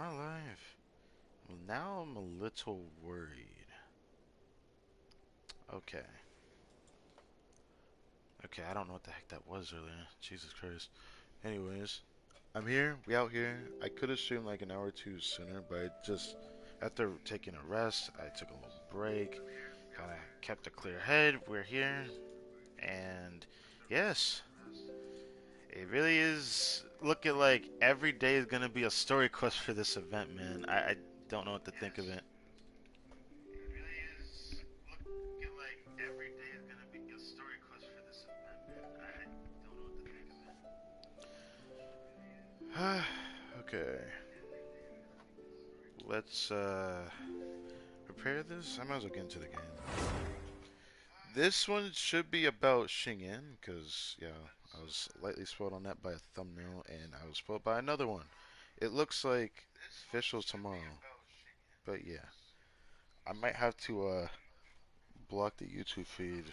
I alive? Well, now I'm a little worried. Okay. Okay, I don't know what the heck that was earlier. Jesus Christ. Anyways, I'm here. We out here. I could have streamed like an hour or two sooner, but I just, after taking a rest, I took a little break. Kind of kept a clear head. We're here. And yes, it really is looking like every day is going to be a story quest for this event, man. I don't know what to think of it. It really is looking like every day is gonna be a story quest for this event, man. I don't know what to think of it. Okay. Let's prepare this. I might as well get into the game. This one should be about Xingyan, because, yeah, I was lightly spoiled on that by a thumbnail, and I was spoiled by another one. It looks like officials tomorrow, but yeah. I might have to block the YouTube feed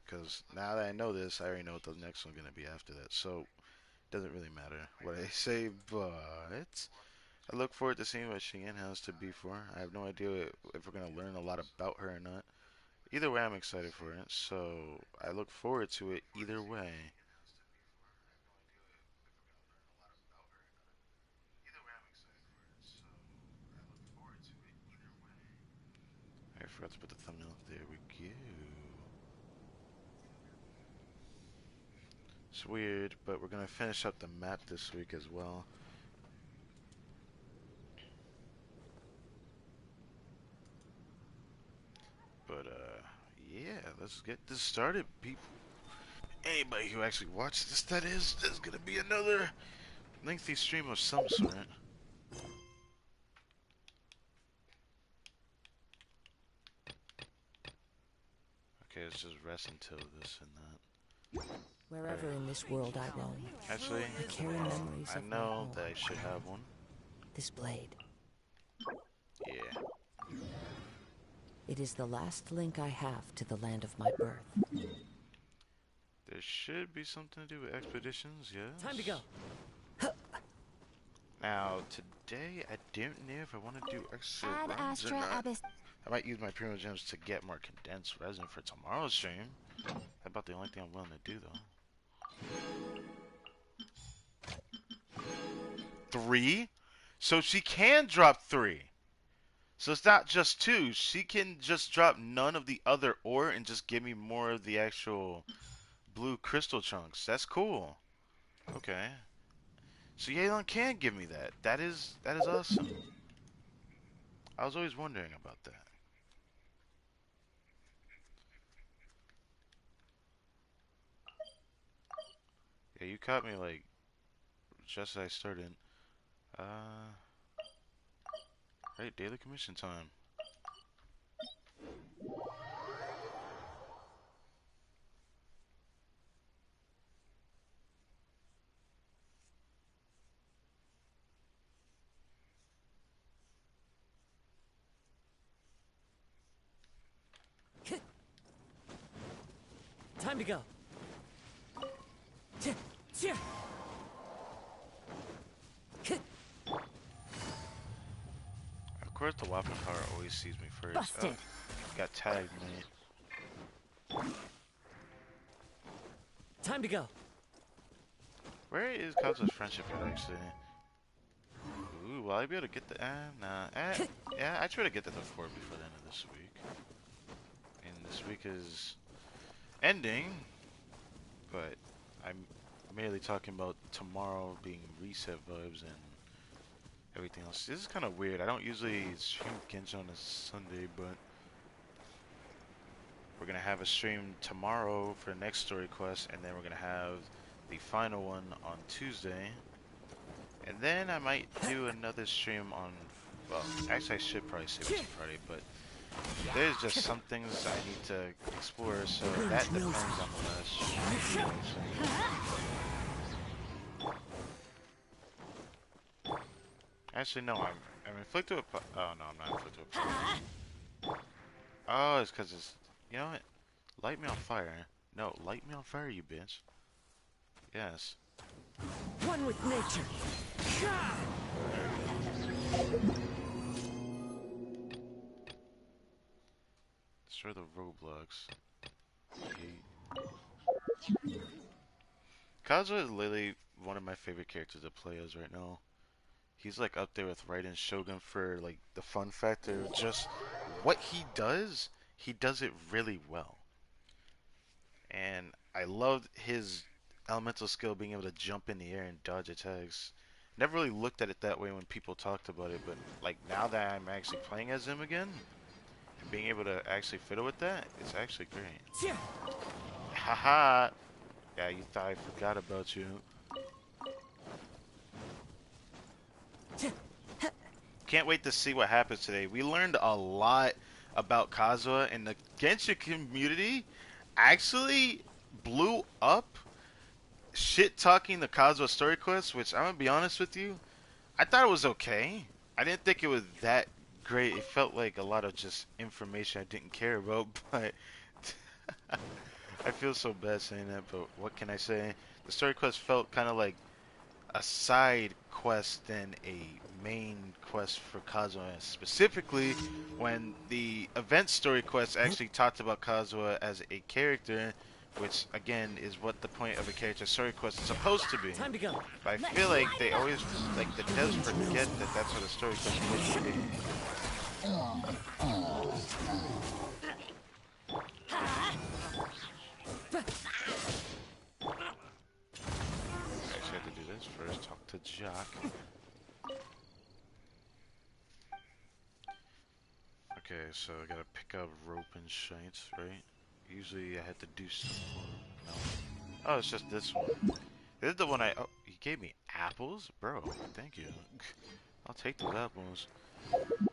because now that I know this, I already know what the next one's gonna be after that. So it doesn't really matter what I say, but I look forward to seeing what Cheyenne has to be for. I have no idea if we're gonna learn a lot about her or not. Either way, I'm excited for it. So I look forward to it either way. I forgot to put the thumbnail. There we go. It's weird, but we're gonna finish up the map this week as well. But yeah, let's get this started, people. Anybody who actually watched this, that is, there's gonna be another lengthy stream of some sort. Okay, let's just rest until this and that. Wherever in this world I roam, Actually, I carry memories I of know my that I home. should have one. This blade. Yeah. It is the last link I have to the land of my birth. There should be something to do with expeditions, yes. Time to go. Now, today, I don't know if I want to do extra runs or not. I might use my Primo Gems to get more condensed resin for tomorrow's stream. That's about the only thing I'm willing to do, though. 3? So she can drop 3. So it's not just 2. She can just drop none of the other ore and just give me more of the actual blue crystal chunks. That's cool. Okay. So Yelan can give me that. That is awesome. I was always wondering about that. Yeah, you caught me like just as I started. Right, daily commission time. Time to go. Of course, the weapon power always sees me first. Busted. Got tagged, mate. Time to go. Where is Kazu's friendship at, actually? Ooh, will I be able to get the... nah. Yeah, I try to get to the fort before the end of this week. And this week is ending, but I'm merely talking about tomorrow being reset vibes and everything else. This is kind of weird. I don't usually stream Genshin on a Sunday, but we're going to have a stream tomorrow for the next story quest, and then we're going to have the final one on Tuesday. And then I might do another stream on, well, actually I should probably say it's Friday, but there's just some things I need to explore, so that depends on the last stream. Actually, no, I'm inflicted with, oh no, I'm not inflicted with. Oh, it's because it's, you know what? Light me on fire. No, light me on fire, you bitch. Yes. One with nature. Destroy the roadblocks. Gate. Kazuha is literally one of my favorite characters to play as right now. He's like up there with Raiden Shogun for like the fun factor of just what he does it really well. And I loved his elemental skill being able to jump in the air and dodge attacks. Never really looked at it that way when people talked about it, but like now that I'm actually playing as him again and being able to actually fiddle with that, it's actually great. Haha! Yeah, you thought I forgot about you. Can't wait to see what happens today. We learned a lot about Kazuha, and the Genshin community actually blew up shit talking the Kazuha story quest, which I'm gonna be honest with you, I thought it was okay. I didn't think it was that great. It felt like a lot of just information I didn't care about, but I feel so bad saying that, but what can I say? The story quest felt kind of like a side quest than a main quest for Kazuha. Specifically, when the event story quest actually talked about Kazuha as a character, which again is what the point of a character story quest is supposed to be. Time to go. But I feel like they always, like the devs forget that that's what a story quest is supposed to be. I actually have to do this first. Talk to Jock. Okay, so I gotta pick up rope and shite, right? Usually I had to do something. No. Oh, it's just this one. This is the one I. Oh, he gave me apples? Bro, thank you. I'll take those apples.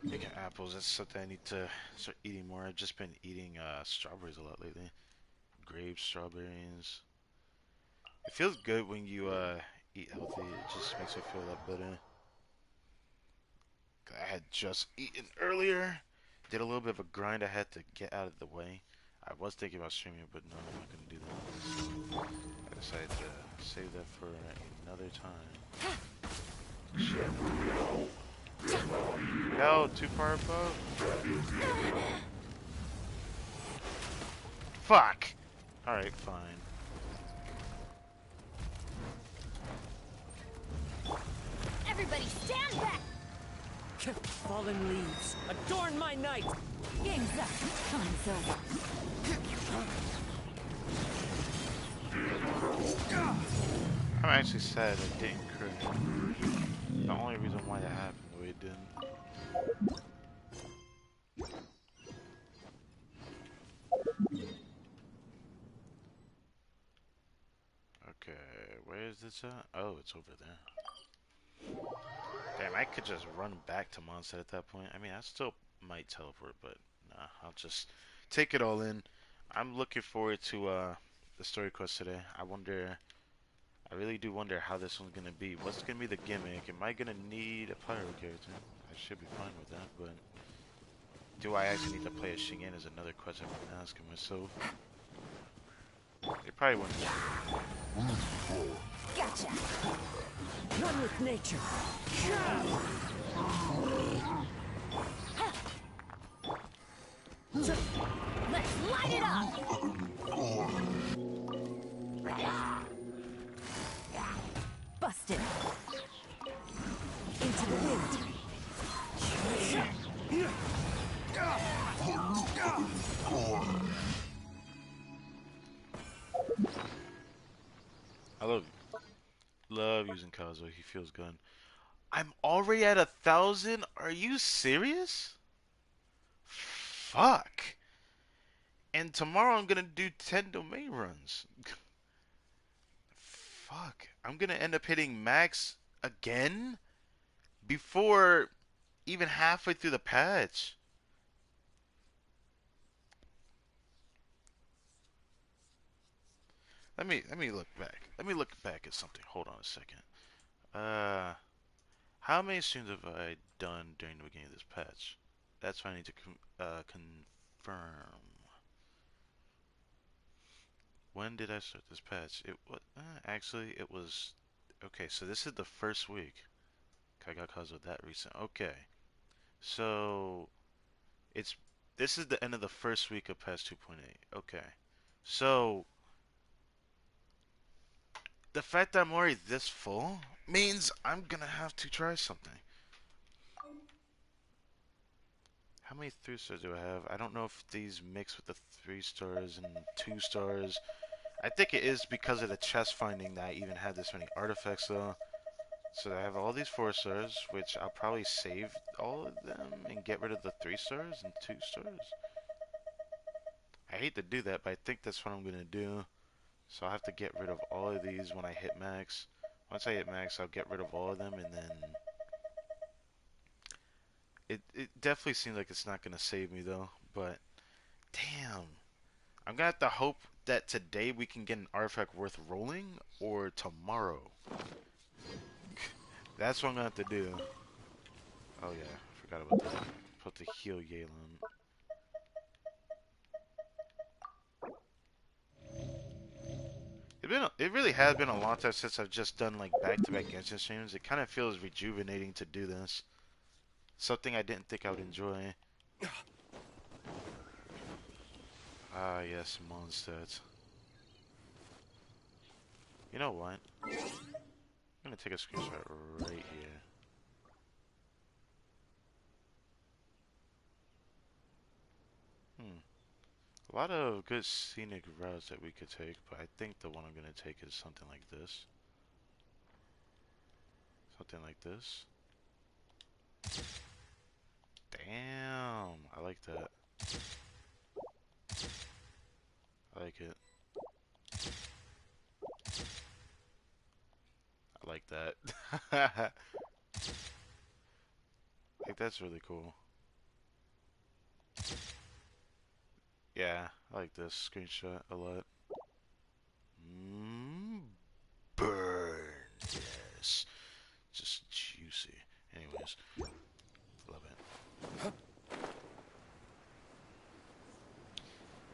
Making apples, that's something I need to start eating more. I've just been eating strawberries a lot lately. Grapes, strawberries. It feels good when you eat healthy. It just makes it feel a lot better. I had just eaten earlier. Did a little bit of a grind I had to get out of the way. I was thinking about streaming, but no, I'm not gonna do that. I decided to save that for another time. Shit. No, too far above. Fuck! Alright, fine. Everybody stand back! Fallen leaves, adorn my night! Game's up. Time's over. I'm actually sad it didn't crit. The only reason why that happened the way it didn't. Okay, where is this at? Oh, it's over there. Damn, I could just run back to Mondstadt at that point. I mean, I still might teleport, but nah, I'll just take it all in. I'm looking forward to the story quest today. I really do wonder how this one's gonna be. What's gonna be the gimmick? Am I gonna need a pyro character? I should be fine with that, but do I actually need to play as Shingen is another question I've been asking myself. It probably wouldn't. Gotcha. Run with nature. Let's light it up! Busted. Into the wind. I love using Kazuo. He feels good. I'm already at 1,000? Are you serious? Fuck. And tomorrow I'm gonna do 10 domain runs. Fuck. I'm gonna end up hitting max again before even halfway through the patch. Let me look back. Let me look back at something. Hold on a second. How many streams have I done during the beginning of this patch? That's what I need to confirm. When did I start this patch? It was actually it was okay. So this is the first week. I got caused with that recent. Okay. So it's this is the end of the first week of patch 2.8. Okay. So the fact that I'm already this full means I'm gonna have to try something. How many 3 stars do I have? I don't know if these mix with the 3 stars and 2 stars. I think it is because of the chest finding that I even had this many artifacts though. So I have all these 4 stars, which I'll probably save all of them and get rid of the 3 stars and 2 stars. I hate to do that, but I think that's what I'm gonna do. So I'll have to get rid of all of these when I hit max. Once I hit max, I'll get rid of all of them, and then it definitely seems like it's not gonna save me though. But damn, I'm gonna have to hope that today we can get an artifact worth rolling, or tomorrow. That's what I'm gonna have to do. Oh yeah, I forgot about that. Put the heal Yalen. It really has been a long time since I've just done like back-to-back Genshin streams. It kind of feels rejuvenating to do this. Something I didn't think I would enjoy. Ah yes, Mondstadt. You know what? I'm gonna take a screenshot right here. Hmm. A lot of good scenic routes that we could take, but I think the one I'm gonna take is something like this. Something like this. Damn, I like that. I like it. I like that. Like that's really cool. Yeah, I like this screenshot a lot. Mm, burn. Yes. Just juicy. Anyways, love it.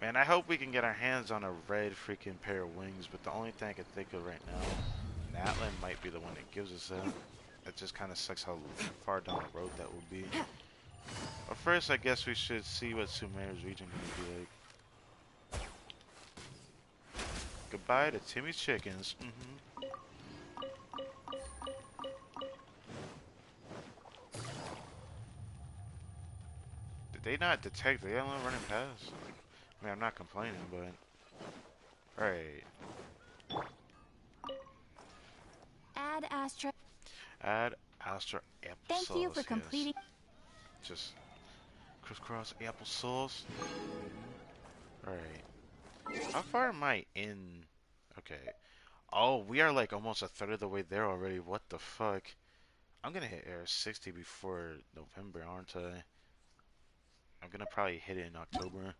Man, I hope we can get our hands on a red freaking pair of wings, but the only thing I can think of right now, Natlan might be the one that gives us that. It just kind of sucks how far down the road that will be. But first, I guess we should see what Sumer's region gonna be like. Goodbye to Timmy's chickens. Did they not detect the yellow running past? I mean, I'm not complaining, but... Alright. Add Astra. Add Astra Thank you applesauce, for yes. completing. Just crisscross applesauce. Alright. How far am I in? Okay. Oh, we are like almost a third of the way there already. What the fuck? I'm gonna hit Air 60 before November, aren't I? I'm gonna probably hit it in October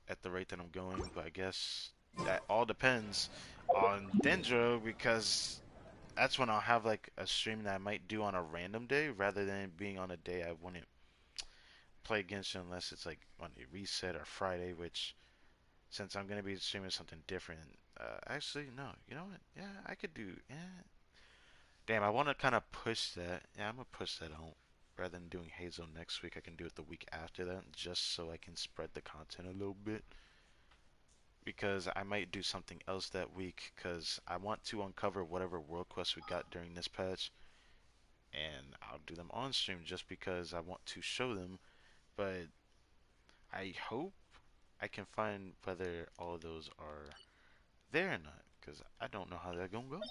at the rate that I'm going, but I guess that all depends on Dendro because that's when I'll have like a stream that I might do on a random day rather than being on a day I wouldn't play Genshin unless it's like on a reset or Friday, which since I'm gonna be streaming something different, actually no, you know what? Yeah, I could do. Yeah, damn, I want to kind of push that. Yeah, I'm gonna push that out. Rather than doing Hazel next week, I can do it the week after that, just so I can spread the content a little bit. Because I might do something else that week, because I want to uncover whatever world quests we got during this patch, and I'll do them on stream just because I want to show them. But I hope I can find whether all of those are there or not, because I don't know how they're gonna go.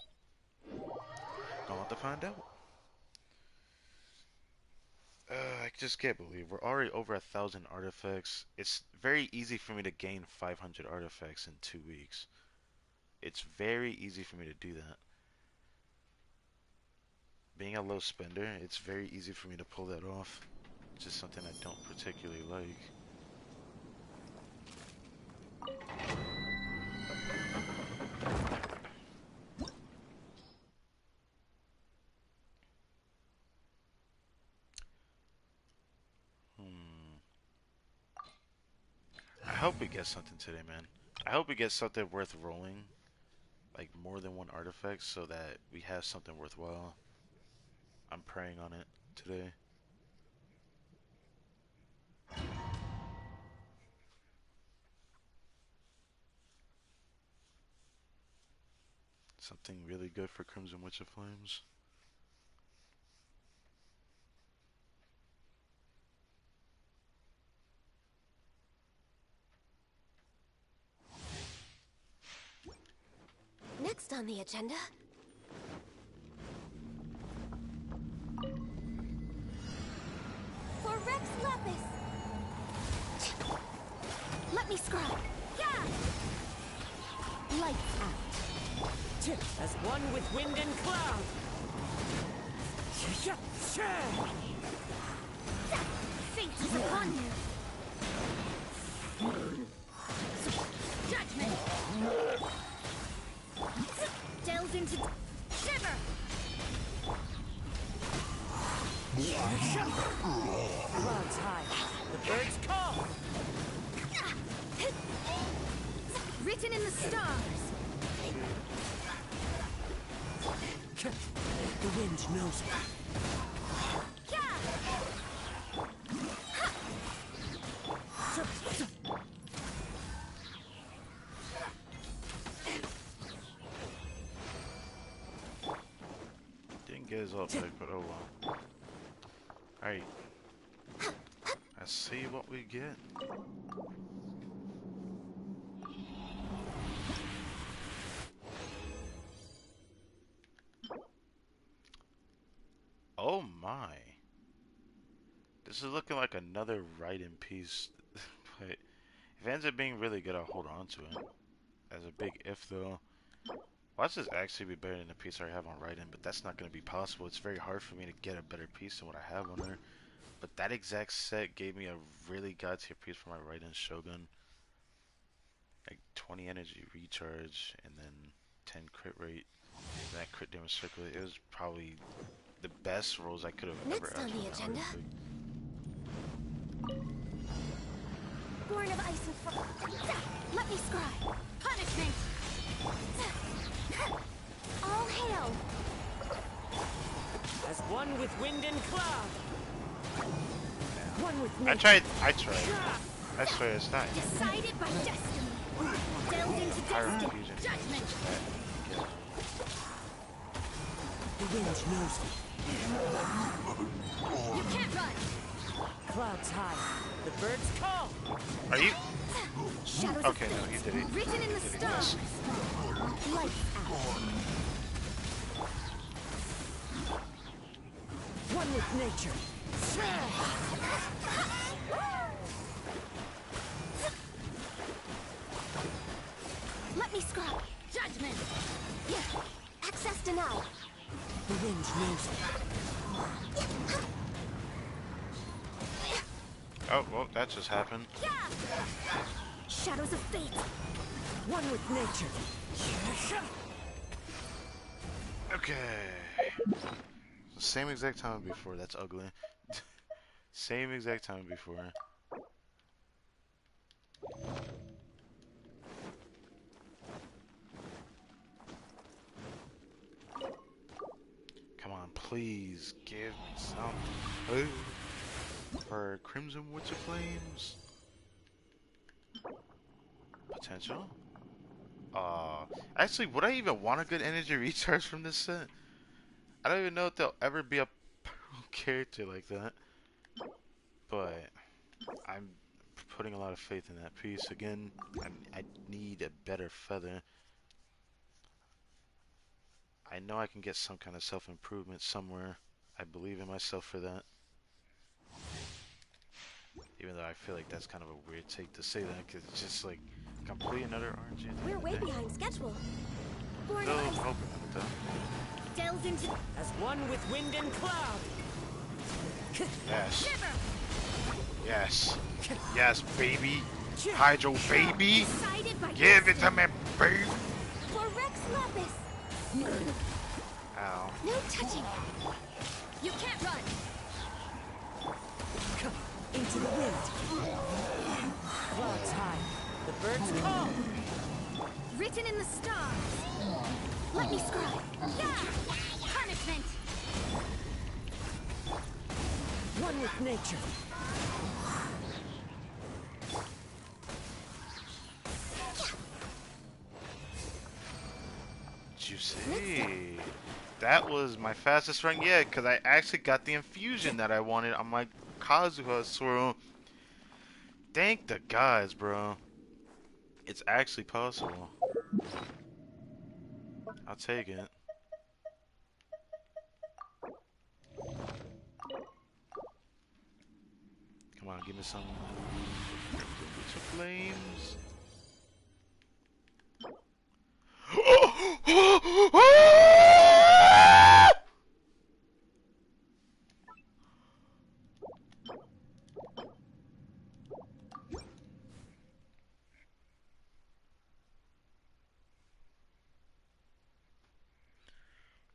Gonna have to find out. I just can't believe we're already over 1,000 artifacts. It's very easy for me to gain 500 artifacts in 2 weeks. It's very easy for me to do that. Being a low spender, it's very easy for me to pull that off. Just something I don't particularly like. Hmm. I hope we get something today, man. I hope we get something worth rolling. Like more than one artifact so that we have something worthwhile. I'm praying on it today. Something really good for Crimson Witch of Flames. Next on the agenda. For Rex Lapis. Let me scry. Yeah. Lights out. As one with wind and cloud. Fate is upon you. Judgment. Delves into shiver. Clouds high. The birds call. Written in the stars. The wind knows me. Didn't get his ult back, but oh well. Alright. Let's see what we get. Oh my. This is looking like another write-in piece. But if it ends up being really good, I'll hold on to it. As a big if though. Watch this actually be better than the piece I have on write-in, but that's not going to be possible. It's very hard for me to get a better piece than what I have on her. But that exact set gave me a really god tier piece for my write-in Shogun. Like 20 energy recharge and then 10 crit rate. And that crit damage circle. It was probably the best rolls I could have ever Next on asked the for. agenda. Born of ice and frost. Let me scry. Punishment. All hail. As one with wind and cloud. One with I nature. tried. I swear it's not. Decided by destiny. Delved into Fire destiny. fusion. Judgment. The wind knows me. You can't run. Clouds high. The birds call. Are you? Shadows Okay, of no, fate. you did it. Written in the You did it. stars. Lights out. One with nature. Let me scry. Judgment. Yeah. Access denied. The wind knows me. Oh, well, that just happened. Yeah. Shadows of fate. One with nature. Okay. Same exact time before. That's ugly. Same exact time before. Come on, please give me something. For Crimson Witch of Flames. Potential. Actually, would I even want a good energy recharge from this set? I don't even know if there'll ever be a character like that. But I'm putting a lot of faith in that piece. Again, I need a better feather. I know I can get some kind of self-improvement somewhere. I believe in myself for that. Even though I feel like that's kind of a weird take to say that, because it's just like complete another RNG. We're way behind schedule. Born Still of ice. hoping at the time. Delves into As one with wind and cloud. Yes. shiver. Yes. Yes, baby. Hydro, baby. Decided by Give it to me, baby. For Rex Lapis. Ow. No touching. You can't run. Into the wind. Clouds high. The birds call. Written in the stars. Let me scry. Yeah. Punishment. One with nature. Juicy. That was my fastest run yet, because I actually got the infusion that I wanted on my Kazuha swirl. Thank the gods, bro. It's actually possible. I'll take it. Come on, give me some flames.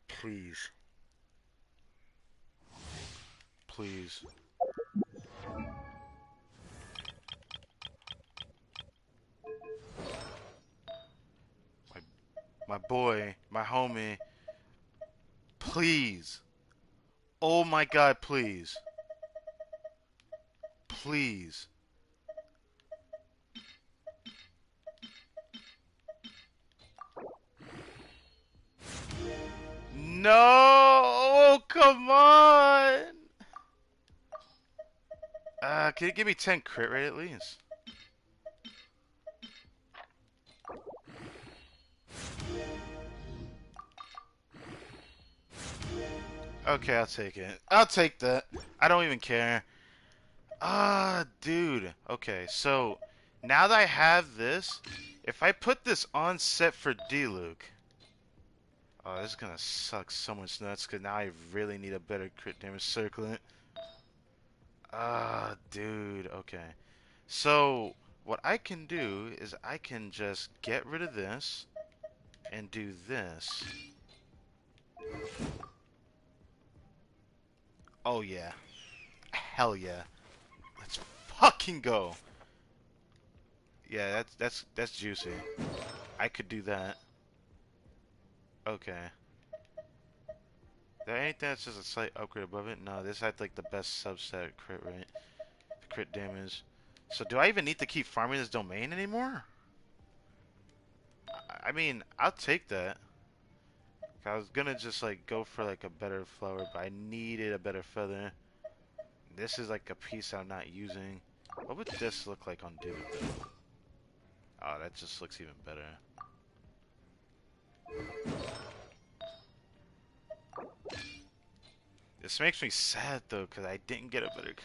Please. Please. My boy, my homie. Please. Oh my god, please. Please. No! Oh, come on! Can you give me 10 crit rate at least? Okay, I'll take it. I'll take that. I don't even care. Ah, dude. Okay, so now that I have this, if I put this on set for D-Luke, oh, this is gonna suck so much nuts because now I really need a better crit damage circlet. Ah, dude. Okay. So what I can do is I can just get rid of this and do this. Oh yeah. Hell yeah. Let's fucking go. Yeah, that's juicy. I could do that. Okay. There anything that's just a slight upgrade above it? No, this had like the best subset crit rate. Crit damage. So do I even need to keep farming this domain anymore? I mean, I'll take that. I was gonna just like go for like a better flower, but I needed a better feather. This is like a piece I'm not using. What would this look like on Divid though? Oh, that just looks even better. This makes me sad though, because I didn't get a better.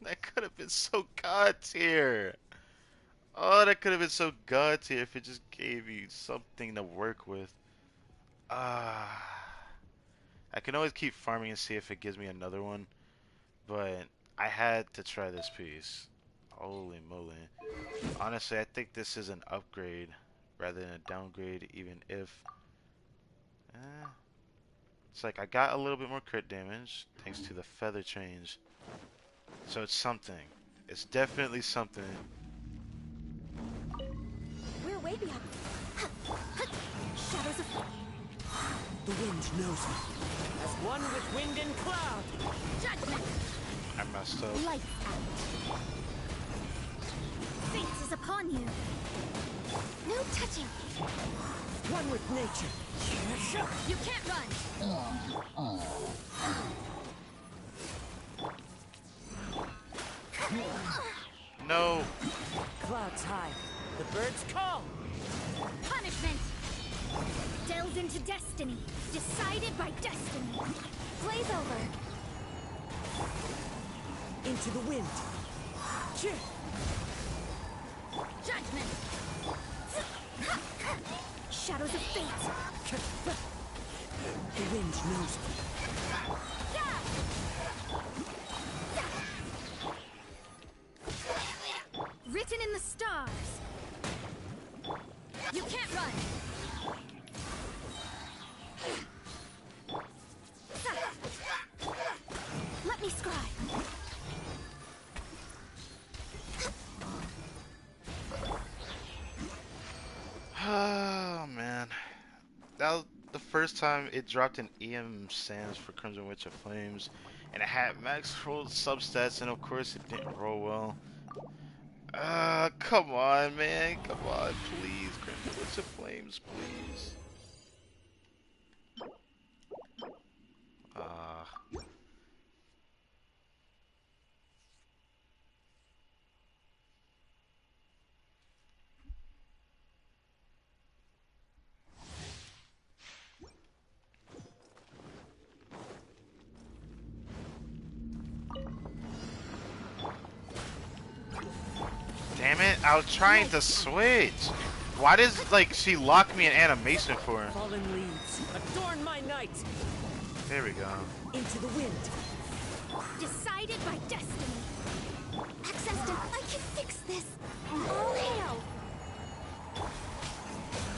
That could have been so god tier. Oh, that could have been so god tier if it just gave you something to work with. Ah, I can always keep farming and see if it gives me another one, but I had to try this piece. Holy moly! Honestly, I think this is an upgrade rather than a downgrade, even if. Eh, it's like I got a little bit more crit damage thanks to the feather change. So it's something. It's definitely something. We're way beyond. Shadows of The wind knows me. As one with wind and cloud. judgment. I messed up. Lights out. Fate is upon you. No touching. One with nature. You can't run. No. Clouds high. The birds call. Punishment. Delves into destiny. Decided by destiny. Blaze over. Into the wind. Judgment. Shadows of fate. The wind knows me. Written in the stars. You can't run. Let me scry. Oh man, that was the first time it dropped an EM Sands for Crimson Witch of Flames, And it had max roll substats, and of course it didn't roll well. Come on, man. Come on, please. Crimson Witch of Flames, please. Damn it, I was trying to switch. Why does, like, she lock me in animation for her? Fallen leaves, adorn my night. There we go. Into the wind. Decided by destiny. Accessed, I can fix this. All hail.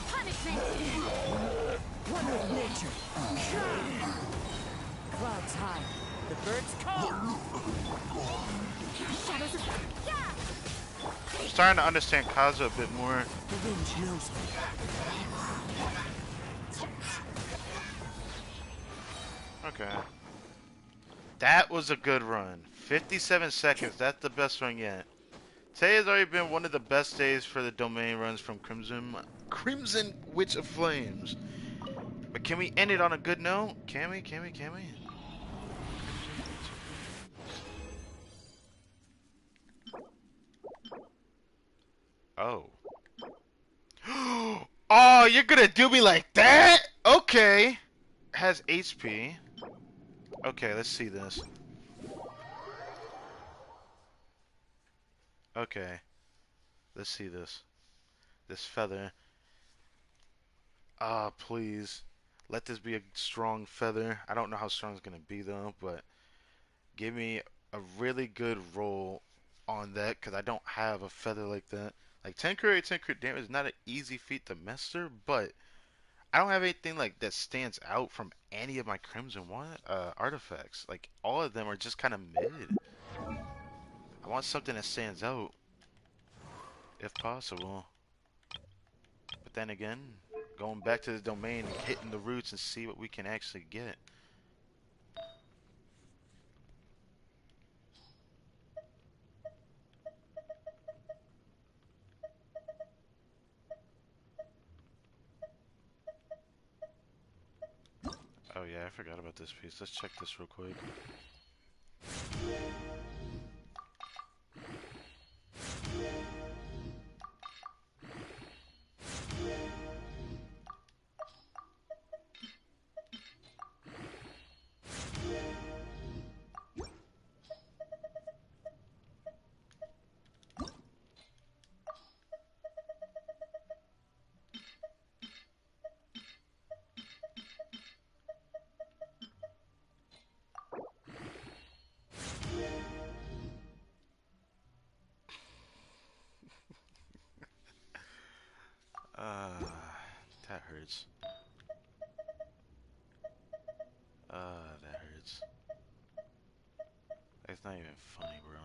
Punishment. One with nature. Clouds high. The birds call. Shadows of... Yeah! I'm starting to understand Kaza a bit more. The wind knows me. Okay. That was a good run. 57 seconds, that's the best run yet. Today has already been one of the best days for the domain runs from Crimson Witch of Flames. But can we end it on a good note? Can we? Oh. Oh, you're gonna do me like that? Okay. Has HP. Okay, let's see this. Okay. Let's see this. This feather. Ah, please. Let this be a strong feather. I don't know how strong it's gonna be though, but give me a really good roll on that, because I don't have a feather like that. Like 10 crit damage is not an easy feat to master, but I don't have anything like that stands out from any of my Crimson One artifacts. Like all of them are just kind of mid. I want something that stands out, if possible. But then again, going back to the domain, hitting the roots and see what we can actually get. Oh yeah, I forgot about this piece. Let's check this real quick. That hurts. That hurts. That's not even funny, bro.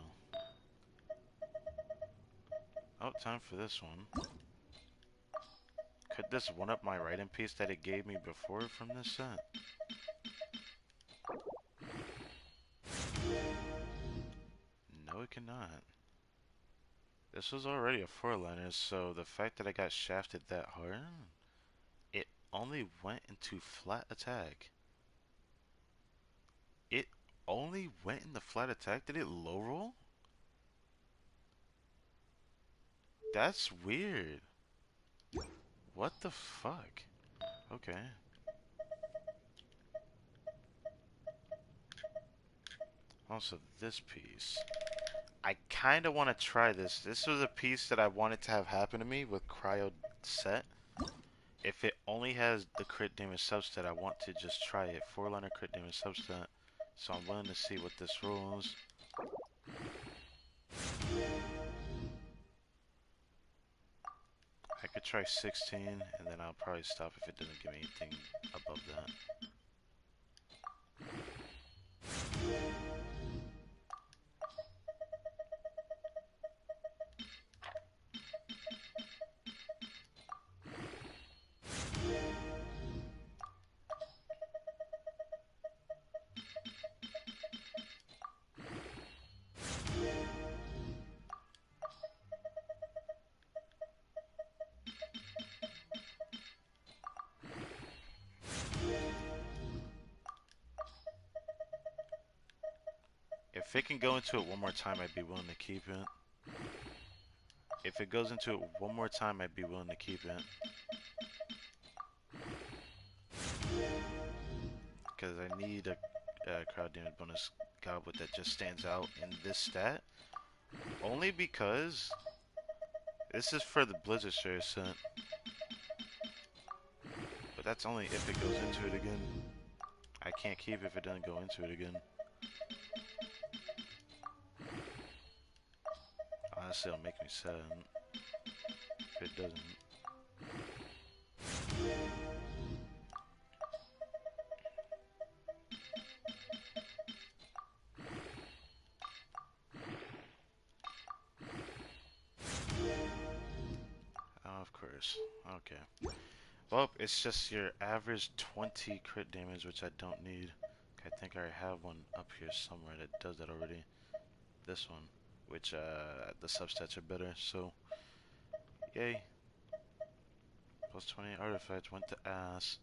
Oh, time for this one. Could this one up my writing piece that it gave me before from this set? No, it cannot. This was already a 4-liner, so the fact that I got shafted that hard, it only went into flat attack. It only went into flat attack? Did it low roll? That's weird. What the fuck? Okay. Also, this piece. I kind of want to try this. This was a piece that I wanted to have happen to me with Cryo Set. If it only has the crit damage substat, I want to just try it. 4-liner crit damage substat. So I'm willing to see what this rolls. I could try 16, and then I'll probably stop if it doesn't give me anything above that. If it can go into it one more time, I'd be willing to keep it. If it goes into it one more time, I'd be willing to keep it. Because I need a crowd damage bonus goblet that just stands out in this stat. Only because this is for the Blizzard Share set. But that's only if it goes into it again. I can't keep if it doesn't go into it again. Honestly, it'll make me sad if it doesn't. Oh, of course. Okay. Well, it's just your average 20 crit damage, which I don't need. I think I already have one up here somewhere that does that already. This one, which the substats are better, so yay. Plus 20 artifacts went to ass.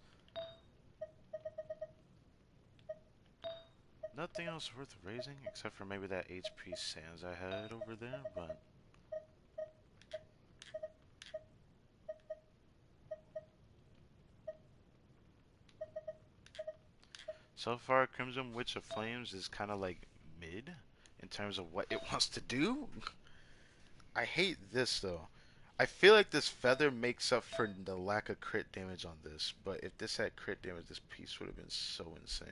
Nothing else worth raising, except for maybe that HP sands I had over there, but... So far, Crimson Witch of Flames is kind of like mid in terms of what it wants to do. I hate this though. I feel like this feather makes up for the lack of crit damage on this, but if this had crit damage, this piece would have been so insane.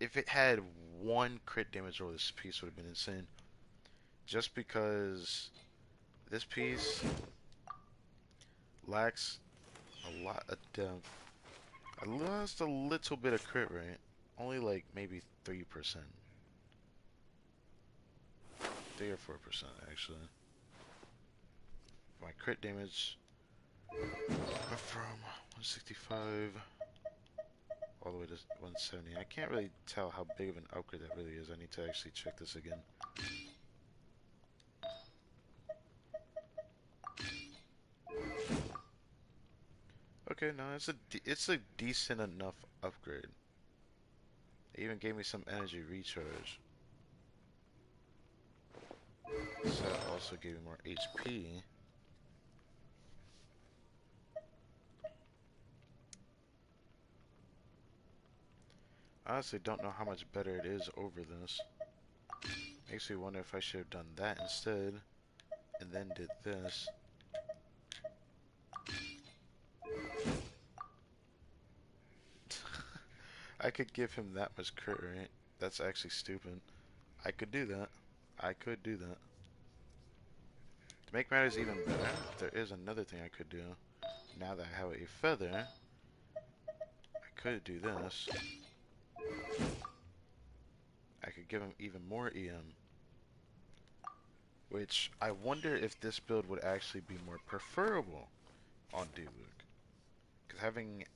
If it had one crit damage roll, this piece would have been insane. Just because this piece lacks a lot of depth. I lost a little bit of crit rate. Only like maybe 3%. 3 or 4% actually. My crit damage went from 165 all the way to 170. I can't really tell how big of an upgrade that really is. I need to actually check this again. Okay, no, it's a decent enough upgrade. It even gave me some energy recharge. So it also gave me more HP. I honestly don't know how much better it is over this. Makes me wonder if I should have done that instead, and then did this. I could give him that much crit rate. That's actually stupid. I could do that. I could do that. To make matters even better, there is another thing I could do. Now that I have a feather, I could do this. I could give him even more EM. Which, I wonder if this build would actually be more preferable on D-Luke. Because having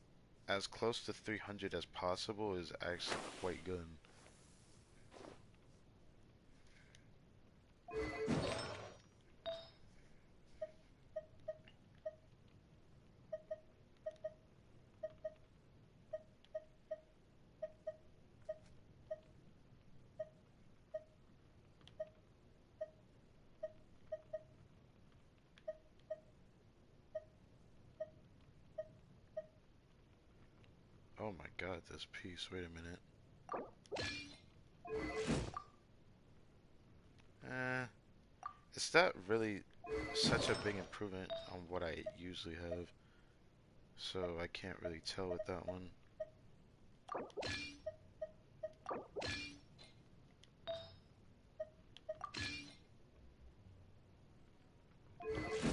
as close to 300 as possible is actually quite good. Oh my god, this piece. Wait a minute. It's not really such a big improvement on what I usually have. So I can't really tell with that one.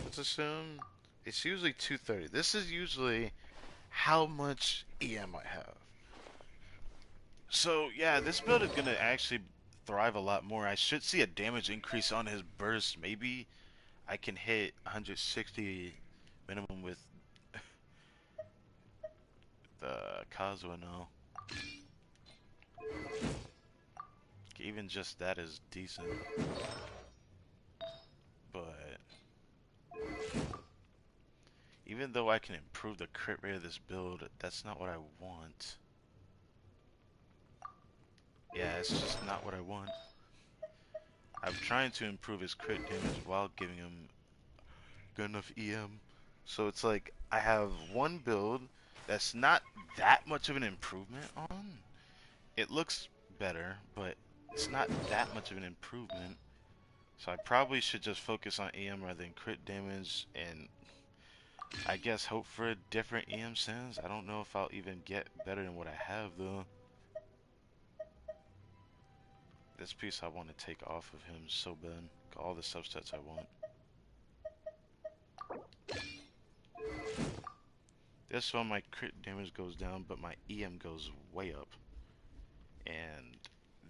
Let's assume it's usually 230. This is usually how much EM I have. So yeah, this build is gonna actually thrive a lot more. I should see a damage increase on his burst. Maybe I can hit 160 minimum with the Kazuha now. Even just that is decent. But even though I can improve the crit rate of this build, that's not what I want. Yeah, it's just not what I want. I'm trying to improve his crit damage while giving him good enough EM. So it's like I have one build that's not that much of an improvement on. It looks better, but it's not that much of an improvement. So I probably should just focus on EM rather than crit damage and I guess hope for a different EM sense. I don't know if I'll even get better than what I have though. This piece I want to take off of him so bad. All the subsets I want. This one my crit damage goes down, but my EM goes way up. And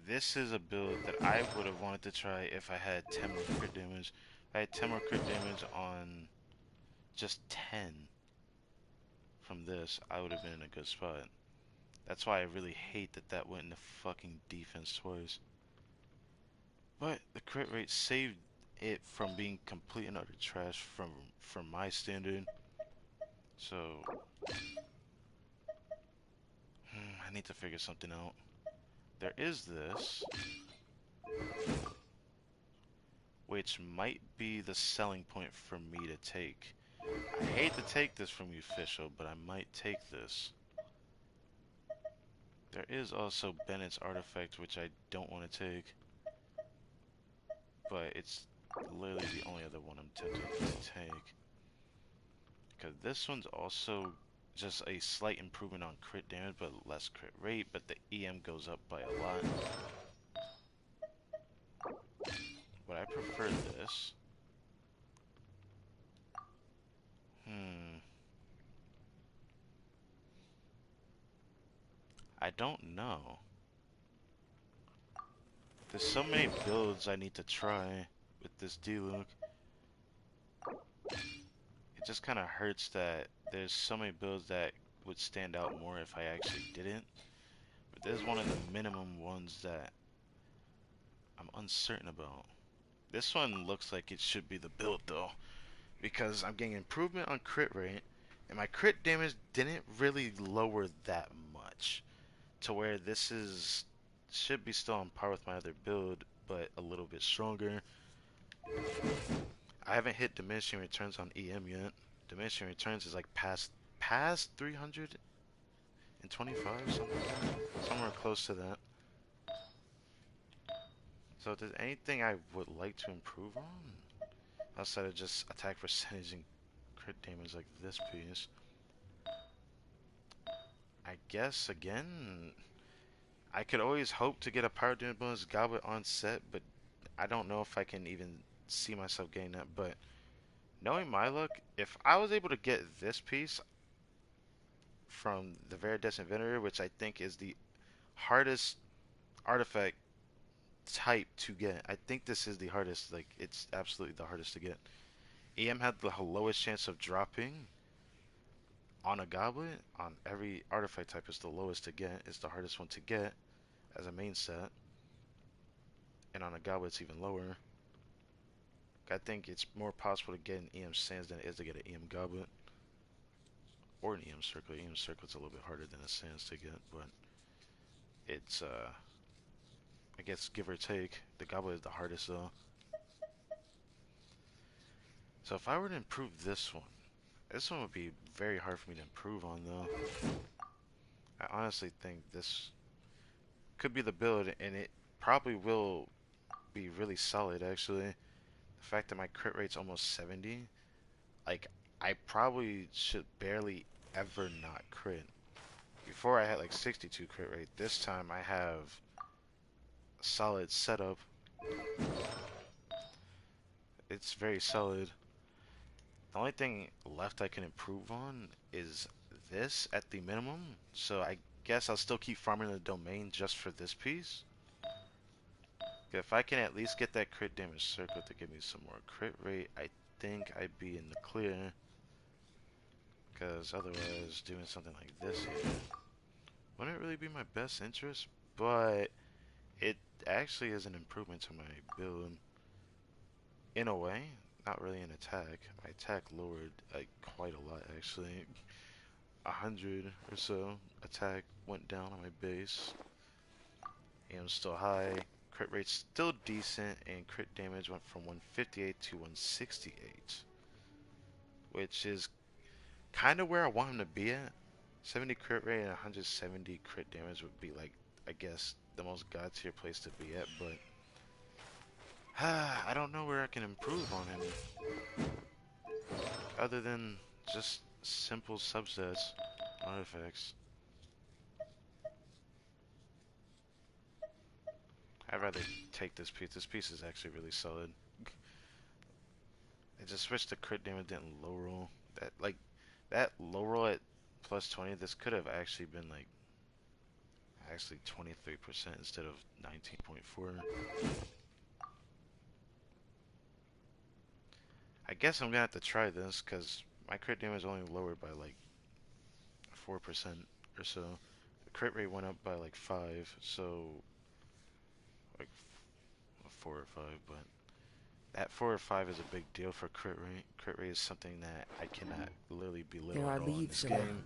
this is a build that I would have wanted to try if I had 10 more crit damage. If I had 10 more crit damage on just 10 from this, I would have been in a good spot. That's why I really hate that that went into fucking defense twice. But the crit rate saved it from being complete and utter trash from my standard. So I need to figure something out. There is this, which might be the selling point for me to take. I hate to take this from you, Official, but I might take this. There is also Bennett's artifact, which I don't want to take. But it's literally the only other one I'm tempted to take. Because this one's also just a slight improvement on crit damage, but less crit rate, but the EM goes up by a lot. But I prefer this. I don't know. There's so many builds I need to try with this D-Look. It just kind of hurts that there's so many builds that would stand out more if I actually didn't. But this is one of the minimum ones that I'm uncertain about. This one looks like it should be the build though, because I'm getting improvement on crit rate, and my crit damage didn't really lower that much, to where this is should be still on par with my other build, but a little bit stronger. I haven't hit diminishing returns on EM yet. Diminishing returns is like past 325, something like that. Somewhere close to that. So if there's anything I would like to improve on, outside of just attack percentage and crit damage like this piece, I guess again, I could always hope to get a power damage bonus goblet on set, but I don't know if I can even see myself getting that. But knowing my luck, if I was able to get this piece from the Veritas Inventor, which I think is the hardest artifact type to get, I think this is the hardest. Like, it's absolutely the hardest to get. EM had the lowest chance of dropping on a goblet. On every artifact type, is the lowest to get. It's the hardest one to get as a main set. And on a goblet, it's even lower. I think it's more possible to get an EM Sands than it is to get an EM Goblet. Or an EM Circle. EM Circle's a little bit harder than a Sands to get, but it's, I guess, give or take. The Goblet is the hardest, though. So if I were to improve this one would be very hard for me to improve on, though. I honestly think this could be the build, and it probably will be really solid, actually. The fact that my crit rate's almost 70, like, I probably should barely ever not crit. Before I had like 62 crit rate. This time I have a solid setup. It's very solid. The only thing left I can improve on is this at the minimum. So I guess I'll still keep farming the domain just for this piece. If I can at least get that crit damage circle to give me some more crit rate, I think I'd be in the clear. Because otherwise, doing something like this here wouldn't really be my best interest, but it actually is an improvement to my build. In a way, not really an attack. My attack lowered like quite a lot actually. 100 or so attack went down on my base. Aim's still high. Crit rate's still decent, and crit damage went from 158 to 168, which is kind of where I want him to be at. 70 crit rate and 170 crit damage would be like, I guess, the most god tier place to be at, but I don't know where I can improve on him other than just simple subsets, artifacts. I'd rather take this piece. This piece is actually really solid. I just wish the crit damage didn't low roll. That low roll at plus 20, this could have actually been like actually 23% instead of 19.4. I guess I'm gonna have to try this because my crit damage only lowered by like 4% or so. The crit rate went up by like 5, so like 4 or 5, but that 4 or 5 is a big deal for crit rate. Crit rate is something that I cannot literally belittle There are at all in leaves this game. around,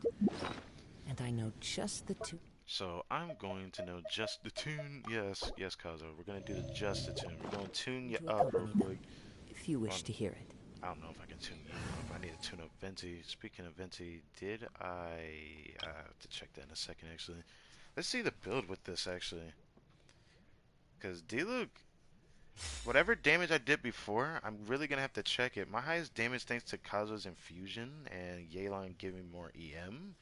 and I know just the two. So I'm going to know just the tune. Yes, yes, Kazo. We're gonna do the just the tune. We're gonna tune you To up real accompany them, quick. if you wish Um, to hear it. I don't know if I can tune you up. I need to tune up Venti. Speaking of Venti, did I have to check that in a second actually. Let's see the build with this actually. Cause Diluc, whatever damage I did before, I'm really gonna have to check it. My highest damage thanks to Kazu's infusion and Yelan giving more EM.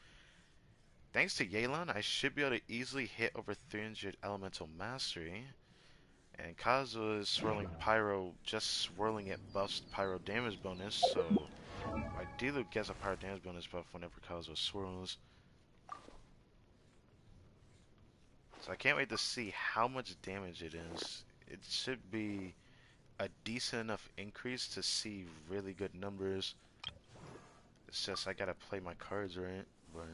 Thanks to Yelan, I should be able to easily hit over 300 elemental mastery. And Kazu's swirling pyro, just swirling it buffs pyro damage bonus, so my Diluc gets a pyro damage bonus buff whenever Kazu swirls. So I can't wait to see how much damage it is. It should be a decent enough increase to see really good numbers. It's just I gotta play my cards right, but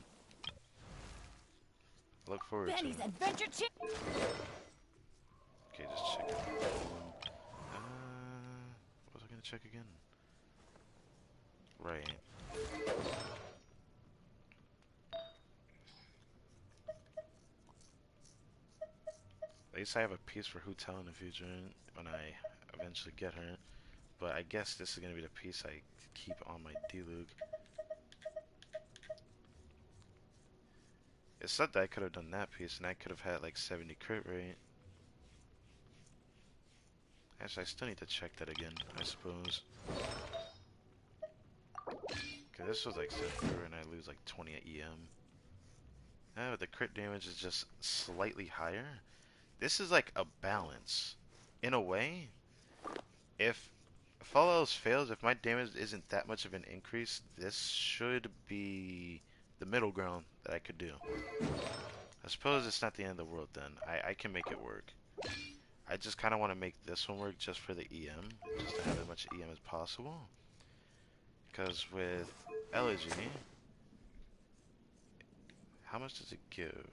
I look forward to Benny's it. Adventure Chip. Okay, just check out that one. What was I gonna check again? Right. At least I have a piece for Hutel in the future when I eventually get her. But I guess this is gonna be the piece I keep on my Diluc. It said that I could have done that piece and I could have had like 70 crit rate. Actually, I still need to check that again, I suppose. Okay, this was like 70 and I lose like 20 at EM. But the crit damage is just slightly higher. This is like a balance. In a way, if all else fails, if my damage isn't that much of an increase, this should be the middle ground that I could do. I suppose it's not the end of the world then. I can make it work. I just kind of want to make this one work just for the EM, just to have as much EM as possible. Because with Elegy, how much does it give?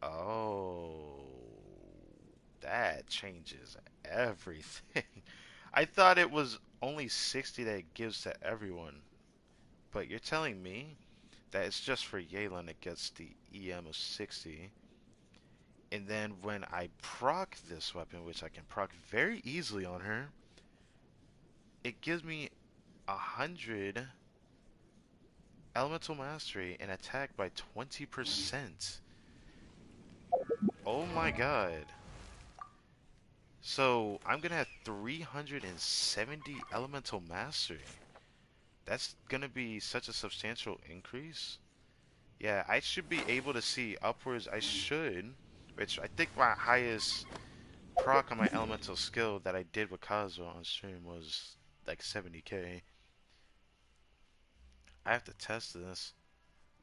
Oh, that changes everything. I thought it was only 60 that it gives to everyone. But you're telling me that it's just for Yelan it gets the EM of 60. And then when I proc this weapon, which I can proc very easily on her, it gives me 100 elemental mastery and attack by 20%. Oh my god. So I'm gonna have 370 elemental mastery. That's gonna be such a substantial increase. Yeah, I should be able to see upwards. I should, which I think my highest proc on my elemental skill that I did with Kazuo on stream was like 70k. I have to test this.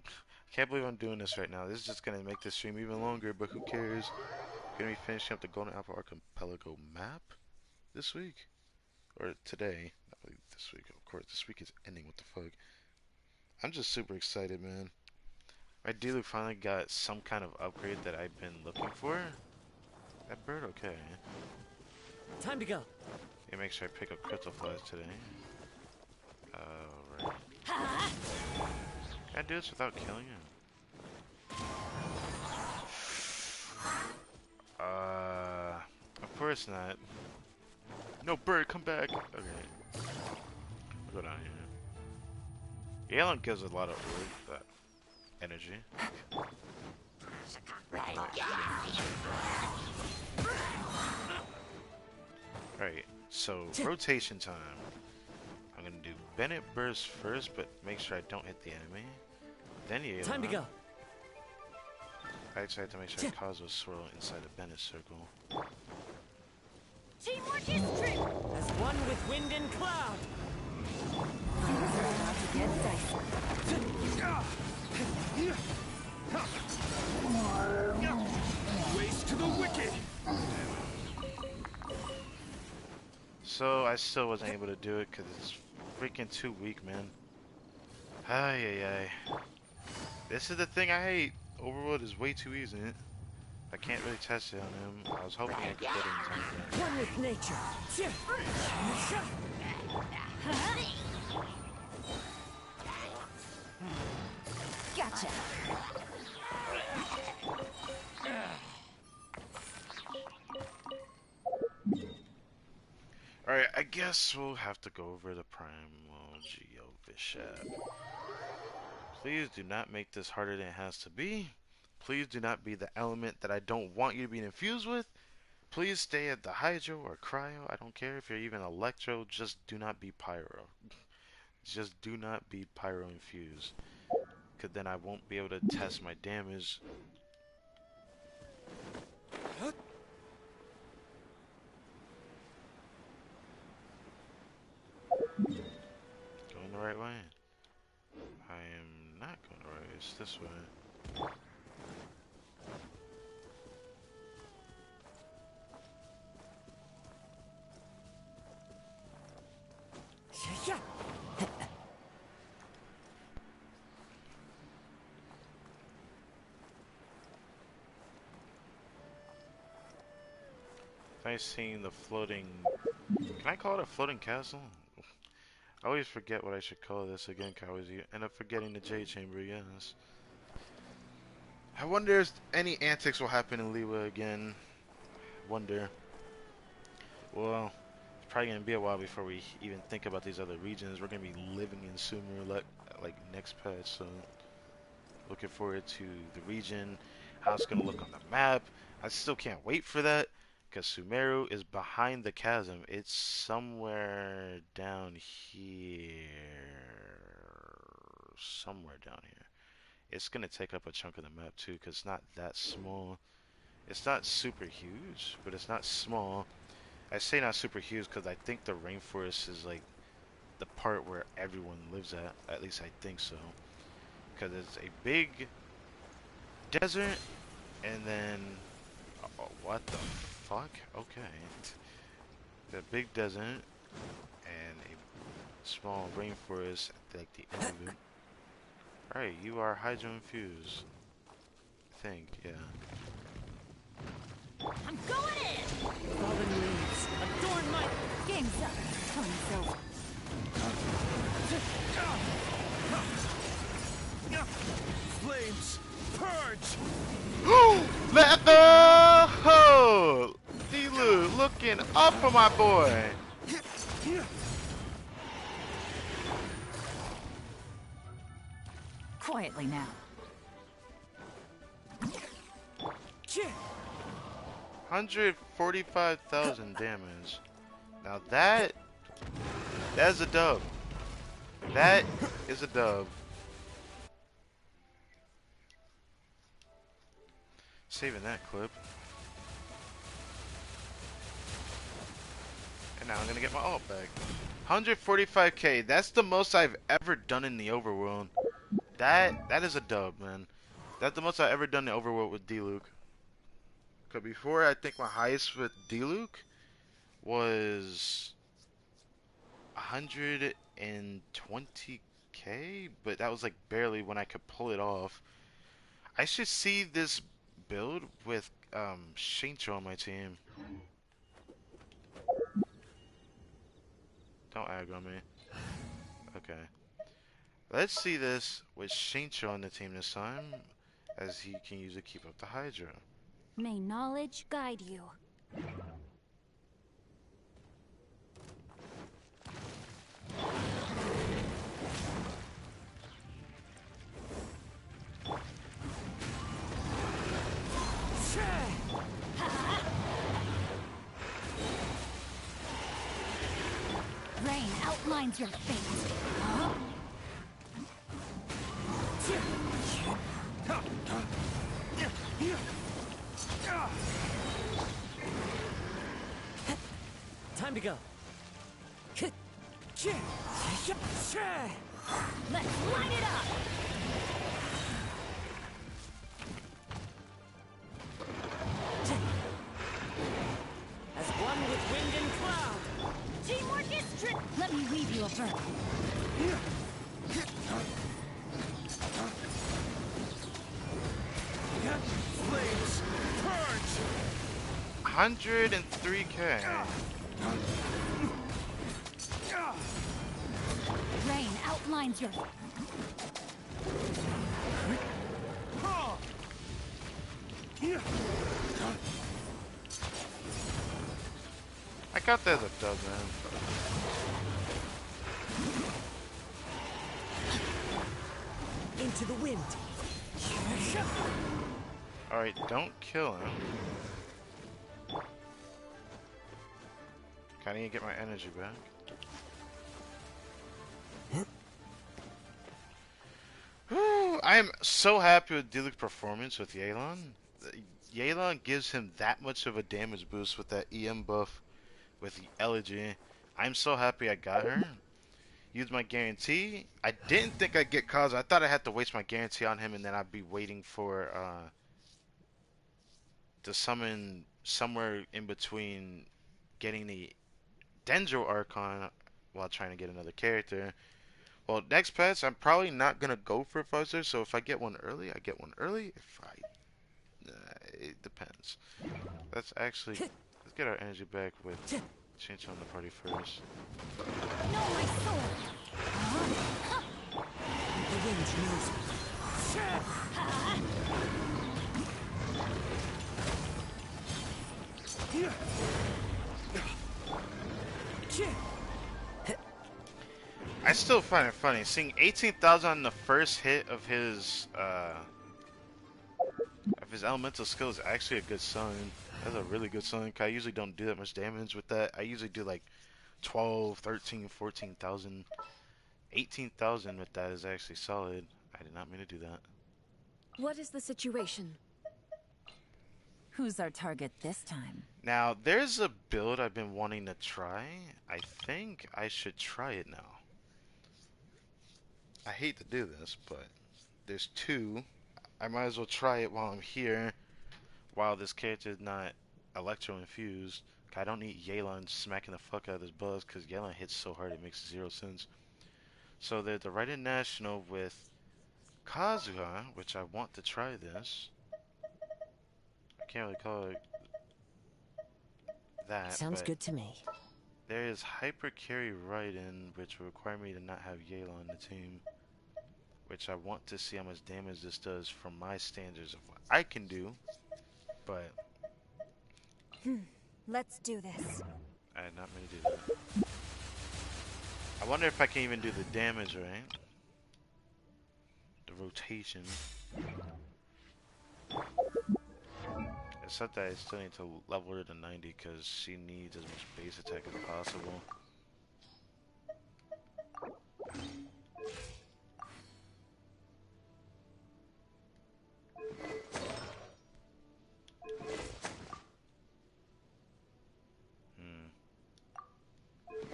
I can't believe I'm doing this right now. This is just gonna make this stream even longer, but who cares? Gonna be finishing up the Golden Apple Archipelago map this week or today. Not really this week, of course. This week is ending. What the fuck? I'm just super excited, man. My Diluc finally got some kind of upgrade that I've been looking for. That bird, okay. Time to go. Yeah, make sure I pick up crystal flies today. Alright. Can I do this without killing him? course not. No, bird, come back. Okay. We'll go down here. Galen gives a lot of energy. Alright, so rotation time. I'm gonna do Bennett burst first, but make sure I don't hit the enemy. Then you. Time to go. Actually, I have to make sure I cause a swirl inside the Bennett circle. Teamwork is strength. As one with wind and cloud. Things are about to get dicey. Race to the wicked. So I still wasn't able to do it because it's freaking too weak, man. Ay, ay, ay. This is the thing I hate. Overworld is way too easy. I can't really test it on him. I was hoping I could get it in time. One with nature. Gotcha. Alright, I guess we'll have to go over the Primal Geo Bishop. Please do not make this harder than it has to be. Please do not be the element that I don't want you to be infused with. Please stay at the Hydro or Cryo. I don't care if you're even Electro. Just do not be Pyro. Just do not be Pyro infused. Because then I won't be able to test my damage. Going the right way? I am not going the right way. It's this way. Nice seeing the floating... Can I call it a floating castle? I always forget what I should call this again, cause I always end up forgetting the J Chamber, yes. I wonder if any antics will happen in Liwa again. Wonder. Well, it's probably gonna be a while before we even think about these other regions. We're gonna be living in Sumer like next patch, so looking forward to the region, how it's gonna look on the map. I still can't wait for that, because Sumeru is behind the chasm. It's somewhere down here. Somewhere down here. It's gonna take up a chunk of the map too, because it's not that small. It's not super huge, but it's not small. I say not super huge because I think the rainforest is like the part where everyone lives at. At least I think so. Because it's a big desert, and then oh, what the fuck? Okay, the big desert and a small rainforest at like the end of it. Alright, you are hydro infused. I think, yeah. I'm going in. Fallen leaves. Adorn my... Game's up. Time's over. Flames. Purge. Let the ho! D-Lu looking up for my boy. Quietly now. 145,000 damage. Now that's a dub. That is a dub. Saving that clip. And now I'm gonna get my ult back. 145k. That's the most I've ever done in the overworld. That is a dub, man. That's the most I've ever done in the overworld with D-Luke. Cause before, I think my highest with D-Luke was 120k, but that was like barely when I could pull it off. I should see this build with Shincho on my team. Don't aggro me. Okay. Let's see this with Shincho on the team this time, as he can use it to keep up the Hydra. May knowledge guide you. outlines your fate. Huh? Time to go. Let's light it up! As one with wind and cloud. Teamwork is trick. Let me weave you a verb. Flames, purge! 103k. Rain outlines your... I got that as a dub, man. Into the wind. Alright, don't kill him. Kinda need to get my energy back. Whew, I am so happy with Diluc's performance with Yelan. Yelan gives him that much of a damage boost with that EM buff with the Elegy. I'm so happy I got her. Used my guarantee. I didn't think I'd get Kazu. I thought I had to waste my guarantee on him and then I'd be waiting for to summon somewhere in between getting the Dendro Archon while trying to get another character. Well, next patch, I'm probably not going to go for Fuzzer, so if I get one early, I get one early. If I... it depends. Let's actually... Let's get our energy back with change on the party first. No, my sword! The wind knows I still find it funny seeing 18,000 on the first hit of his elemental skill is actually a good sign. That's a really good sign. 'Cause I usually don't do that much damage with that. I usually do like 12, 13, 14,000. 18,000 with that is actually solid. I did not mean to do that. What is the situation? Who's our target this time? Now, there's a build I've been wanting to try. I think I should try it now. I hate to do this, but there's two. I might as well try it while I'm here, while this character is not electro-infused. I don't need Yelan smacking the fuck out of this buzz, because Yelan hits so hard it makes 0 sense. So there's the Right National with Kazuha, which I want to try this. I can't really call it that. Sounds but good to me. there is Hyper Carry Raiden, which will require me to not have Yelan on the team. Which I want to see how much damage this does from my standards of what I can do. But Let's do this. I did not mean to do that. I wonder if I can even do the damage, right? The rotation. Except that I still need to level her to 90 because she needs as much base attack as possible.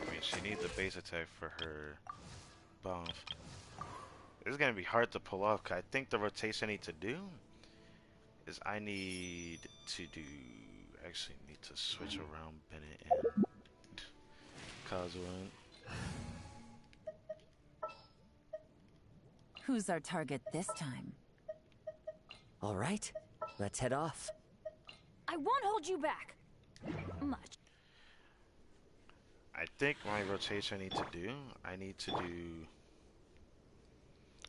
I mean, she needs a base attack for her buff. This is gonna be hard to pull off. 'Cause I think the rotation I need to do is I need to do. Actually, need to switch around Bennett and Kazuha. Who's our target this time? All right, let's head off. I won't hold you back. Much. I think my rotation I need to do. I need to do.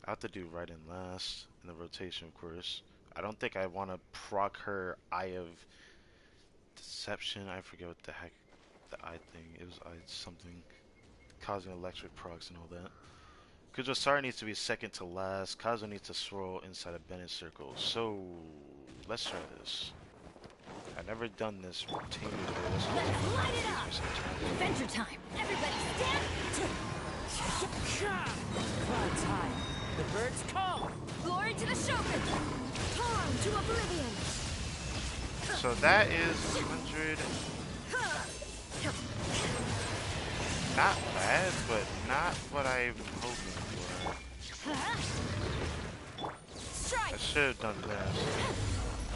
I have to do right and last in the rotation, of course. I don't think I want to proc her Eye of Deception. I forget what the heck the eye thing. It was eye something causing electric procs and all that. Kujosara needs to be second to last. Kazu needs to swirl inside a Bennett circle. So let's try this. I've never done this routine before. This Let's light it up! is Adventure time! Everybody stand! Clouds high. The birds call. Glory to the Shogun! Torn to oblivion! so that is 100. Not bad, but not what I'm hoping for. I Strike! should have done this.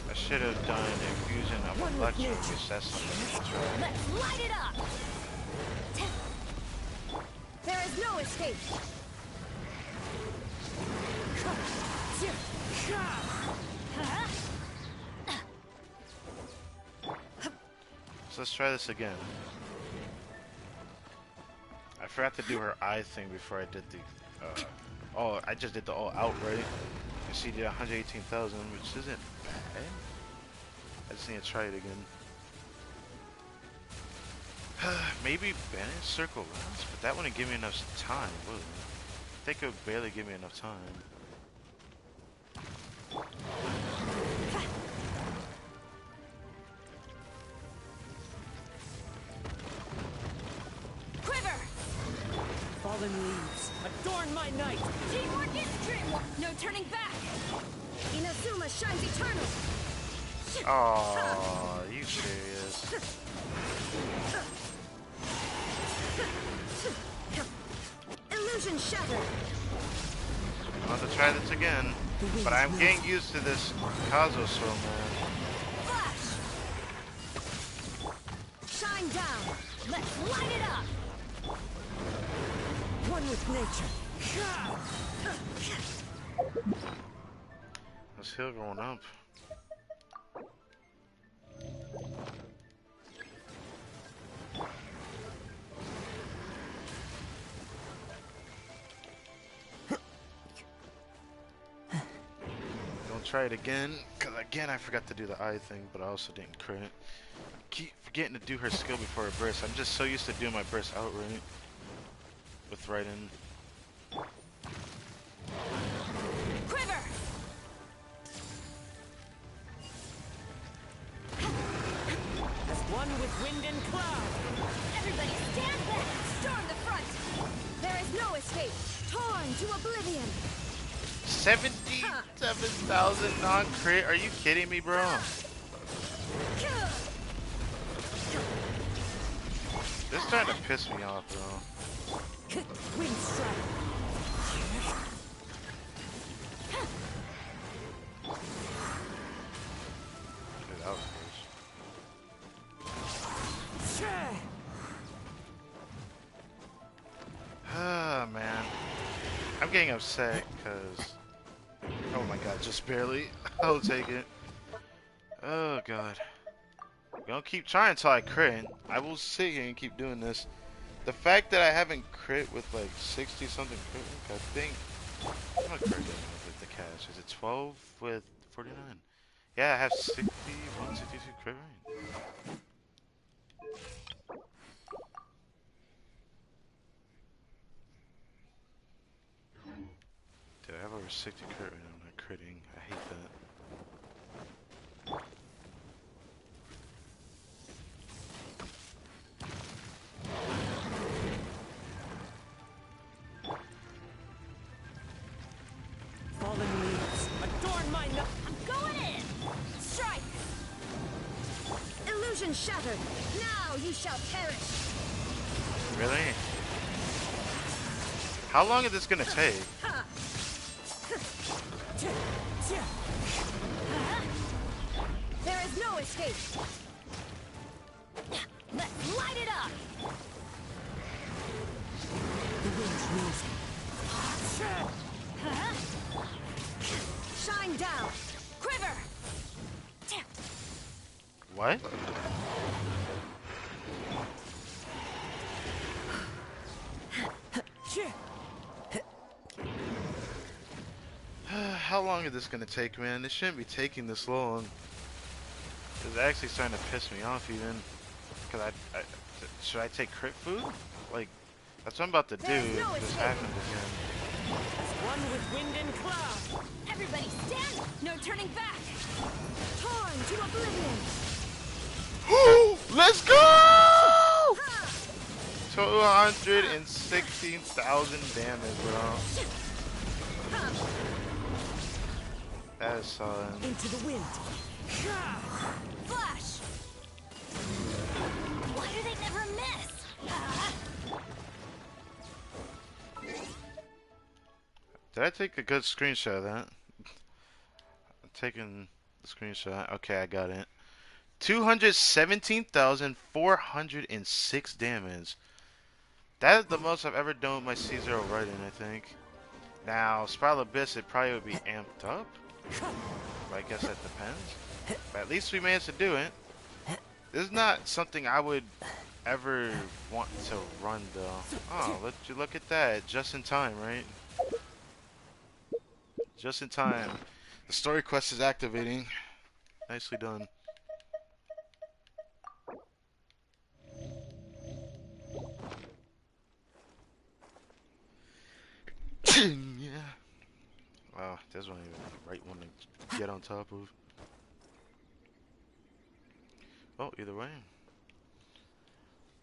I should have done infusion of electro because that's something to try. Let's light it up! There is no escape! So let's try this again. I forgot to do her eye thing before I did the. Oh, I just did the all out, right? And she did 118,000, which isn't bad. I just need to try it again. Maybe banish circle rounds, but that wouldn't give me enough time, would it? I think it would barely give me enough time. Quiver! Fallen leaves. Adorn my night. Teamwork is dreamwork! No turning back! Inazuma shines eternal! Oh, are you serious? Illusion shattered! I'll have to try this again. But I'm getting used to this Kazo so man. Flash! Shine down! Let's light it up! One with nature. This hill going up. Try it again, because again I forgot to do the eye thing, but I also didn't crit. Keep forgetting to do her skill before her burst. I'm just so used to doing my burst outright with right in. Quiver! As one with wind and cloud. Everybody stand back! Storm the front! There is no escape! Torn to oblivion! 77,000 non-crit? Are you kidding me, bro? This is starting to piss me off, bro. Wind strike. Dude, that was close. Ah, man. I'm getting upset because... Oh my god, just barely. I'll take it. Oh god. I'm gonna keep trying until I crit. I will sit here and keep doing this. The fact that I haven't crit with like 60 something crit, I think. I'm gonna crit with the cash. Is it 12 with 49? Yeah, I have 61, 62 crit rank. Dude, I have over 60 crit rate. I'm not critting. I hate that. Fallen leaves. Adorn my night. I'm going in! Strike! Illusion shattered! Now you shall perish! Really? How long is this gonna take? There is no escape! Let's light it up! The wind's rising. Shine down! Quiver! What? How long is this gonna take, man? This shouldn't be taking this long. It's actually starting to piss me off, even. Cause should I take crit food? Like, that's what I'm about to do if this happens again. One with wind and cloud. Everybody stand! No turning back! Torn to oblivion! Let's go! 216,000 damage, bro. That is solid. Into the wind. Flash! Why do they never miss? Did I take a good screenshot of that? I'm taking the screenshot. Okay, I got it. 217,406 damage. That is the most I've ever done with my C0 Raiden, I think. Now, Spiral Abyss, it probably would be amped up. But I guess that depends. But at least we managed to do it. This is not something I would ever want to run, though. Oh, look at that. Just in time, right? Just in time. The story quest is activating. Nicely done. Yeah. Wow, this one even the right one to get on top of. Oh, either way.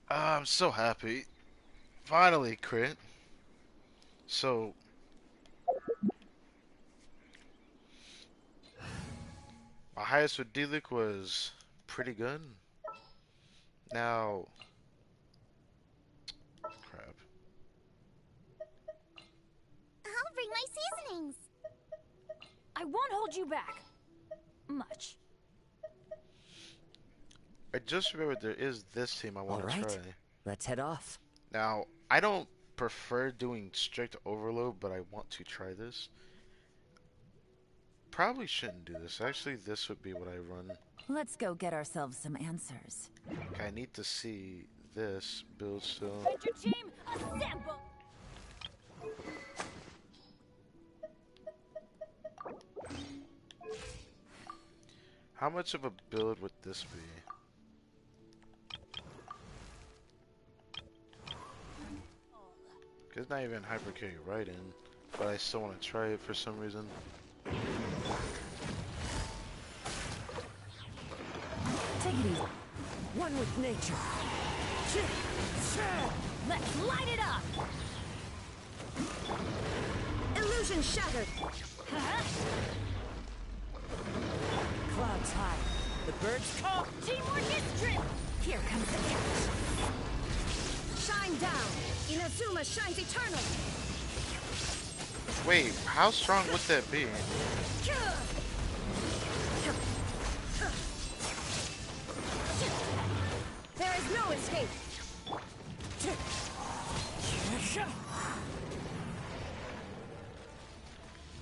I'm so happy. Finally, crit. So, my highest with D-Lick was pretty good. Now, crap. I'll bring my seasonings. I won't hold you back. Much. I just remembered there is this team I want to Alright. try. Let's head off. Now, I don't prefer doing strict overload, but I want to try this. Probably shouldn't do this. Actually, this would be what I run. Let's go get ourselves some answers. I need to see this build still. Ranger team, assemble! How much of a build would this be? It's not even hyper carry right in, but I still want to try it for some reason. Take it easy. One with nature. Let's light it up! Illusion shattered. Clouds high. The birds call. Teamwork is strength! Here comes the catch. Shine down. Inazuma shines eternal. Wait, how strong would that be? There is no escape.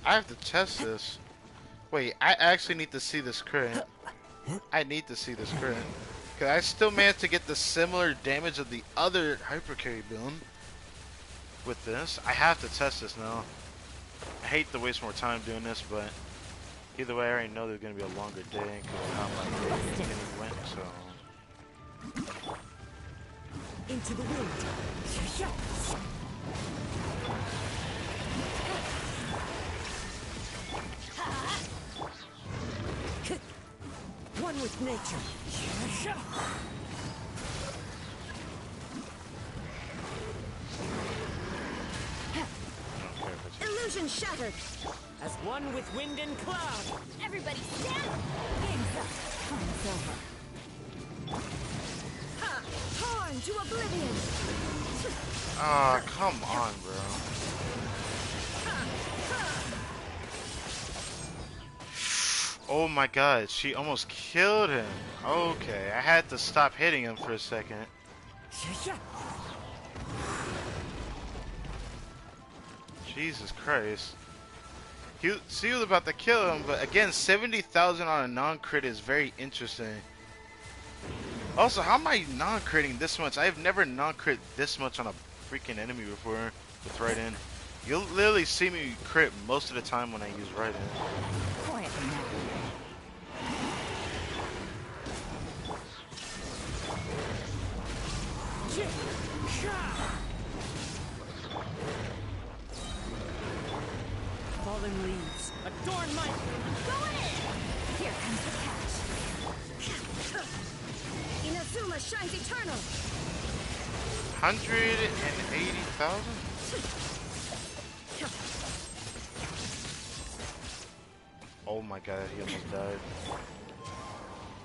I have to test this. Wait, I actually need to see this crit. I need to see this crit. Cause I still managed to get the similar damage of the other hyper carry build with this. I have to test this now. I hate to waste more time doing this, but either way, I already know there's gonna be a longer day because of how my day went. So Into the wind. One with nature. Illusion shattered. As one with wind and cloud. Everybody stand! Game's up. Time's over. Ha! Torn to oblivion. ah, come on, bro. Oh my god, she almost killed him. Okay, I had to stop hitting him for a second. Jesus Christ. She was about to kill him, but again, 70,000 on a non-crit is very interesting. Also, how am I non-critting this much? I've never non-crit this much on a freaking enemy before with Raiden. You'll literally see me crit most of the time when I use Raiden. Quietly now. Fallen leaves. Adorn my... Going in! Here comes the catch. Inazuma shines eternal. 180,000? Oh my god, he almost died.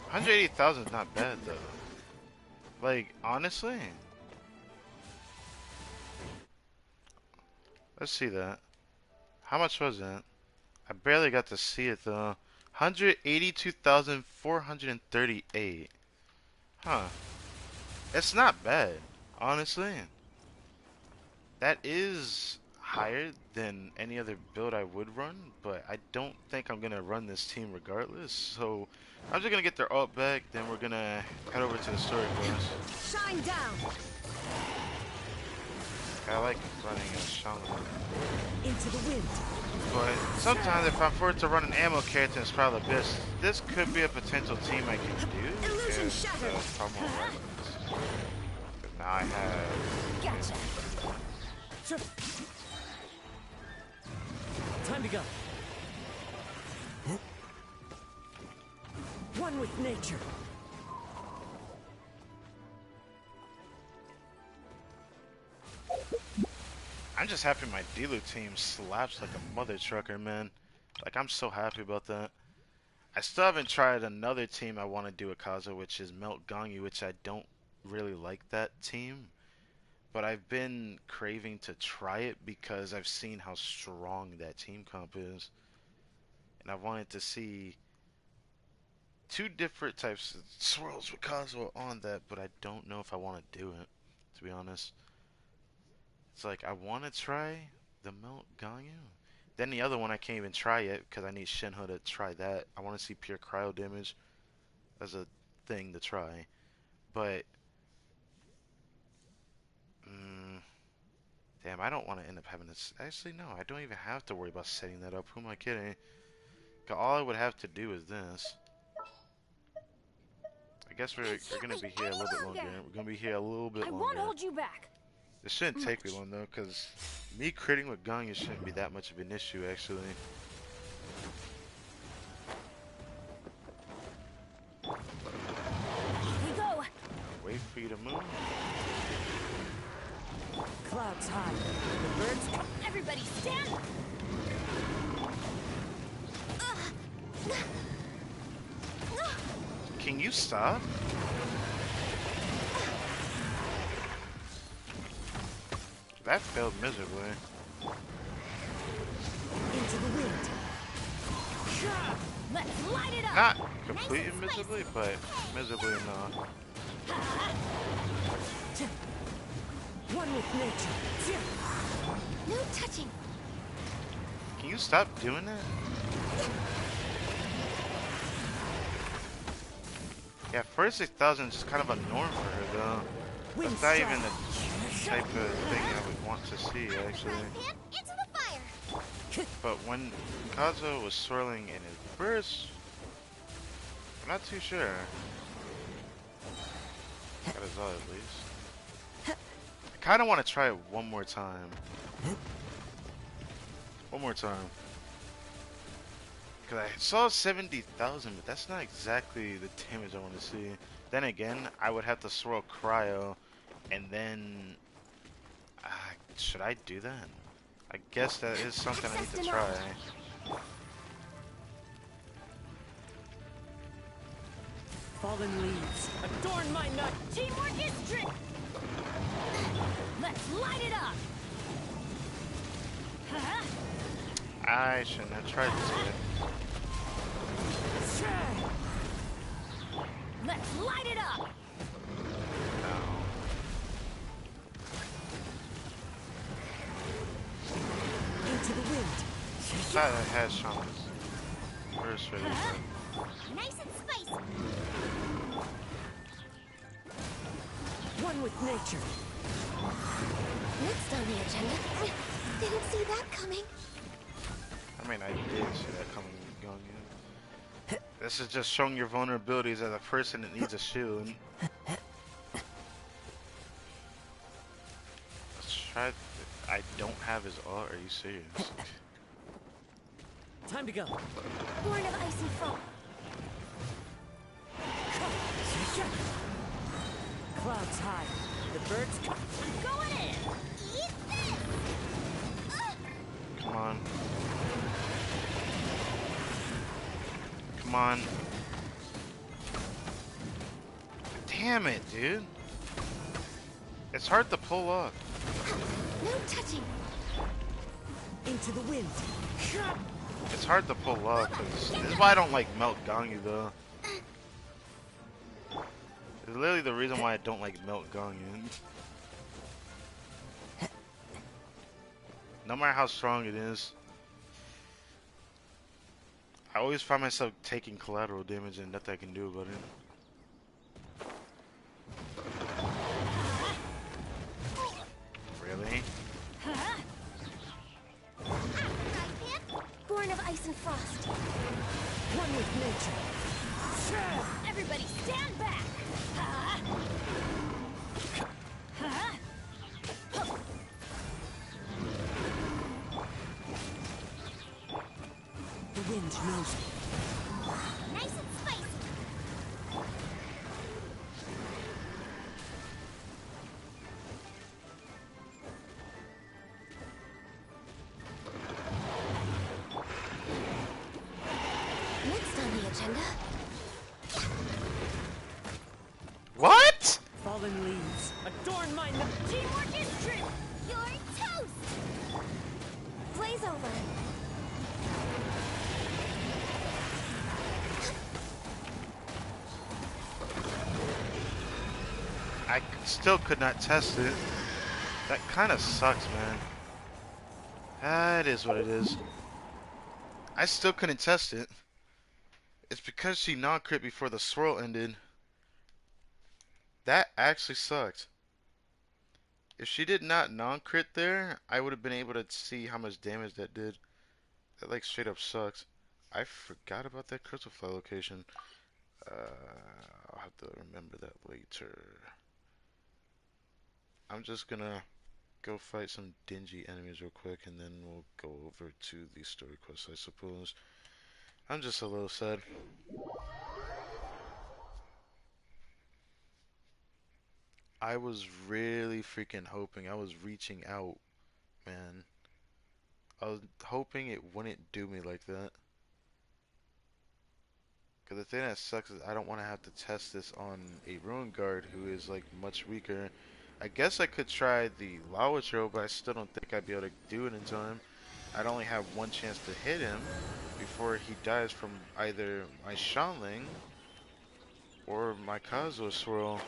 180,000 is not bad though. Like, honestly. Let's see that. How much was it? I barely got to see it though. 182,438. Huh. It's not bad, honestly. That is higher than any other build I would run, but I don't think I'm gonna run this team regardless. So I'm just gonna get their ult back, then we're gonna head over to the story quest. Shine down. I like running a shaman. Into the wind. But sometimes if I'm forced to run an ammo character in Spiral Abyss, this could be a potential team I can do. Illusion shattered. But now I have... Gotcha. Time to go. One with nature. I'm just happy my dealer team slaps like a mother trucker, man. Like, I'm so happy about that. I still haven't tried another team I want to do at Kaza, which is Melt Ganyu, which I don't really like that team. But I've been craving to try it because I've seen how strong that team comp is. And I wanted to see two different types of swirls with Kazuha on that, but I don't know if I want to do it, to be honest. It's like, I want to try the Melt Ganyu. Then the other one I can't even try yet because I need Shinho to try that. I want to see pure cryo damage as a thing to try. But, damn, I don't want to end up having this. Actually, no, I don't even have to worry about setting that up. Who am I kidding? 'Cause all I would have to do is this. I guess we're going to be here a little bit longer. We're going to be here a little bit I longer. won't hold you back. This shouldn't take me long though, because me critting with Ganyu shouldn't be that much of an issue actually. Here we go. Wait for you to move. Clouds high. The birds come. Everybody stand! Can you stop? That failed miserably. Into the wind. Let's light it up! Not completely miserably, but miserably enough. One with nature. No touching. Can you stop doing that? Yeah, 46,000 is just kind of a norm for her though. That's not even the type of thing I would want to see actually. Into the fire! But when Kazuo was swirling in his burst, I'm not too sure. That is all at least. I kind of want to try it one more time. One more time. Because I saw 70,000, but that's not exactly the damage I want to see. Then again, I would have to swirl cryo, and then... should I do that? I guess that is something I need to try. Fallen leaves. Adorn my nut. Teamwork is strength! Let's light it up! I shouldn't have tried this yet. Let's light it up! No. Into the wind. That has Shaman's burst ready. Nice and spicy! One with nature. Next on the agenda. Didn't see that coming. I mean, I did see that coming going in. This is just showing your vulnerabilities as a person that needs a shield. Let's try. I don't have his ult. Are you serious? Time to go. Born of icy foam. Clouds high. The birds come. I'm going in. Eat this. Come on. Come on. Damn it, dude. It's hard to pull up. No touching. Into the wind. It's hard to pull up, because this is why I don't like Melt Ganyu, though. It's literally the reason why I don't like Melt Ganyu. No matter how strong it is, I always find myself taking collateral damage and nothing I can do about it. Really? Born of ice and frost. One with nature. Everybody stand back. The wind knows me. Nice and spicy. Next on the agenda. What? Fallen leaves. Adorn my Teamwork is true. You're toast. Blaze over. I still could not test it. That kind of sucks, man. That is what it is. I still couldn't test it. It's because she non-crit before the swirl ended. That actually sucked. If she did not non-crit there, I would have been able to see how much damage that did. That like straight up sucks. I forgot about that crystal fly location. I'll have to remember that later. I'm just gonna go fight some dingy enemies real quick, and then we'll go over to the story quest, I suppose. I'm just a little sad. I was really freaking hoping. I was reaching out, man. I was hoping it wouldn't do me like that. Because the thing that sucks is I don't want to have to test this on a Ruin Guard who is like much weaker. I guess I could try the Lawitro, but I still don't think I'd be able to do it in time. I'd only have one chance to hit him before he dies from either my Shanling or my Kazuo Swirl.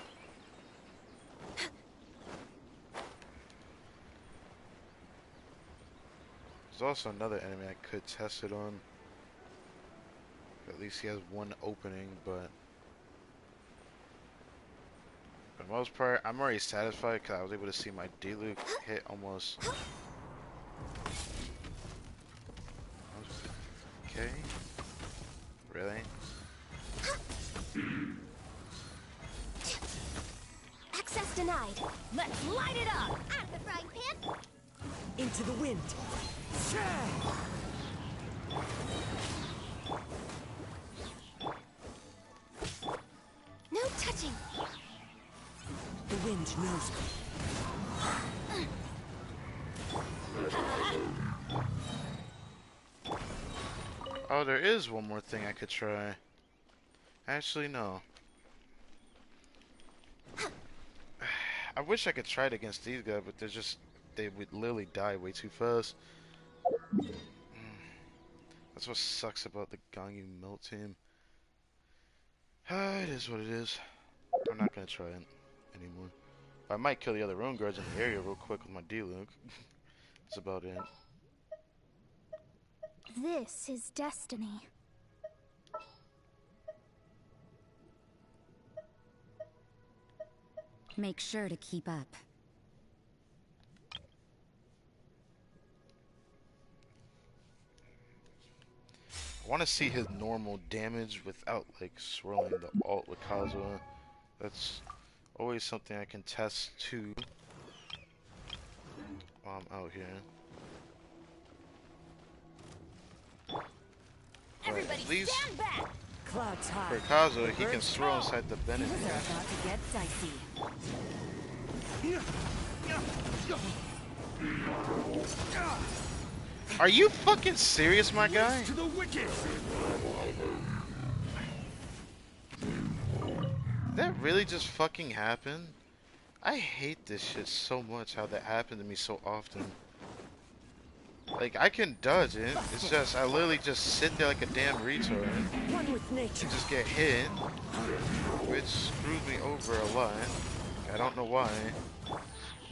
There's also another enemy I could test it on. At least he has one opening, but for the most part, I'm already satisfied because I was able to see my Diluc hit almost. Okay. Really? Access denied. Let's light it up! Out of the frying pan. Into the wind. No touching. The wind knows me. Oh, there is one more thing I could try. Actually, no. I wish I could try it against these guys, but they would literally die way too fast. That's what sucks about the Ganyu Melt team. It is what it is. I'm not gonna try it anymore. I might kill the other Ruin Guards in the area real quick with my Diluc. That's about it. This is destiny. Make sure to keep up. I want to see his normal damage without like swirling the ult with Kazuha. That's always something I can test too while I'm out here. Everybody at least, stand back. Clouds high. For Kazuo, The he can birds swirl call. inside the bed and Things are about to get dicey. Are you fucking serious, my guy? To the wicked. Did that really just fucking happen? I hate this shit so much, how that happened to me so often. Like, I can dodge it. It's just, I literally just sit there like a damn retard One with nature. and just get hit, which screws me over a lot. I don't know why. Am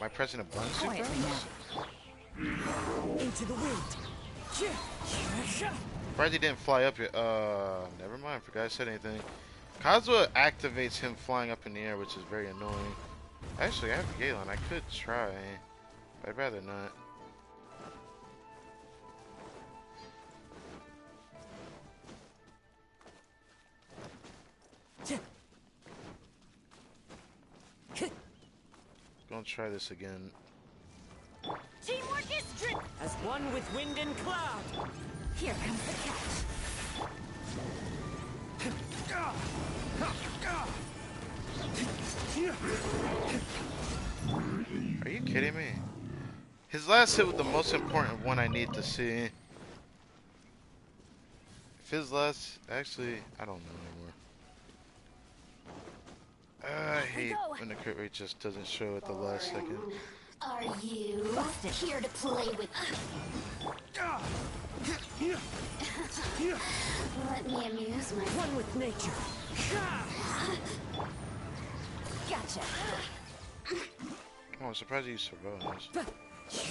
I pressing a button too Quietly fast? Into the wind. Surprised he didn't fly up yet. Never mind. Forgot I said anything. Kazuo activates him flying up in the air, which is very annoying. Actually, I have Galen. I could try, but I'd rather not. Gonna try this again. Teamwork is strict. As one with wind and cloud. Here comes the catch. Are you kidding me? His last hit was the most important one I need to see. If his last... Actually, I don't know anymore. I hate when the crit rate just doesn't show at the last second. Are you here to play with Let me amuse myself. One with nature. Gotcha. Oh, I'm surprised you survived.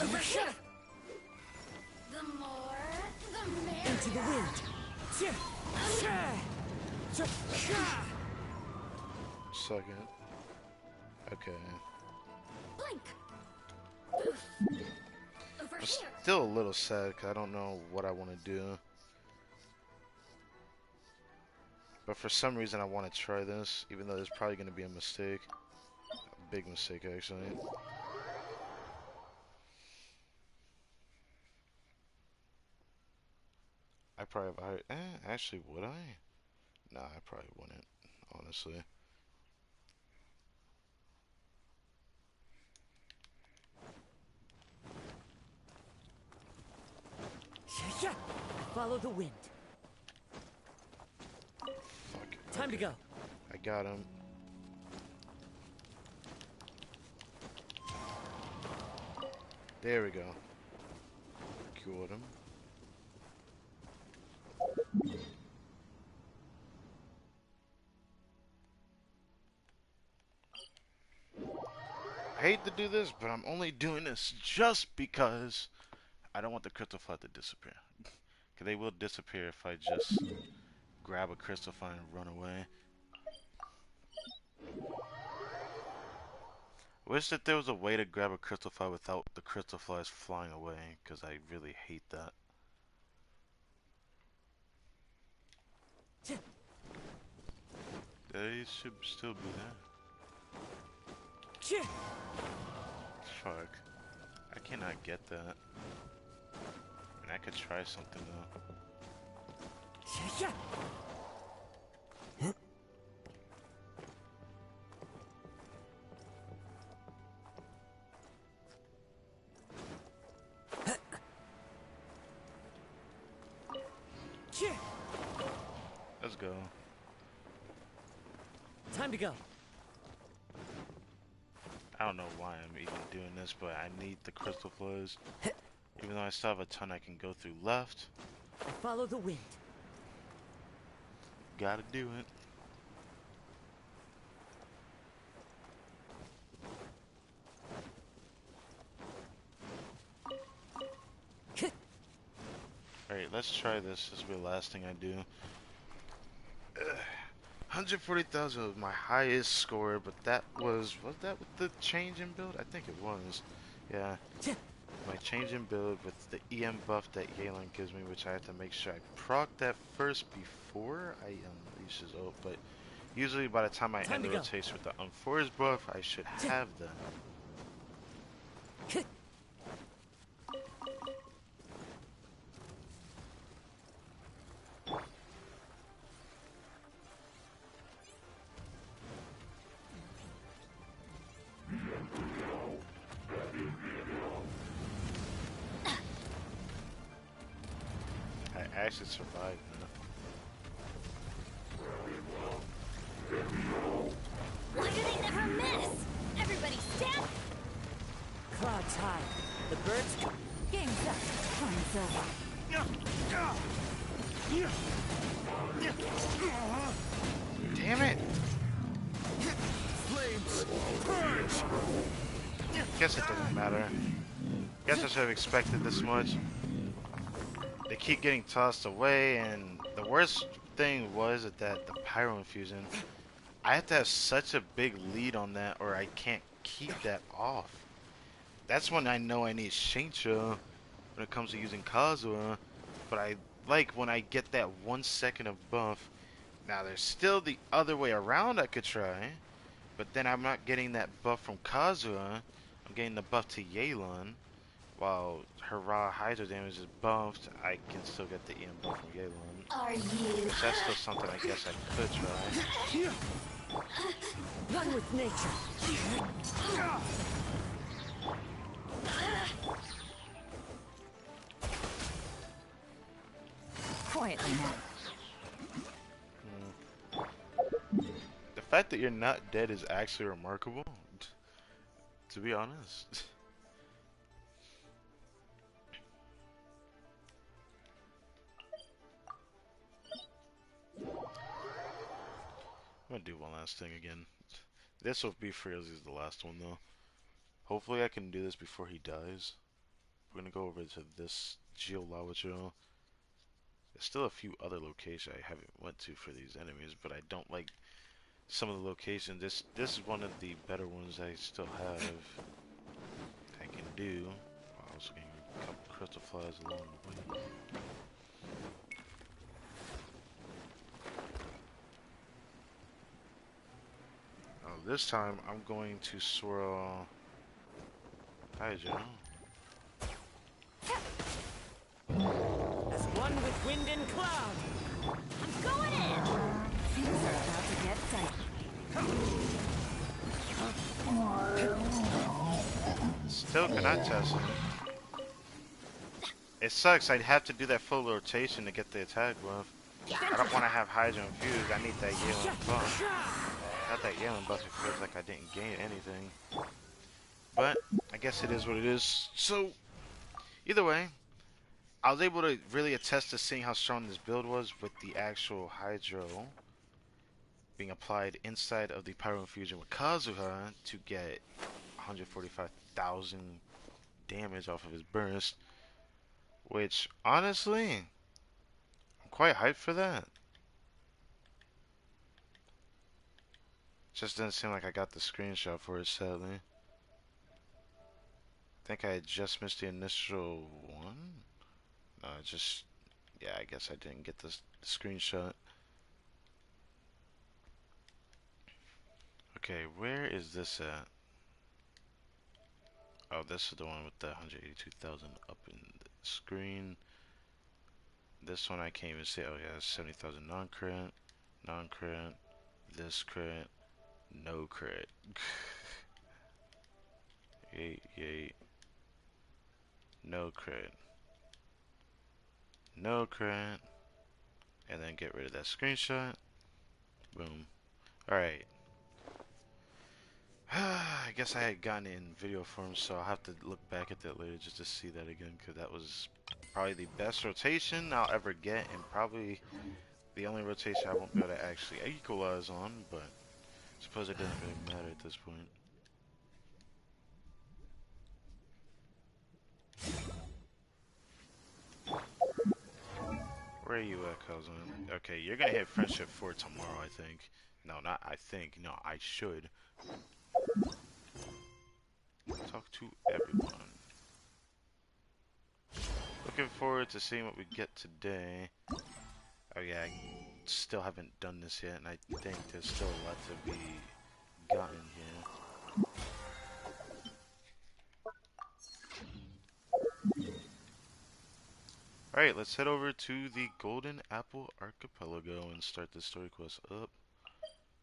Over here. The more, the merrier. Into the wind. Second. Okay. Blink. Over I'm here. still a little sad because I don't know what I want to do. But for some reason I want to try this, even though there's probably going to be a mistake. A big mistake, actually. I probably have a higher... actually, would I? Nah, I probably wouldn't, honestly. Follow the wind. Fuck. Time to go. I got him. There we go. Cured him. I hate to do this, but I'm only doing this just because I don't want the crystal flood to disappear. Because they will disappear if I just grab a crystal fly and run away. Wish that there was a way to grab a crystal fly without the crystal flies flying away, because I really hate that. They should still be there. Fuck. I cannot get that. And I could try something though. Let's go. Time to go. I don't know why I'm even doing this, but I need the crystal flows. Even though I still have a ton I can go through left. Follow the wind. Gotta do it. Alright, let's try this. This will be the last thing I do. 140,000 was my highest score, but that was that with the change in build? I think it was. Yeah. My change in build with the EM buff that Galen gives me, which I have to make sure I proc that first before I unleash his ult, but usually by the time I end the rotation with the unforced buff, I should have that. actually survived, man. Why do they never miss? Everybody stand. Clouds high. The birds come. Game's up. Time's over. Damn it! Flames, purge! Guess it doesn't matter. Guess I should have expected this much. They keep getting tossed away, and the worst thing was that the pyro infusion, I have to have such a big lead on that, or I can't keep that off. That's when I know I need Shincha when it comes to using Kazuha, but I like when I get that 1 second of buff. Now there's still the other way around I could try, but then I'm not getting that buff from Kazuha. I'm getting the buff to Yelan. While her raw Hydro damage is buffed, I can still get the EM buff from Yelan. Are you? Which that's still something I guess I could try. One with nature. Quietly now. The fact that you're not dead is actually remarkable, to be honest. I'm gonna do one last thing again. This will be for as the last one though. Hopefully I can do this before he dies. We're gonna go over to this Geolawacho. There's still a few other locations I haven't went to for these enemies, but I don't like some of the locations. This is one of the better ones I still have. I can do. I also getting a couple crystal flies along the way. This time I'm going to swirl Hydro. As one with wind and cloud. I'm going in. Things are about to get dicey. Still cannot test him. It sucks, I'd have to do that full rotation to get the attack buff. I don't want to have Hydro infused, I need that Yelan buff. Without that Yelan buff, it feels like I didn't gain anything. But, I guess it is what it is. So, either way, I was able to really attest to seeing how strong this build was with the actual Hydro being applied inside of the Pyro Infusion with Kazuha to get 145,000 damage off of his burst. Which, honestly, I'm quite hyped for that. Just didn't seem like I got the screenshot for it, sadly. I think I had just missed the initial one. No, yeah, I guess I didn't get the screenshot. Okay, where is this at? Oh, this is the one with the 182,000 up in the screen. This one I can't even see. Oh yeah, 70,000 non-crit, non-crit, this crit, no crit. Yay, no crit, no crit, and then get rid of that screenshot. Boom. Alright. I guess I had gotten it in video form, so I'll have to look back at that later just to see that again, because that was probably the best rotation I'll ever get, and probably the only rotation I won't be able to actually equalize on, but I suppose it doesn't really matter at this point. Where are you at, cousin? Okay, you're gonna hit Friendship 4 tomorrow, I think. No, not I think. No, I should. Talk to everyone. Looking forward to seeing what we get today. Oh yeah, I still haven't done this yet, and I think there's still a lot to be gotten here. Alright, let's head over to the Golden Apple Archipelago and start the story quest up.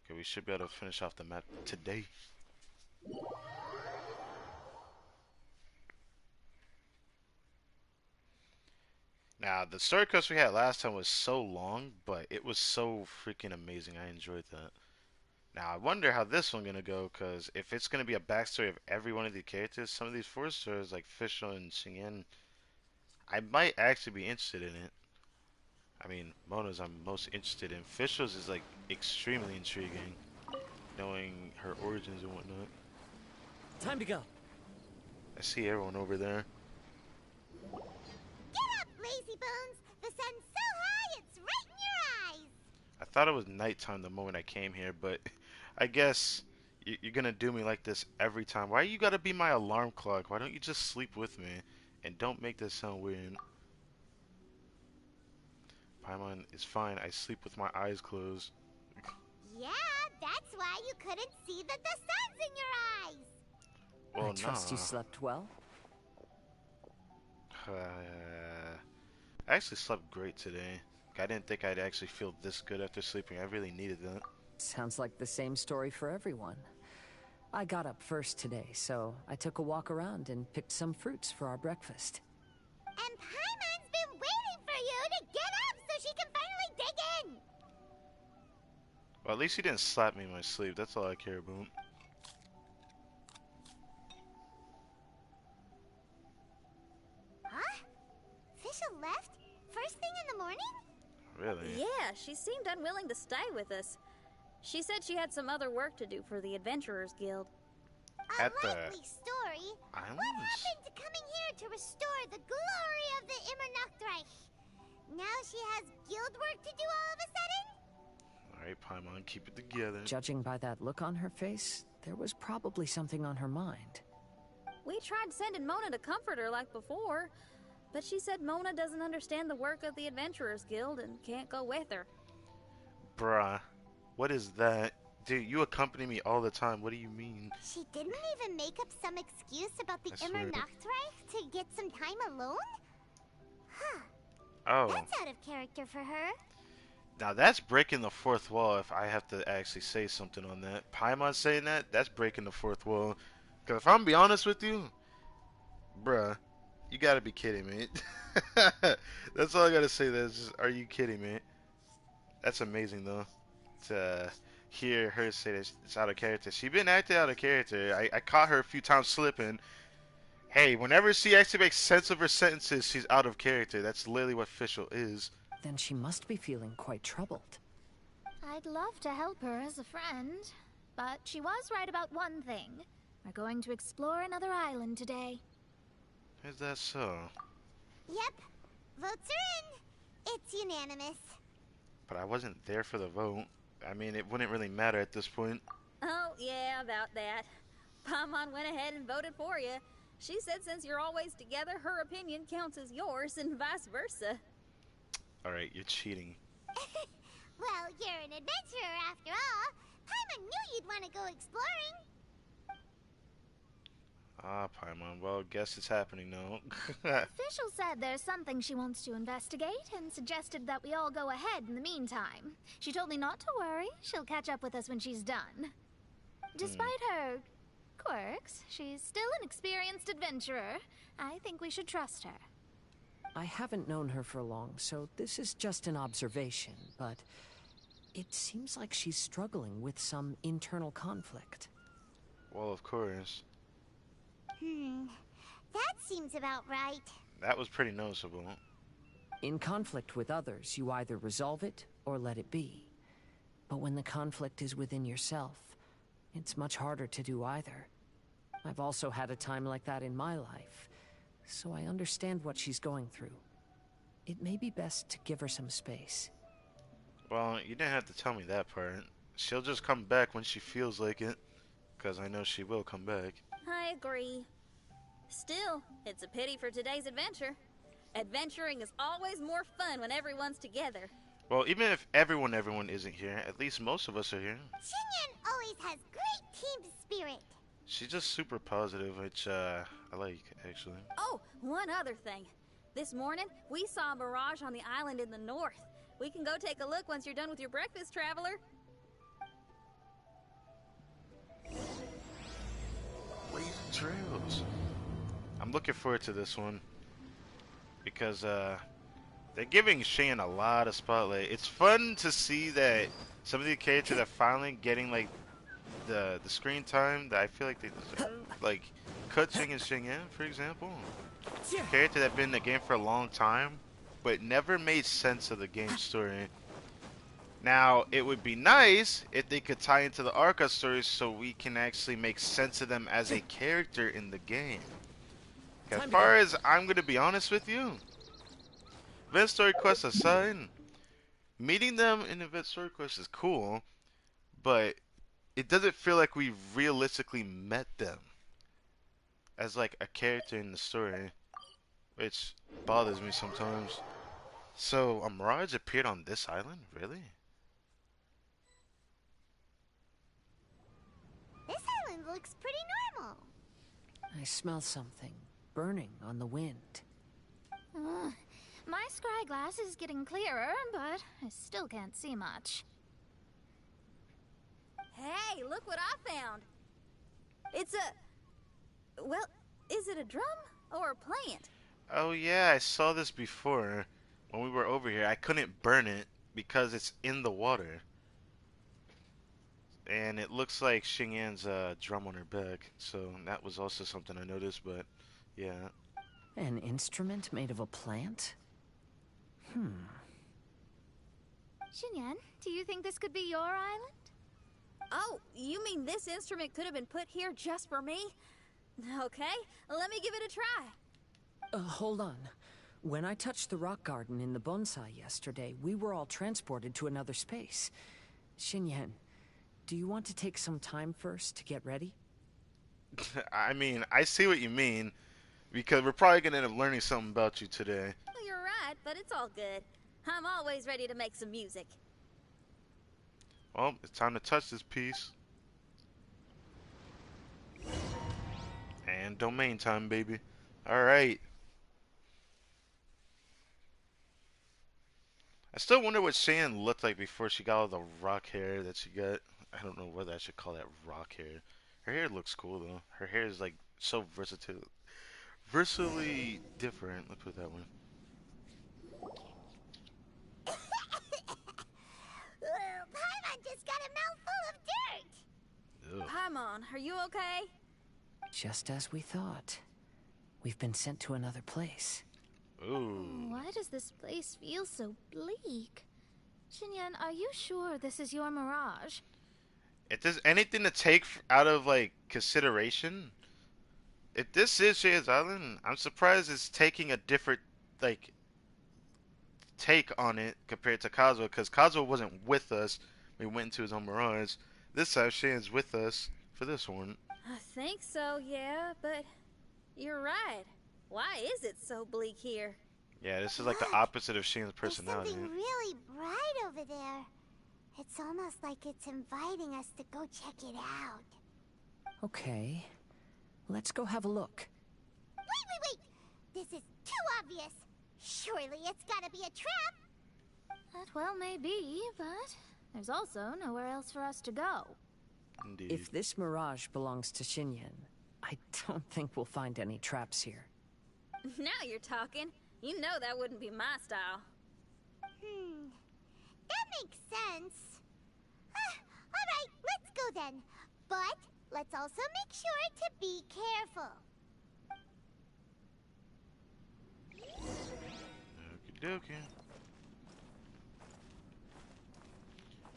Okay, we should be able to finish off the map today. Now, the story quest we had last time was so long, but it was so freaking amazing. I enjoyed that. Now, I wonder how this one gonna go, because if it's gonna be a backstory of every one of the characters, some of these 4 stars, like Fischl and Xingyan, I might actually be interested in it. I mean, Mona's I'm most interested in. Fischl's is, like, extremely intriguing, knowing her origins and whatnot. Time to go. I see everyone over there. Get up, lazy bones! The sun's so high it's right in your eyes! I thought it was nighttime the moment I came here, but I guess you're gonna do me like this every time. Why you gotta be my alarm clock? Why don't you just sleep with me? And don't make this sound weird. Paimon is fine. I sleep with my eyes closed. Yeah, that's why you couldn't see that the sun's in your eyes! Well, I trust you nah. slept well. I actually slept great today. I didn't think I'd actually feel this good after sleeping. I really needed that. Sounds like the same story for everyone. I got up first today, so I took a walk around and picked some fruits for our breakfast. And Paimon's been waiting for you to get up so she can finally dig in! Well, at least he didn't slap me in my sleep. That's all I care about. Huh? Fischl left? First thing in the morning? Really? Yeah, she seemed unwilling to stay with us. She said she had some other work to do for the Adventurers Guild. A At the likely story. islands? What happened to coming here to restore the glory of the Immernachtreich? Now she has guild work to do all of a sudden? Alright, Paimon, keep it together. Judging by that look on her face, there was probably something on her mind. We tried sending Mona to comfort her like before, but she said Mona doesn't understand the work of the Adventurers Guild and can't go with her. Bruh, what is that? Dude, you accompany me all the time. What do you mean? She didn't even make up some excuse about the I swear. Immernachtreich to get some time alone? Huh. Oh, That's out of character for her. now that's breaking the fourth wall if I have to actually say something on that. Paimon saying that, that's breaking the fourth wall. Because if I'm gonna be honest with you, bruh, you gotta be kidding me. That's all I gotta say. That's just, are you kidding me? That's amazing though. To hear her say that it's out of character. She been acting out of character. I caught her a few times slipping. Hey, whenever she actually makes sense of her sentences, she's out of character. That's literally what Fischl is. Then she must be feeling quite troubled. I'd love to help her as a friend, but she was right about one thing. We're going to explore another island today. Is that so? Yep. Votes are in. It's unanimous. But I wasn't there for the vote. I mean, it wouldn't really matter at this point. Oh, yeah, about that. Paimon went ahead and voted for you. She said since you're always together, her opinion counts as yours and vice versa. Alright, you're cheating. Well, you're an adventurer after all. Paimon knew you'd want to go exploring. Ah, Paimon. Well, guess it's happening now. Fischl said there's something she wants to investigate and suggested that we all go ahead in the meantime. She told me not to worry. She'll catch up with us when she's done. Despite her quirks, she's still an experienced adventurer. I think we should trust her. I haven't known her for long, so this is just an observation, but it seems like she's struggling with some internal conflict. Well, of course. That seems about right. That was pretty noticeable. In conflict with others, you either resolve it or let it be. But when the conflict is within yourself, it's much harder to do either. I've also had a time like that in my life, so I understand what she's going through. It may be best to give her some space. Well, you didn't have to tell me that part. She'll just come back when she feels like it. Because I know she will come back. I agree. Still, it's a pity for today's adventure. Adventuring is always more fun when everyone's together. Well, even if everyone isn't here, at least most of us are here. Xingyan always has great team spirit. She's just super positive, which I like, actually. Oh, one other thing. This morning, we saw a mirage on the island in the north. We can go take a look once you're done with your breakfast, traveler. Blazing trails. I'm looking forward to this one. Because, They're giving Shane a lot of spotlight. It's fun to see that some of the characters are finally getting like the screen time that I feel like they deserve. Like Kuching and Xingyan, for example. Characters that have been in the game for a long time, but never made sense of the game story. Now, it would be nice if they could tie into the Arca stories so we can actually make sense of them as a character in the game. As far as I'm going to be honest with you, event story quests aside, meeting them in event story quests is cool, but it doesn't feel like we realistically met them as like a character in the story, which bothers me sometimes. So, a Mirage appeared on this island? Really? This island looks pretty normal. I smell something burning on the wind. My scry glass is getting clearer, but I still can't see much. Hey, look what I found. It's a... Well, is it a drum or a plant? Oh yeah, I saw this before when we were over here. I couldn't burn it because it's in the water. And it looks like Xingyan's drum on her back, so that was also something I noticed, but yeah. An instrument made of a plant? Xinyan, do you think this could be your island? Oh, you mean this instrument could have been put here just for me? Okay, let me give it a try. Hold on. When I touched the rock garden in the bonsai yesterday, we were all transported to another space. Xinyan, do you want to take some time first to get ready? I mean, I see what you mean, because we're probably going to end up learning something about you today. Well, you're right, but it's all good. I'm always ready to make some music. Well, it's time to touch this piece. And domain time, baby. Alright. I still wonder what Shan looked like before she got all the rock hair that she got. I don't know whether I should call that rock hair. Her hair looks cool, though. Her hair is, like, so versatilely different. Let's put it that way. Paimon just got a mouthful of dirt. Ugh. Paimon, are you okay? Just as we thought. We've been sent to another place. Ooh. Why does this place feel so bleak? Xinyan, are you sure this is your mirage? If there's anything to take out of, like, consideration, if this is Shay's Island, I'm surprised it's taking a different, like, take on it compared to Kazuo, because Kazuo wasn't with us. We went into his own mirage. This time, Shane's with us for this one. I think so, yeah, but you're right. Why is it so bleak here? Yeah, this is like the opposite of Shane's There's personality. something really bright over there. It's almost like it's inviting us to go check it out. Okay. Let's go have a look. Wait! This is too obvious. Surely it's gotta be a trap. That well may be, but there's also nowhere else for us to go. Indeed. If this mirage belongs to Xinyan, I don't think we'll find any traps here. Now you're talking. You know that wouldn't be my style. That makes sense. Alright, let's go then. But let's also make sure to be careful. Okie dokie.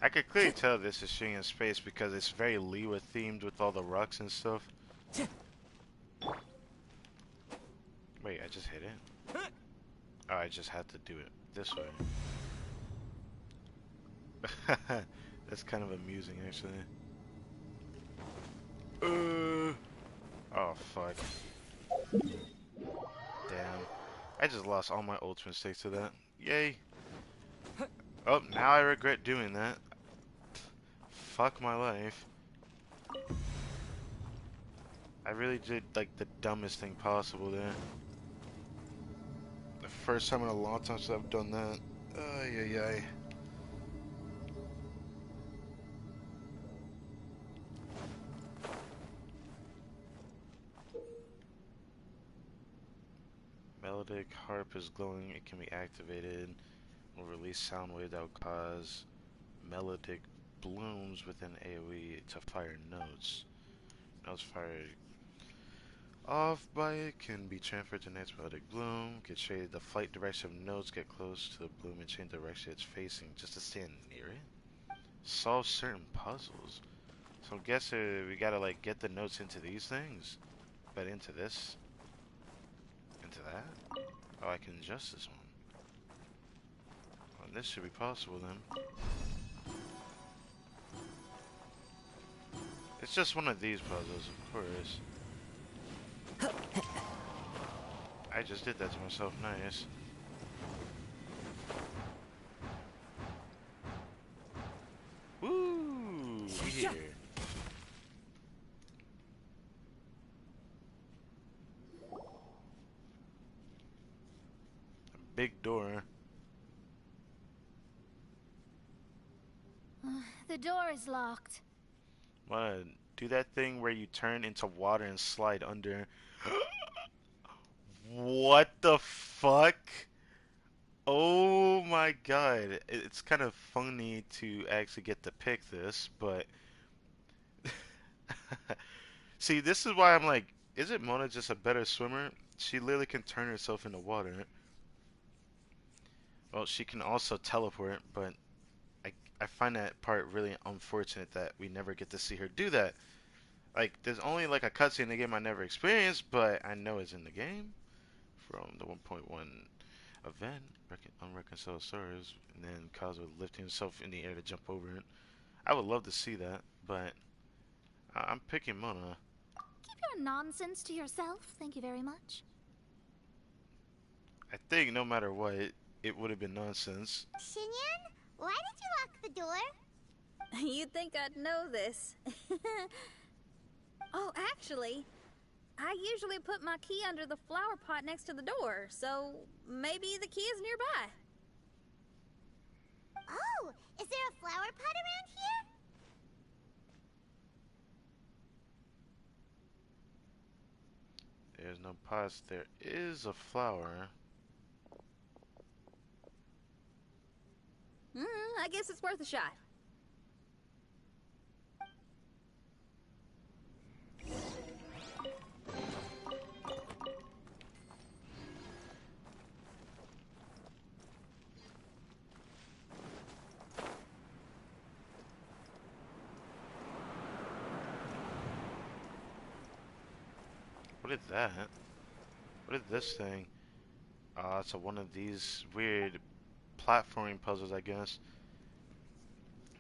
I could clearly tell this is Shingen's space because it's very Liwa themed with all the rocks and stuff. Wait, I just hit it? Oh, I just had to do it this way. That's kind of amusing, actually. Oh, fuck. Damn. I just lost all my ultimate stakes to that. Yay. Oh, now I regret doing that. Fuck my life. I really did, like, the dumbest thing possible there. The first time in a long time since I've done that. Ay, ay, ay. melodic harp is glowing. It can be activated. Will release sound wave that will cause melodic blooms within AoE to fire notes. Notes fired off by it can be transferred to the next melodic bloom. Get shaded the flight direction of notes. Get close to the bloom and change the direction it's facing just to stand near it. Solve certain puzzles. So I guess we gotta like get the notes into these things, but into this, into that. Oh, I can adjust this one. Well, this should be possible then. It's just one of these puzzles, of course. I just did that to myself, nice. Woo! We here. A big door. The door is locked. Wanna do that thing where you turn into water and slide under? What the fuck? Oh my god. It's kind of funny to actually get to pick this, but see, this is why I'm like, isn't Mona just a better swimmer? She literally can turn herself into water. Well, she can also teleport, but I find that part really unfortunate that we never get to see her do that. Like, there's only like a cutscene in the game I never experienced, but I know it's in the game from the 1.1 event, Unreconciled Stars, and then Kazuo lifting himself in the air to jump over it. I would love to see that, but I'm picking Mona. Keep your nonsense to yourself, thank you very much. I think no matter what, it would have been nonsense. Xinyan, why did you lock the door? You'd think I'd know this. Oh, actually, I usually put my key under the flower pot next to the door, so maybe the key is nearby. Oh, is there a flower pot around here? There's no pots. There is a flower. I guess it's worth a shot. What is that? What is this thing? It's one of these weird platforming puzzles, I guess.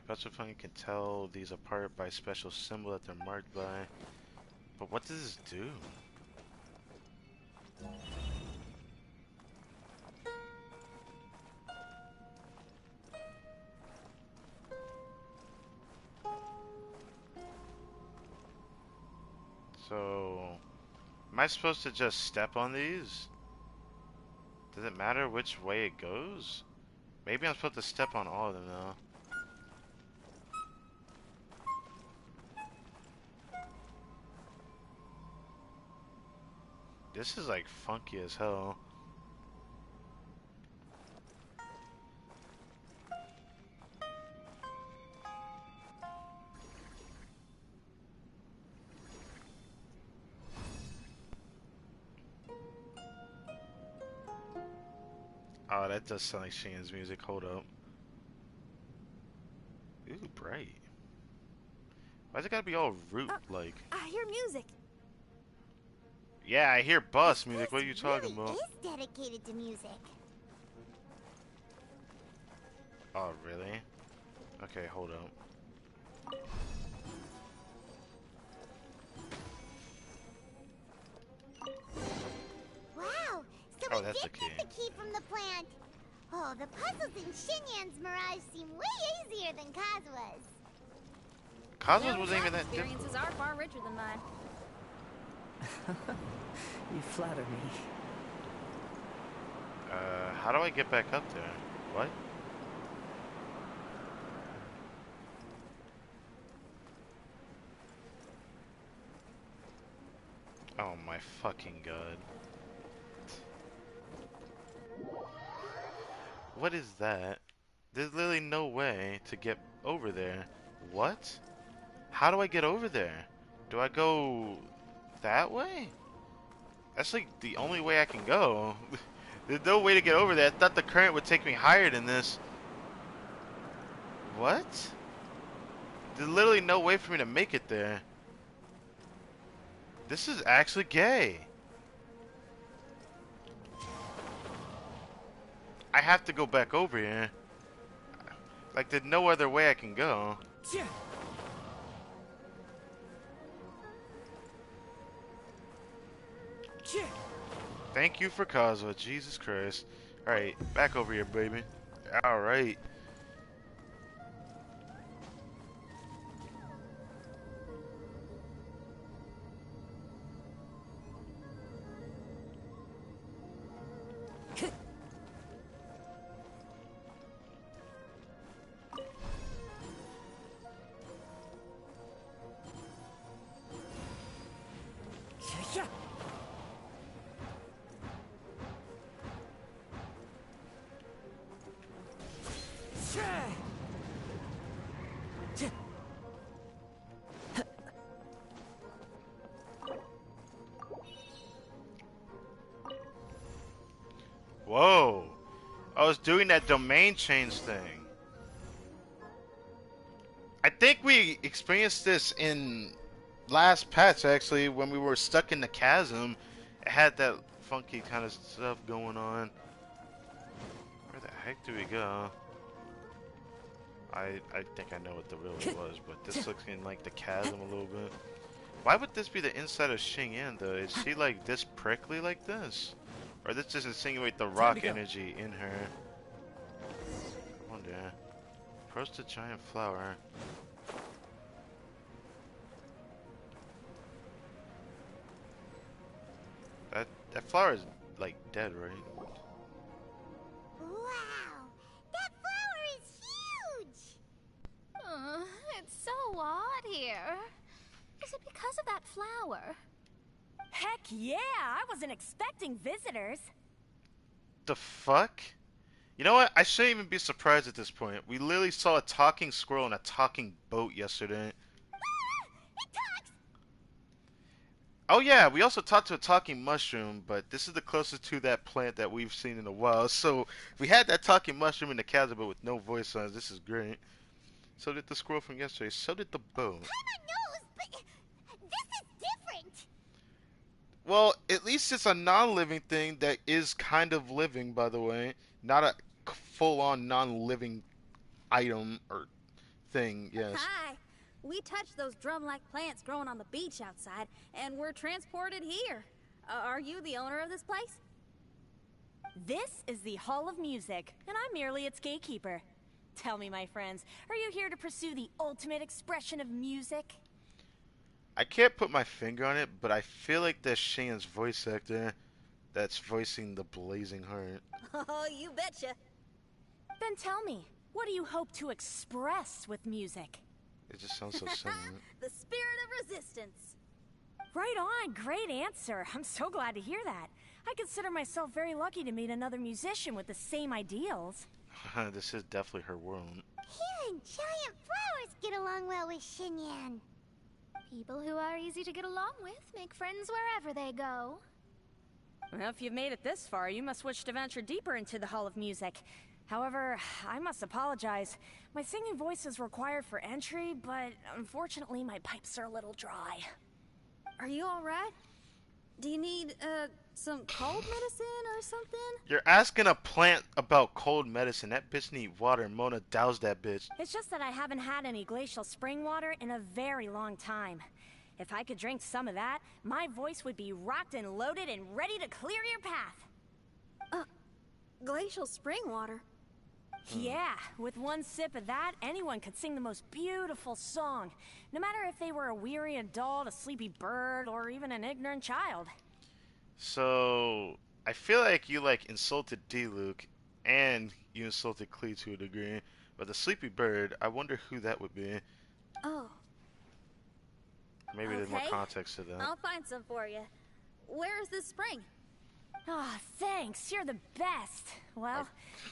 Specifying can tell these apart by special symbol that they're marked by. But what does this do? So, am I supposed to just step on these? Does it matter which way it goes? Maybe I'm supposed to step on all of them though. This is like funky as hell. Oh, that does sound like Shane's music. Hold up. Ooh, bright. Why's it gotta be all root-like? I hear music. Yeah, I hear bus music. This What are you talking really about? is dedicated to music. Oh, really? Okay, hold up. Wow, so Oh, we that's did the key. get the key from the plant. Oh, the puzzles in Xinyan's Mirage seem way easier than Kazua's. Cosmos wasn't even that difficult. Experiences are far richer than mine. You flatter me. How do I get back up there? What? Oh my fucking god. What is that? There's literally no way to get over there. What? How do I get over there? Do I go that way? That's like the only way I can go. There's no way to get over there. I thought the current would take me higher than this. What? There's literally no way for me to make it there. This is actually gay. I have to go back over here. Like, there's no other way I can go. Thank you for Kazuha, Jesus Christ. Alright, back over here, baby. Alright. Whoa. I was doing that domain change thing. I think we experienced this in last patch, actually, when we were stuck in the chasm. It had that funky kind of stuff going on. Where the heck do we go? I think I know what the real was, but this looks in like the chasm a little bit. Why would this be the inside of Xingyan though? Is she like this prickly like this? Or this just insinuate the rock energy in her? I wonder. Approach the giant flower. That flower is like dead, right? Wow! That flower is huge! It's so odd here. Is it because of that flower? Heck yeah! I wasn't expecting visitors. The fuck? You know what? I shouldn't even be surprised at this point. We literally saw a talking squirrel and a talking boat yesterday. It talks! Oh yeah, we also talked to a talking mushroom, but this is the closest to that plant that we've seen in a while. So we had that talking mushroom in the chasm, but with no voice lines. This is great. So did the squirrel from yesterday. So did the boat. Paimon knows, but this is different! Well, at least it's a non-living thing that is kind of living, by the way. Not a full-on non-living item or thing, yes. Hi. We touched those drum-like plants growing on the beach outside, and we're transported here. Are you the owner of this place? This is the Hall of Music, and I'm merely its gatekeeper. Tell me, my friends, are you here to pursue the ultimate expression of music? I can't put my finger on it, but I feel like that's Shane's voice actor that's voicing the Blazing Heart. Oh, you betcha. Then tell me, what do you hope to express with music? It just sounds so similar. The spirit of resistance. Right on, great answer. I'm so glad to hear that. I consider myself very lucky to meet another musician with the same ideals. This is definitely her world. Even giant flowers get along well with Xingyan. People who are easy to get along with make friends wherever they go. Well, if you've made it this far, you must wish to venture deeper into the Hall of Music. However, I must apologize. My singing voice is required for entry, but unfortunately my pipes are a little dry. Are you alright? Do you need, some cold medicine or something? You're asking a plant about cold medicine. That bitch need water. Mona, douse that bitch. It's just that I haven't had any glacial spring water in a very long time. If I could drink some of that, my voice would be rocked and loaded and ready to clear your path. Glacial spring water. Yeah, with one sip of that, anyone could sing the most beautiful song. No matter if they were a weary adult, a sleepy bird, or even an ignorant child. So, I feel like you, like, insulted D-Luke, and you insulted Klee to a degree. But the sleepy bird, I wonder who that would be. Oh. Maybe there's more Okay. context to that. I'll find some for you. Where is this spring? Ah, thanks. You're the best. Well,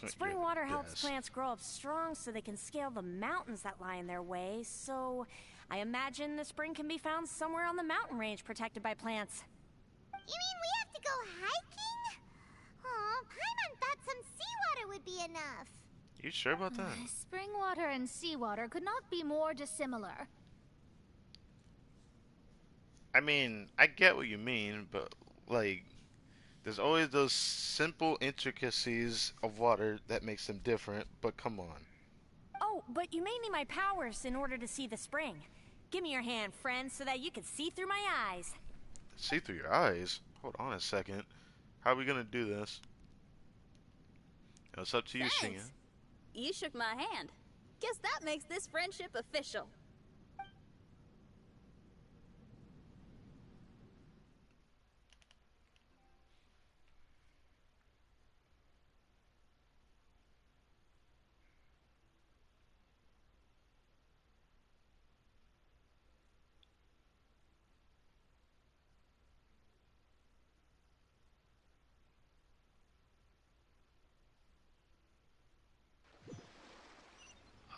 spring You're the water helps best. plants grow up strong so they can scale the mountains that lie in their way. So, I imagine the spring can be found somewhere on the mountain range protected by plants. You mean we have to go hiking? Oh, Paimon thought some seawater would be enough. You sure about that? Spring water and seawater could not be more dissimilar. I mean, I get what you mean, but like, there's always those simple intricacies of water that makes them different. But come on. Oh, but you may need my powers in order to see the spring. Give me your hand, friend, so that you can see through my eyes. See through your eyes? Hold on a second. How are we gonna do this? It's up to you, Shinga. Thanks. You shook my hand. Guess that makes this friendship official.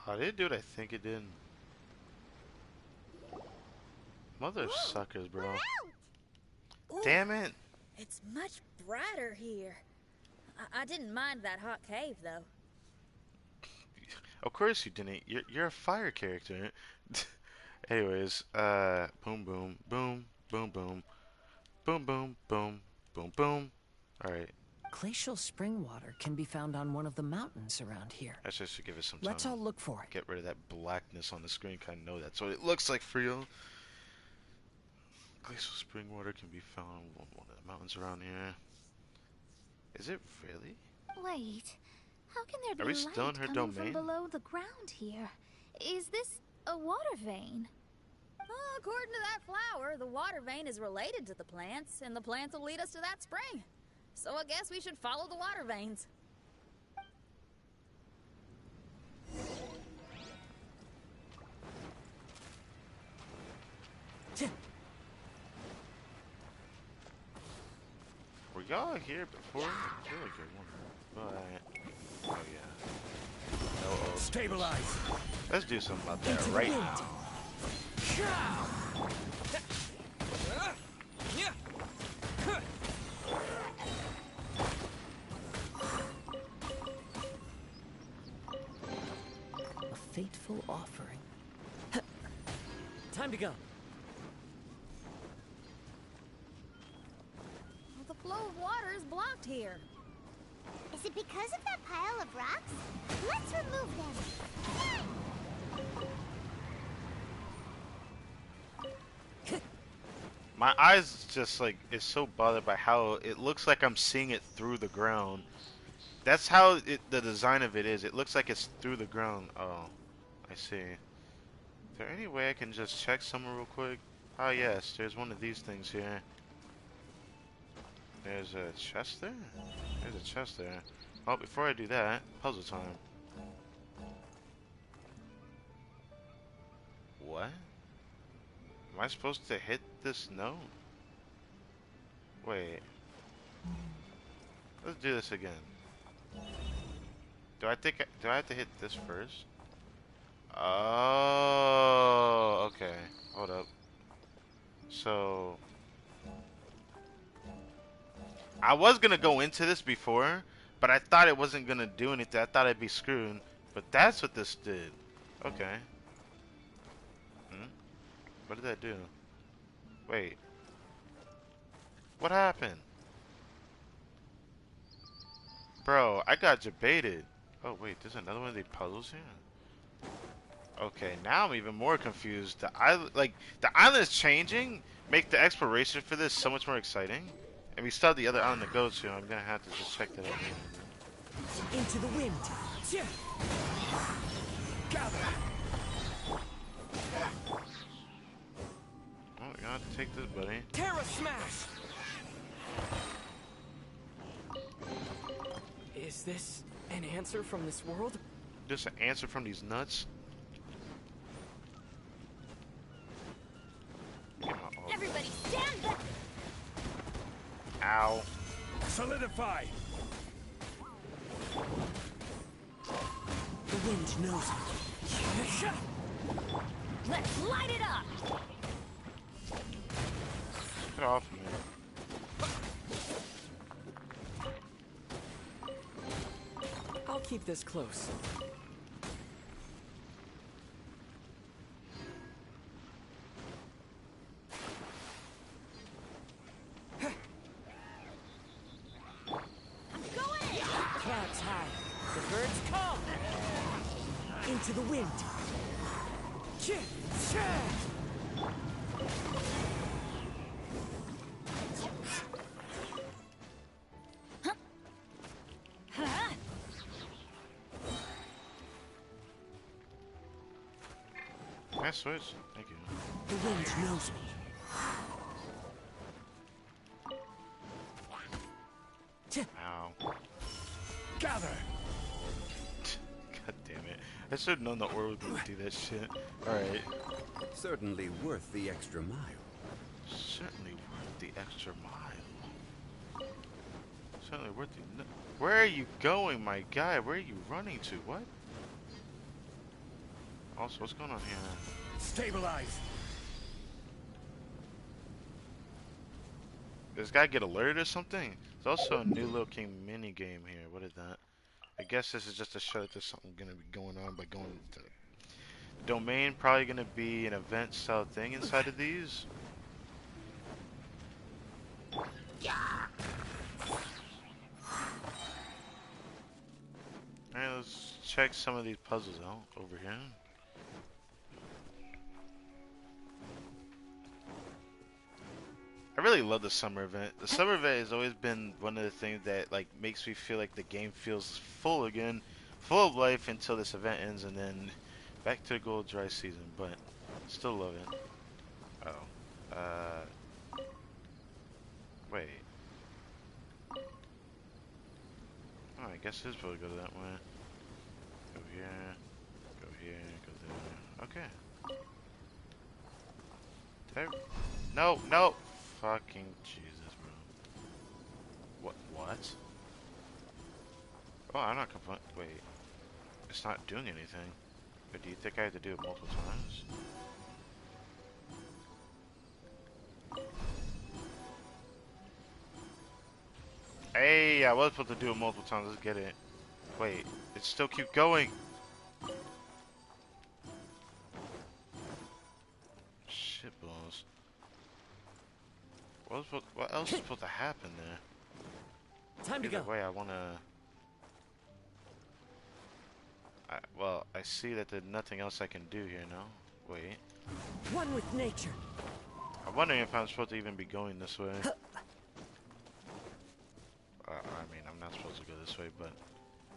Oh, did it do what I think it did? Mother suckers, bro. Ooh, Damn it! it's much brighter here. I didn't mind that hot cave, though. Of course you didn't. You're a fire character. Anyways, boom, boom, boom, boom, boom, boom, boom, boom, boom, boom. All right, Glacial spring water can be found on one of the mountains around here. I should give it some time. Let's all look for it. Get rid of that blackness on the screen. I know that's what it looks like for you. Glacial spring water can be found on one of the mountains around here. Is it really? Wait, how can there Are be we light still in her coming domain? from below the ground here? Is this a water vein? According to that flower, the water vein is related to the plants, and the plants will lead us to that spring. So I guess we should follow the water veins. Were y'all here before? I feel like you're one. But oh yeah. No. Oh, Stabilize. let's do something about that right now. A fateful offering. Time to go. Well, the flow of water is blocked here. Is it because of that pile of rocks? Let's remove them. My eyes just like is so bothered by how it looks like I'm seeing it through the ground. That's how the design of it is. It looks like it's through the ground. Oh, I see. Is there any way I can just check somewhere real quick? Oh yes, there's one of these things here. There's a chest there? There's a chest there. Oh, before I do that, puzzle time. What? Am I supposed to hit this note? Wait. Let's do this again. Do I have to hit this first? Oh, okay. Hold up. So I was gonna go into this before, but I thought it wasn't gonna do anything. I thought I'd be screwed. But that's what this did. Okay. What did that do? Wait. What happened? Bro, I got debated. Oh wait, there's another one of these puzzles here. Okay, now I'm even more confused. The island is changing, make the exploration for this so much more exciting. And we still have the other island to go to. I'm gonna have to just check that out. Into the wind. Gather. Oh, we have to take this, buddy. Terra smash. Is this an answer from this world? Just an answer from these nuts. Everybody stand back! Ow. Solidify! The wind knows it. Let's light it up! Get off me. I'll keep this close. Clouds high. The birds come. Into the wind. Can I switch? Thank you. The wind knows me. Ow. Gather! God damn it. I should have known the orb was gonna do that shit. Alright. Certainly worth the extra mile. Certainly worth the extra mile. Certainly worth the... Where are you going, my guy? Where are you running to? What? Also, what's going on here? Stabilize! Does this guy get alerted or something? There's also a new Little King mini game here. What is that? I guess this is just to show that there's something gonna be going on by going to domain. Probably gonna be an event style thing inside of these. Alright, let's check some of these puzzles out over here. I really love the summer event. The summer event has always been one of the things that like makes me feel like the game feels full again, full of life until this event ends, and then back to the good old dry season. But still love it. Oh, wait. Oh, I guess it's supposed to go that way. Go here, go here, go there. Okay. Did I? No, no. Fucking Jesus, bro. What? Oh, I'm not complaining. Wait. It's not doing anything. But do you think I have to do it multiple times? Hey, I was supposed to do it multiple times. Let's get it. Wait, it still keep going. Shit balls. What else is supposed to happen there? Time to Either go. way, I wanna... well, I see that there's nothing else I can do here now. Wait. One with nature. I'm wondering if I'm supposed to even be going this way. I mean, I'm not supposed to go this way, but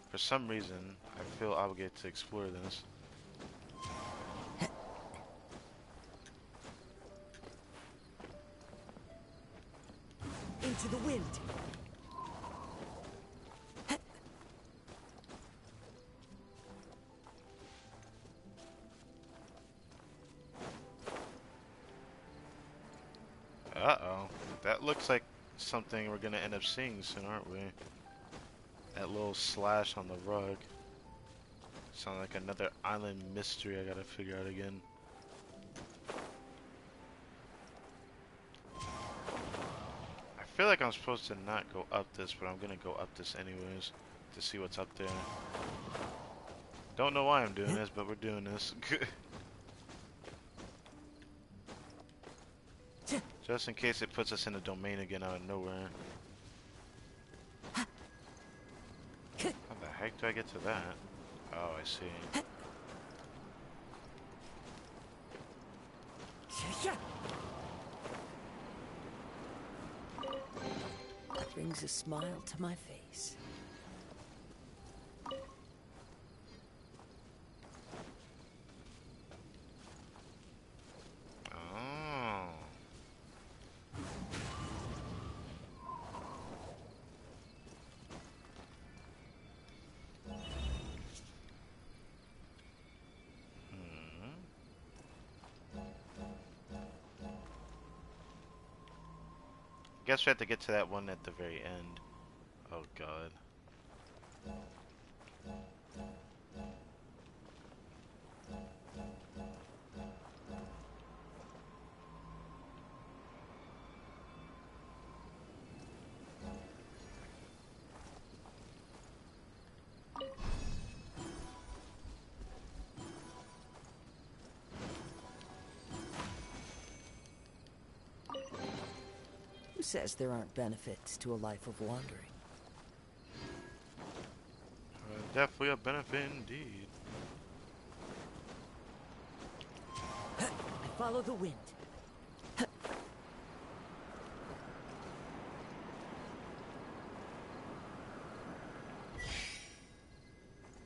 for some reason, I feel obligated to explore this. Into the wind. Uh-oh. That looks like something we're gonna end up seeing soon, aren't we? That little slash on the rug. Sounds like another island mystery I gotta figure out again. I feel like I'm supposed to not go up this, but I'm gonna go up this anyways to see what's up there. Don't know why I'm doing this, but we're doing this. Just in case it puts us in a domain again out of nowhere. How the heck do I get to that? Oh, I see. That brings a smile to my face. Oh. Guess we have to get to that one at the very end. Oh god. Who says there aren't benefits to a life of wandering? Definitely a benefit indeed. I follow the wind.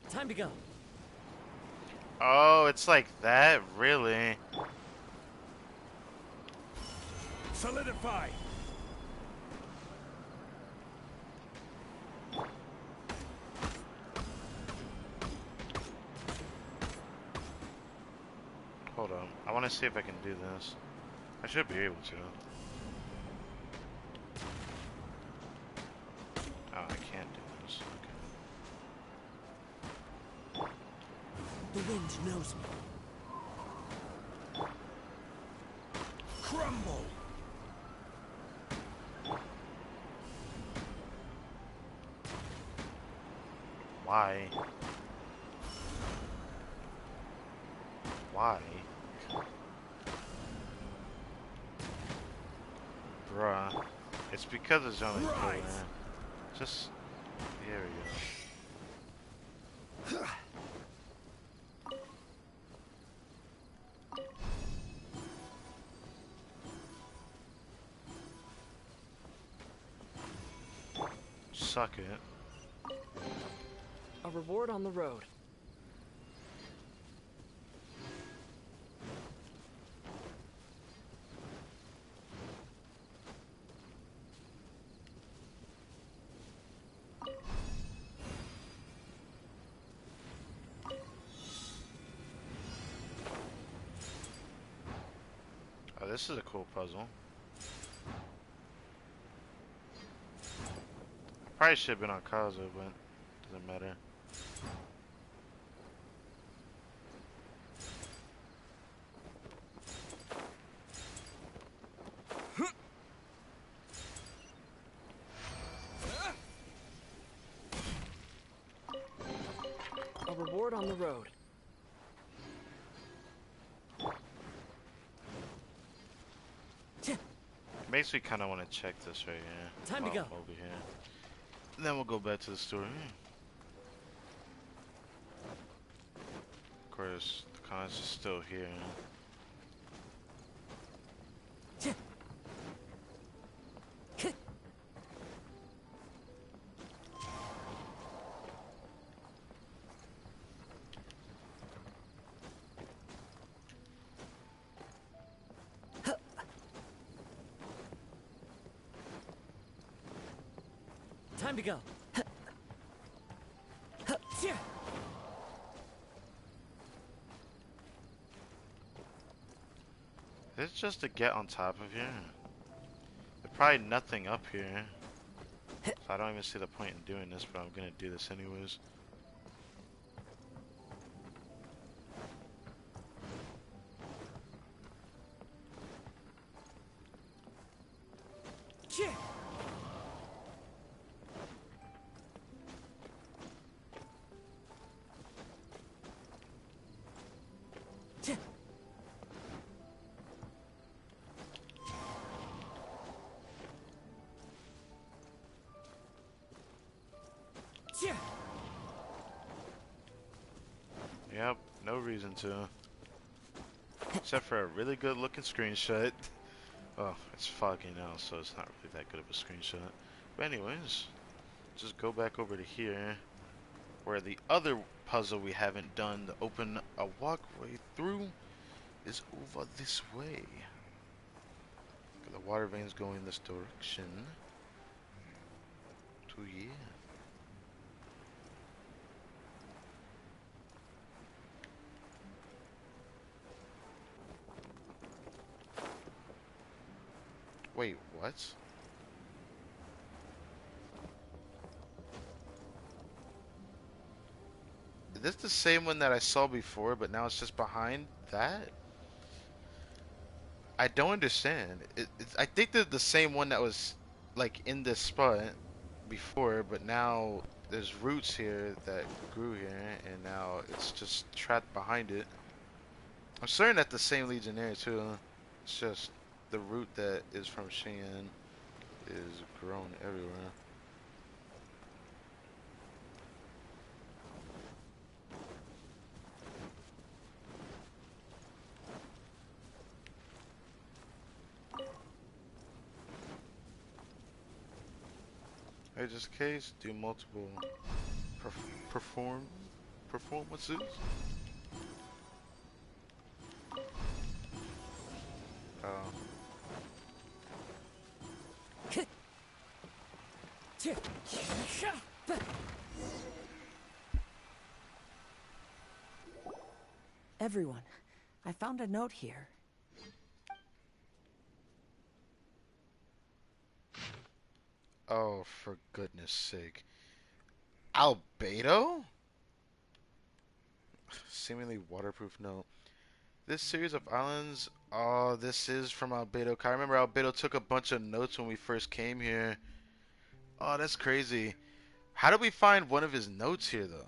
Time to go. Oh, it's like that? Really? Solidify. Hold on. I want to see if I can do this. I should be able to. Oh, I can't do this. Okay. The wind knows me. Crumble. Why? Why? Bruh. It's because it's only two, man. Just... There we go. Suck it. A reward on the road. Oh, this is a cool puzzle. Probably should have been on Kaza, but doesn't matter. A reward on the road. Makes me kind of want to check this right here. Time to go. Over here. And then we'll go back to the story. Of course, the cons is still here. Time to go. This is just to get on top of here. There's probably nothing up here. So I don't even see the point in doing this, but I'm gonna do this anyways. Yep, no reason to. Except for a really good looking screenshot. Oh, it's foggy now, so it's not really that good of a screenshot. But anyways, just go back over to here, where the other puzzle we haven't done to open a walkway through is over this way. The water veins going this direction. To yeah. Wait, what? this the same one that I saw before, but now it's just behind that? I don't understand. I think they're the same one that was like in this spot before, but now there's roots here that grew here, and now it's just trapped behind it. I'm certain that the same Legionnaire too. It's just the root that is from Shin is grown everywhere. I just case do multiple performances. Oh. Everyone, I found a note here. Oh, for goodness sake. Albedo? Seemingly waterproof note. This series of islands, oh, this is from Albedo. I remember Albedo took a bunch of notes when we first came here. Oh, that's crazy. How did we find one of his notes here, though?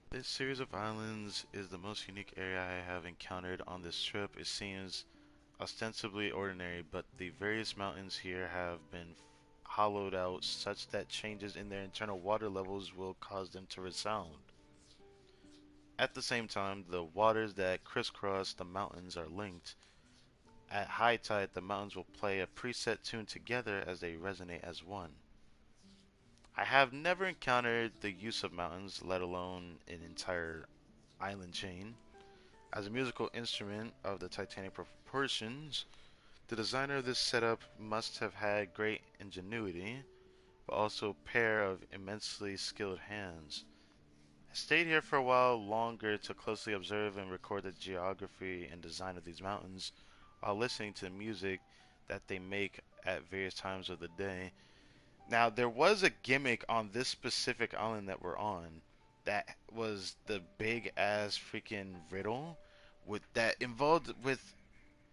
This series of islands is the most unique area I have encountered on this trip. It seems ostensibly ordinary, but the various mountains here have been hollowed out such that changes in their internal water levels will cause them to resound. At the same time, the waters that crisscross the mountains are linked. At high tide, the mountains will play a preset tune together as they resonate as one. I have never encountered the use of mountains, let alone an entire island chain, as a musical instrument of the titanic proportions. The designer of this setup must have had great ingenuity, but also a pair of immensely skilled hands. I stayed here for a while longer to closely observe and record the geography and design of these mountains, while listening to the music that they make at various times of the day. Now, there was a gimmick on this specific island that we're on that was the big ass freaking riddle with that involved with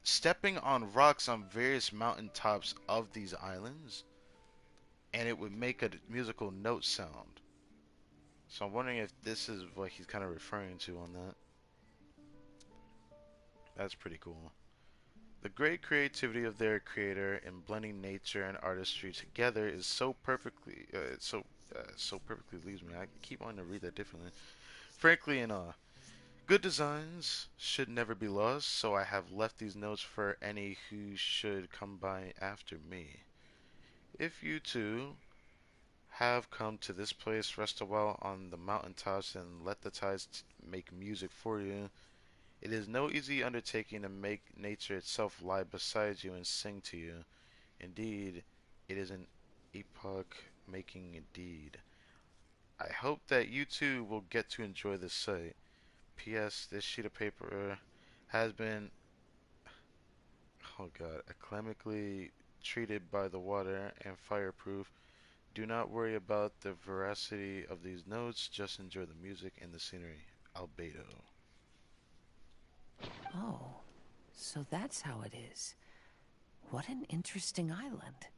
stepping on rocks on various mountain tops of these islands, and it would make a musical note sound. So I'm wondering if this is what he's kind of referring to on that. That's pretty cool. The great creativity of their creator in blending nature and artistry together is so perfectly, so perfectly leaves me. I keep wanting to read that differently. Frankly, in awe. Good designs should never be lost, so I have left these notes for any who should come by after me. If you too have come to this place, rest a while on the mountaintops and let the tides make music for you. It is no easy undertaking to make nature itself lie beside you and sing to you. Indeed, it is an epoch-making deed. I hope that you too will get to enjoy this sight. P.S. This sheet of paper has been, oh god, acclimatically treated by the water and fireproof. Do not worry about the veracity of these notes, just enjoy the music and the scenery. Albedo. Oh, so that's how it is. What an interesting island.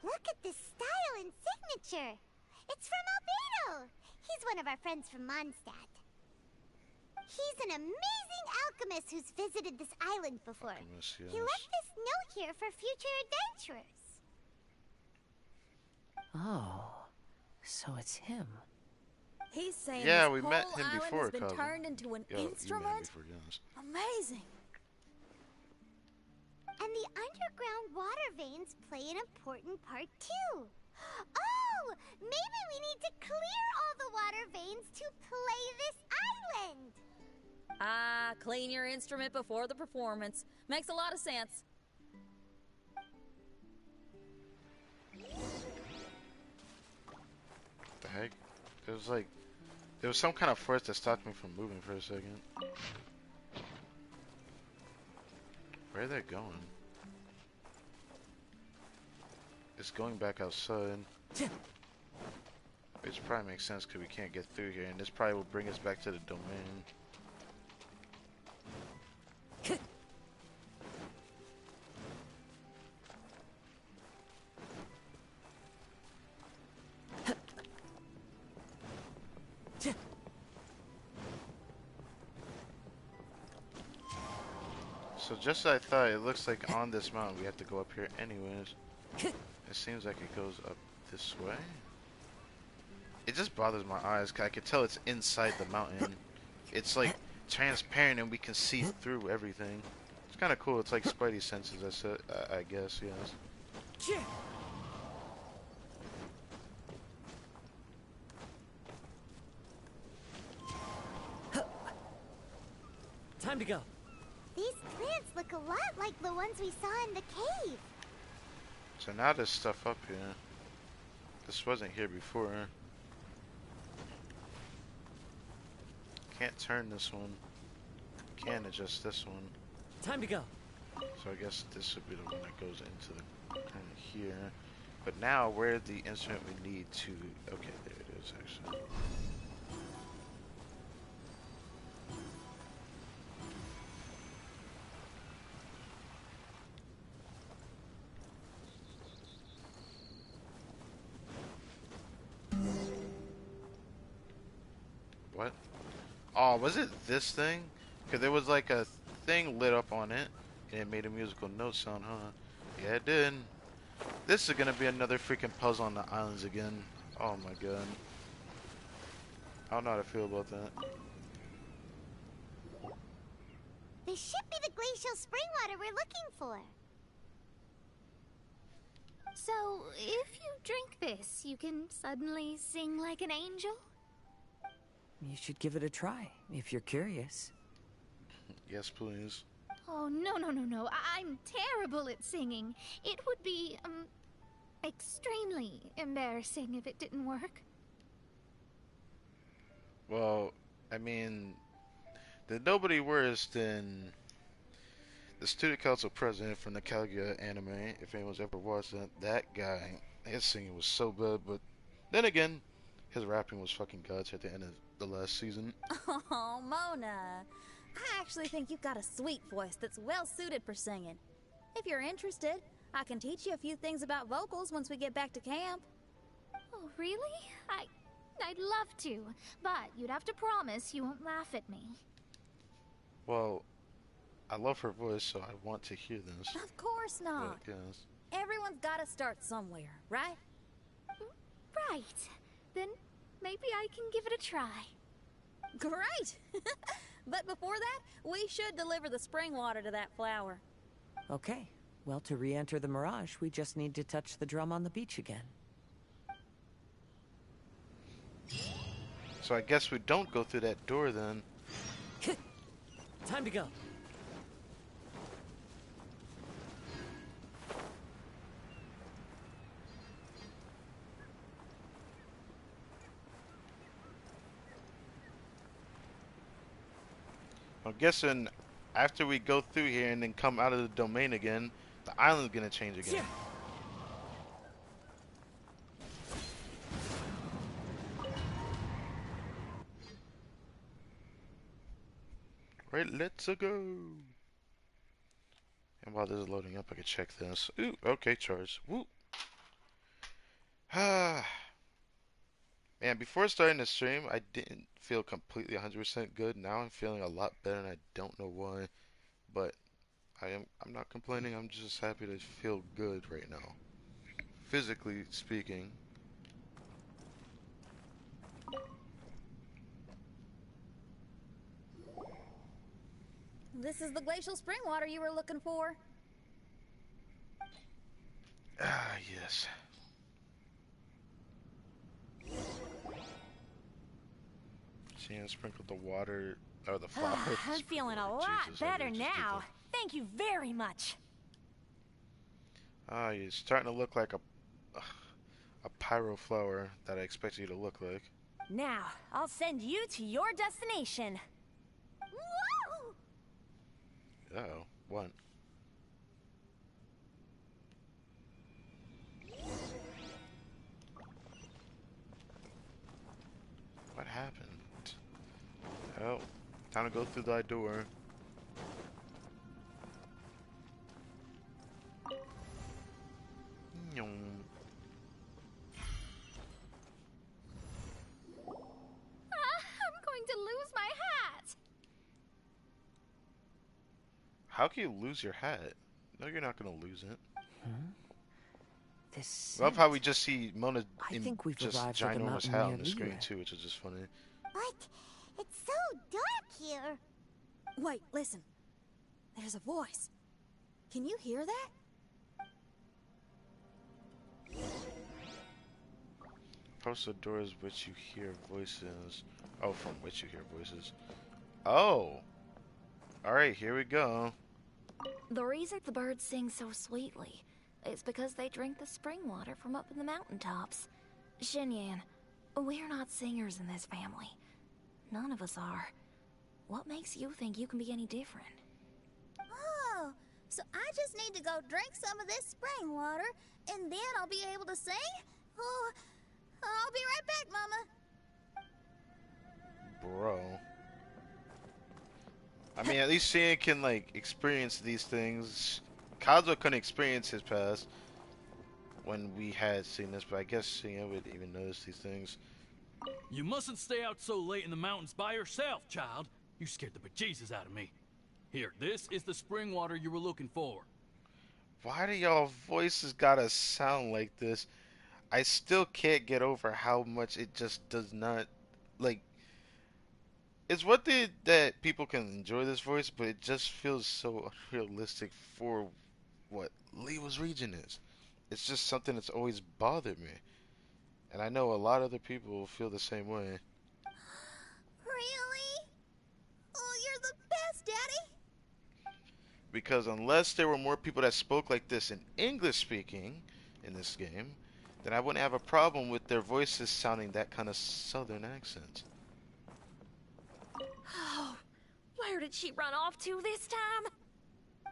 Look at this style and signature. It's from Albedo. He's one of our friends from Mondstadt. He's an amazing alchemist who's visited this island before. Alchemist, yes. He left this note here for future adventurers. Oh, so it's him. He's saying Yeah, this we whole met him island before, has been Calvin. turned into an Yo, you met him instrument? before, yes. Amazing. And the underground water veins play an important part too. Oh, maybe we need to clear all the water veins to play this island. Ah, clean your instrument before the performance. Makes a lot of sense. What the heck? There was some kind of force that stopped me from moving for a second. Where are they going? It's going back outside. Which probably makes sense because we can't get through here, and this probably will bring us back to the domain. So just as I thought, it looks like on this mountain we have to go up here anyways. It seems like it goes up this way. It just bothers my eyes, 'cause I can tell it's inside the mountain. It's like transparent and we can see through everything. It's kind of cool. It's like Spidey senses, I guess, yes. Time to go. These plants look a lot like the ones we saw in the cave. So now there's stuff up here. This wasn't here before. Can't turn this one. Can't adjust this one. Time to go. So I guess this would be the one that goes into the kind of here. But now, where's the instrument we need to... Okay, there it is, actually. What? Oh, was it this thing? Because there was like a thing lit up on it, and it made a musical note sound, huh? Yeah, it did. This is gonna be another freaking puzzle on the islands again. Oh my god. I don't know how to feel about that. This should be the glacial spring water we're looking for. So, if you drink this, you can suddenly sing like an angel? You should give it a try, if you're curious. Yes, please. Oh, no. I'm terrible at singing. It would be, extremely embarrassing if it didn't work. Well, I mean, there's nobody worse than the student council president from the Kaguya anime. If anyone's ever watched that, that guy, his singing was so bad, but then again, his rapping was fucking guts at the end of the last season. Oh, Mona. I actually think you've got a sweet voice that's well suited for singing. If you're interested, I can teach you a few things about vocals once we get back to camp. Oh, really? I'd love to, but you'd have to promise you won't laugh at me. Well, I love her voice, so I want to hear this. Of course not. Yes. Everyone's got to start somewhere, right? Right. Then maybe I can give it a try. Great! But before that, we should deliver the spring water to that flower. Okay. Well, to re-enter the Mirage, we just need to touch the drum on the beach again. So I guess we don't go through that door then. Time to go. I'm guessing after we go through here and then come out of the domain again, the island's gonna change again. Right, let's go. And while this is loading up, I can check this. Ooh, okay, charge. Woo. Ah. Man, before starting the stream, I didn't feel completely 100% good. Now I'm feeling a lot better, and I don't know why. But I'm not complaining. I'm just happy to feel good right now, physically speaking. This is the glacial spring water you were looking for. Ah, yes. See, I sprinkled the water or the flour. I'm feeling a lot Jesus, I better just now. did Thank you very much. Ah, you're starting to look like a pyro flower that I expected you to look like. Now, I'll send you to your destination. Woo! Uh-oh. What? trying to go through that door. I'm going to lose my hat. How can you lose your hat? No, you're not gonna lose it. This Love how scent. we just see Mona I in think we've just arrived at the ginormous mountain hat near on the screen Liyue. too, which is just funny. What? It's so dark here. Wait, listen. There's a voice. Can you hear that? Approach the doors which you hear voices. Oh, from which you hear voices. Oh! Alright, here we go. The reason the birds sing so sweetly is because they drink the spring water from up in the mountaintops. Xinyan, we're not singers in this family. None of us are. What makes you think you can be any different? Oh, so I just need to go drink some of this spring water, and then I'll be able to sing? Oh, I'll be right back, Mama. Bro. I mean, at least Xinyan can, like, experience these things. Kazuo couldn't experience his past when we had seen this, but I guess Xinyan would even notice these things. You mustn't stay out so late in the mountains by yourself, child. You scared the bejesus out of me. Here, this is the spring water you were looking for. Why do y'all voices gotta sound like this? I still can't get over how much it just does not, like, it's what that people can enjoy this voice, but it just feels so unrealistic for what Lewa's region is. It's just something that's always bothered me. And I know a lot of other people feel the same way. Really? Oh, you're the best, Daddy. Because unless there were more people that spoke like this in English speaking in this game, then I wouldn't have a problem with their voices sounding that kind of southern accent. Oh, where did she run off to this time?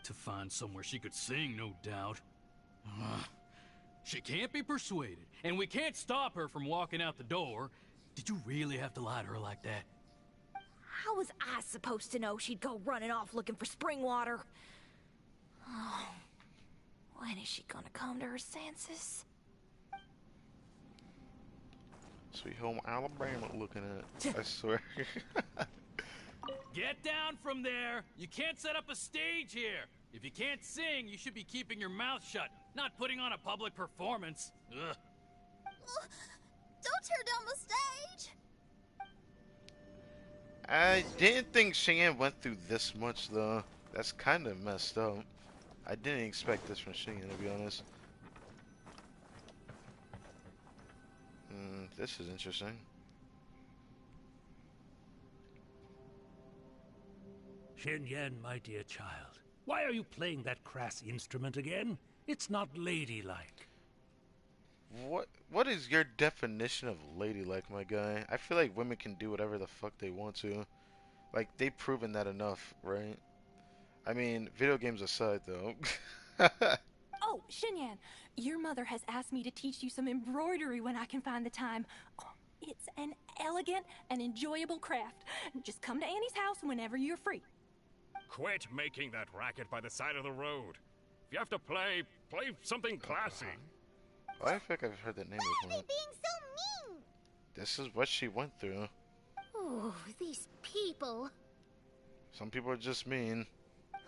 To find somewhere she could sing, no doubt. Ugh. She can't be persuaded, and we can't stop her from walking out the door. Did you really have to lie to her like that? How was I supposed to know she'd go running off looking for spring water? Oh, when is she gonna come to her senses? Sweet home Alabama looking at, I swear. Get down from there! You can't set up a stage here! If you can't sing, you should be keeping your mouth shut, not putting on a public performance. Ugh. Oh, don't tear down the stage. I didn't think Xinyan went through this much though. That's kind of messed up. I didn't expect this from Xinyan, to be honest. This is interesting. Xinyan, my dear child, why are you playing that crass instrument again? It's not ladylike. What is your definition of ladylike, my guy? I feel like women can do whatever the fuck they want to. Like, they've proven that enough, right? I mean, video games aside, though. Oh, Xinyan, your mother has asked me to teach you some embroidery when I can find the time. Oh, it's an elegant and enjoyable craft. Just come to Annie's house whenever you're free. Quit making that racket by the side of the road. If you have to play, play something classy. Oh, I feel like I've heard that name Why are before. they being so mean? This is what she went through. Oh, these people. Some people are just mean.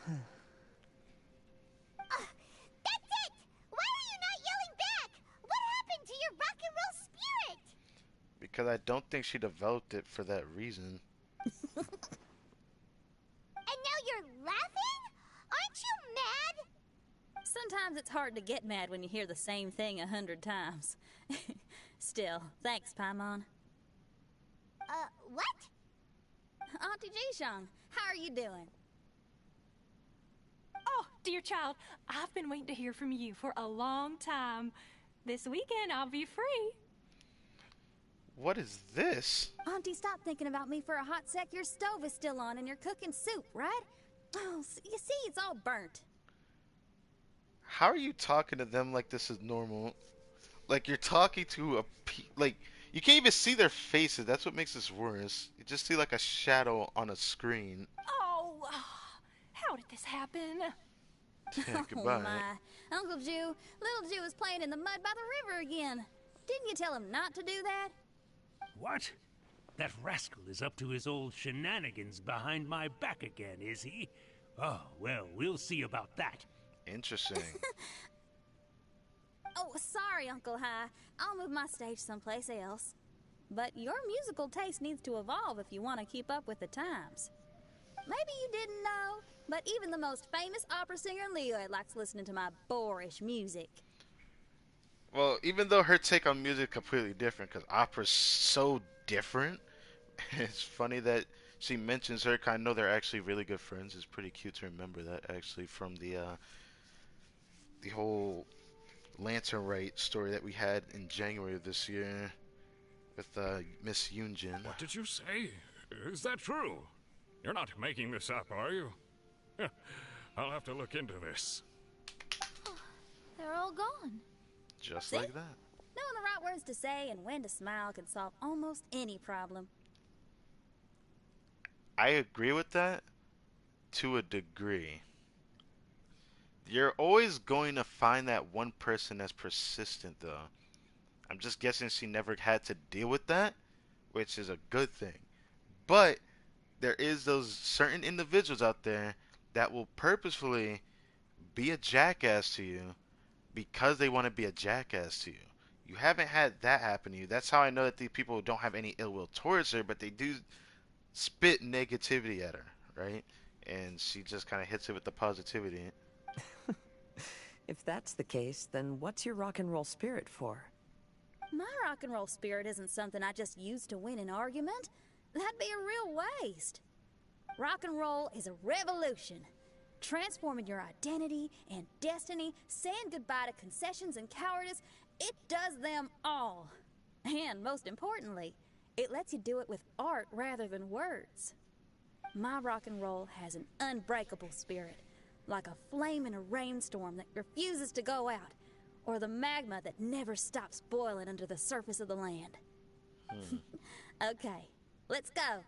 That's it! Why are you not yelling back? What happened to your rock and roll spirit? Because I don't think she developed it for that reason. And now you're laughing? Aren't you mad? Sometimes it's hard to get mad when you hear the same thing 100 times. Still, thanks, Paimon. What? Auntie Jishang, how are you doing? Oh, dear child, I've been waiting to hear from you for a long time. This weekend I'll be free. What is this? Auntie, stop thinking about me for a hot sec. Your stove is still on and you're cooking soup, right? Oh, you see, it's all burnt. How are you talking to them like this is normal? Like you're talking to like You can't even see their faces. That's what makes this worse. You just see like a shadow on a screen. Oh, how did this happen? Oh Goodbye. my. Uncle Jew, little Jew is playing in the mud by the river again. Didn't you tell him not to do that? What? That rascal is up to his old shenanigans behind my back again, is he? Oh, well, we'll see about that. Interesting. Oh, sorry, Uncle High. I'll move my stage someplace else. But your musical taste needs to evolve if you want to keep up with the times. Maybe you didn't know, but even the most famous opera singer in Leo likes listening to my boorish music. Well, even though her take on music is completely different, because opera's so different, it's funny that she mentions her. 'Cause I know they're actually really good friends. It's pretty cute to remember that actually from the whole Lantern Rite story that we had in January of this year with Miss Yunjin. What did you say? Is that true? You're not making this up, are you? I'll have to look into this. They're all gone. Just See? like that. Knowing the right words to say and when to smile can solve almost any problem. I agree with that to a degree. You're always going to find that one person that's persistent, though. I'm just guessing she never had to deal with that, which is a good thing. But there is those certain individuals out there that will purposefully be a jackass to you because they want to be a jackass to you. You haven't had that happen to you. That's how I know that these people don't have any ill will towards her, but they do spit negativity at her, right? And she just kind of hits it with the positivity. If that's the case, then what's your rock and roll spirit for? My rock and roll spirit isn't something I just use to win an argument. That'd be a real waste. Rock and roll is a revolution. Transforming your identity and destiny, saying goodbye to concessions and cowardice, it does them all. And most importantly, it lets you do it with art rather than words. My rock and roll has an unbreakable spirit, like a flame in a rainstorm that refuses to go out, or the magma that never stops boiling under the surface of the land. Okay, let's go.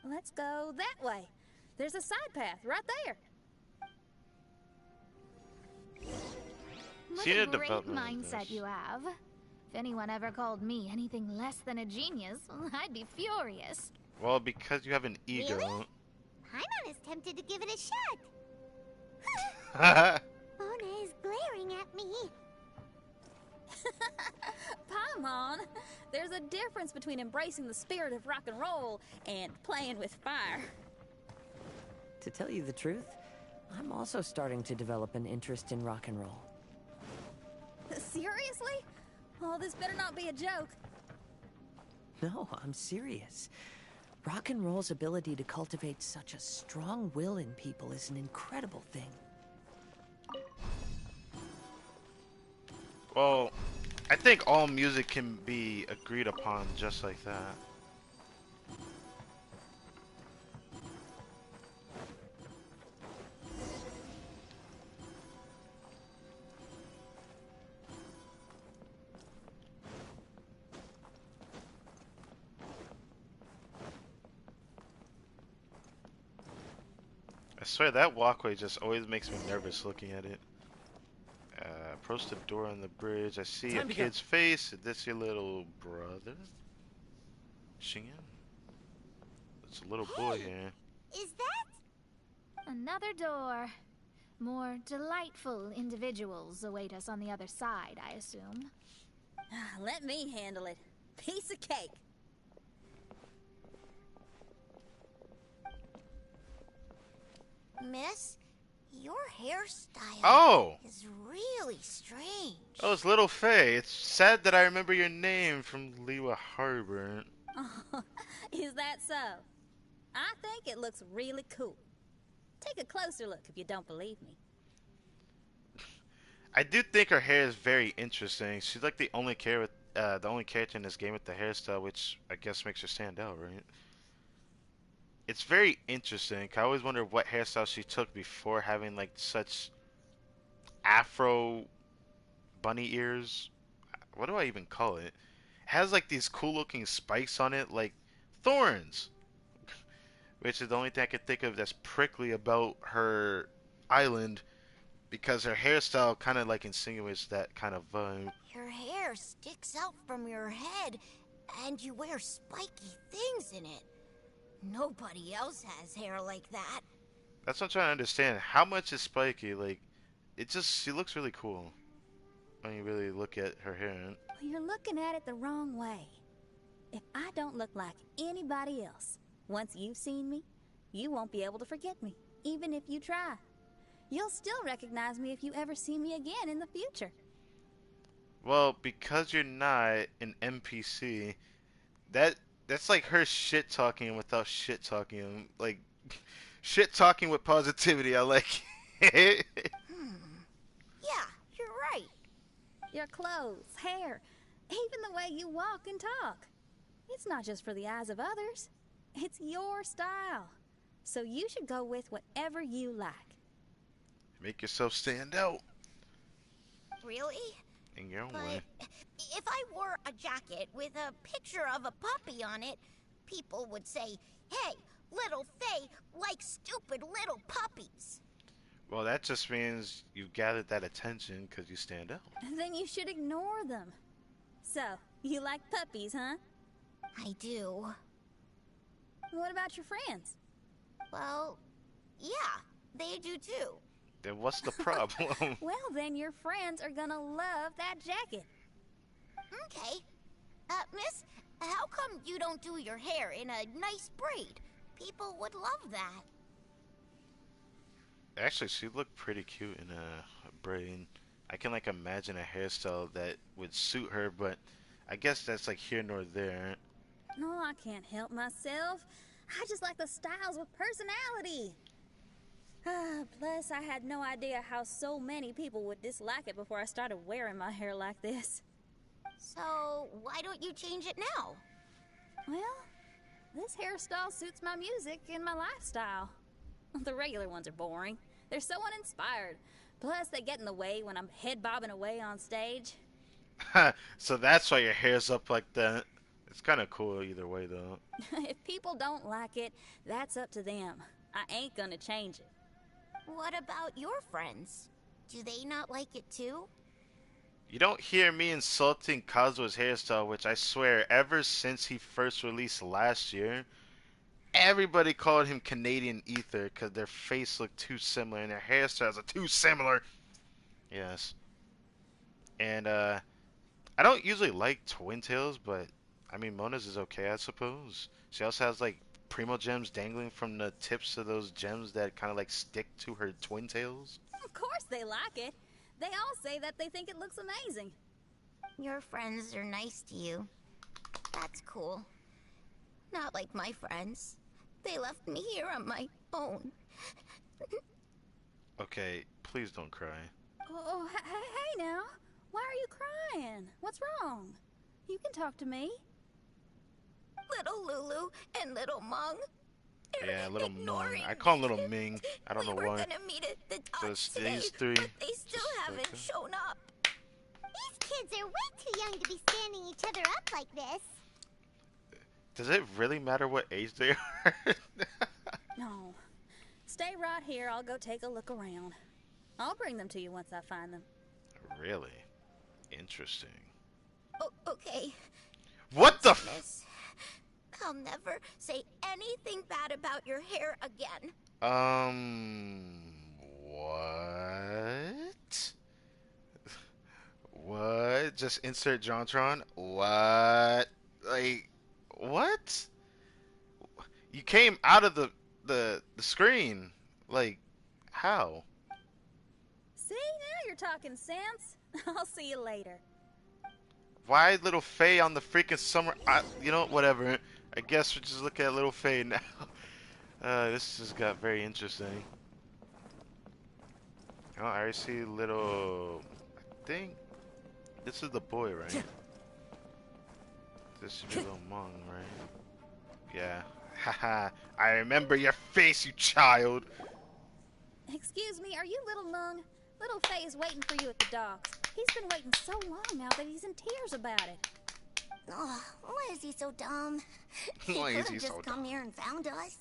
Let's go that way. There's a side path right there. What See a the great development of mindset this. you have. If anyone ever called me anything less than a genius, I'd be furious. Well, because you have an ego. Really? Paimon is tempted to give it a shot. Ona is glaring at me. Paimon, there's a difference between embracing the spirit of rock and roll and playing with fire. To tell you the truth, I'm also starting to develop an interest in rock and roll. Seriously? Oh, this better not be a joke. No, I'm serious. Rock and roll's ability to cultivate such a strong will in people is an incredible thing. Well, I think all music can be agreed upon just like that. I swear that walkway just always makes me nervous looking at it. Approach the door on the bridge. I see a kid's face. Is this your little brother? Xingyan? It's a little boy here. Is that? Another door. More delightful individuals await us on the other side, I assume. Let me handle it. Piece of cake. Miss, your Oh! hairstyle is really strange. Oh, it's Little Faye. It's sad that I remember your name from Liwa Harbor. Is that so? I think it looks really cool. Take a closer look if you don't believe me. I do think her hair is very interesting. She's like the only character in this game with the hairstyle, which I guess makes her stand out, right? It's very interesting. I always wonder what hairstyle she took before having like such afro bunny ears. What do I even call it? has like these cool looking spikes on it, like thorns, which is the only thing I could think of that's prickly about her island because her hairstyle kind of like insinuates that kind of vibe. Your hair sticks out from your head, and you wear spiky things in it. Nobody else has hair like that. That's what I'm trying to understand. How much is spiky? Like, she looks really cool when you really look at her hair. Well, you're looking at it the wrong way. If I don't look like anybody else, once you've seen me, you won't be able to forget me, even if you try. You'll still recognize me if you ever see me again in the future. Well, because you're not an NPC, that's like her shit talking without shit talking. Like shit talking with positivity. I like it. Yeah, you're right. Your clothes, hair, even the way you walk and talk. It's not just for the eyes of others. It's your style. So you should go with whatever you like. Make yourself stand out. Really? In your own But way. if I wore a jacket with a picture of a puppy on it, people would say, "Hey, little Faye likes stupid little puppies." Well, that just means you've gathered that attention because you stand out. Then you should ignore them. So, you like puppies, huh? I do. What about your friends? Well, yeah, they do too. Then what's the problem? Well, then your friends are gonna love that jacket. Okay. Miss, how come you don't do your hair in a nice braid? People would love that. Actually, she looked pretty cute in a braid. I can like imagine a hairstyle that would suit her, but I guess that's like here nor there. No, I can't help myself. I just like the styles with personality. Plus, I had no idea how so many people would dislike it before I started wearing my hair like this. So, why don't you change it now? Well, this hairstyle suits my music and my lifestyle. The regular ones are boring. They're so uninspired. Plus, they get in the way when I'm head bobbing away on stage. So that's why your hair's up like that. It's kind of cool either way, though. If people don't like it, that's up to them. I ain't gonna change it. What about your friends? Do they not like it too? You don't hear me insulting Kazuo's hairstyle, which I swear, ever since he first released last year, everybody called him Canadian Ether because their face looked too similar and their hairstyles are too similar. Yes. And, I don't usually like twin tails, but, I mean, Mona's is okay, I suppose. She also has, like, primo gems dangling from the tips of those gems that kind of, like, stick to her twin tails. Of course they like it. They all say that they think it looks amazing. Your friends are nice to you. That's cool. Not like my friends. They left me here on my own. Okay, please don't cry. Oh, hey now. Why are you crying? What's wrong? You can talk to me. Little Lulu and little Mung. Yeah, little Ming. I call him little Ming. I don't know We were why. gonna meet at the dock Just today, these three. but they still Just haven't like that. shown up. These kids are way too young to be standing each other up like this. Does it really matter what age they are? No. Stay right here. I'll go take a look around. I'll bring them to you once I find them. Really? Interesting. Oh, okay. What the Miss, I'll never say anything bad about your hair again. What? What? Just insert JonTron? What? Like, what? You came out of the screen. Like, how? See, now you're talking sense. I'll see you later. Why little Faye on the freaking summer? You know, whatever. I guess we're just looking at little Faye now. This just got very interesting. Oh, I already see little. I think this is the boy, right? This should be little Mong, right? Yeah. Haha. I remember your face, you child. Excuse me, are you Little Mung? Little Faye is waiting for you at the docks. He's been waiting so long now that he's in tears about it. Oh, why is he so dumb? He Why could is he have so just come here and found us.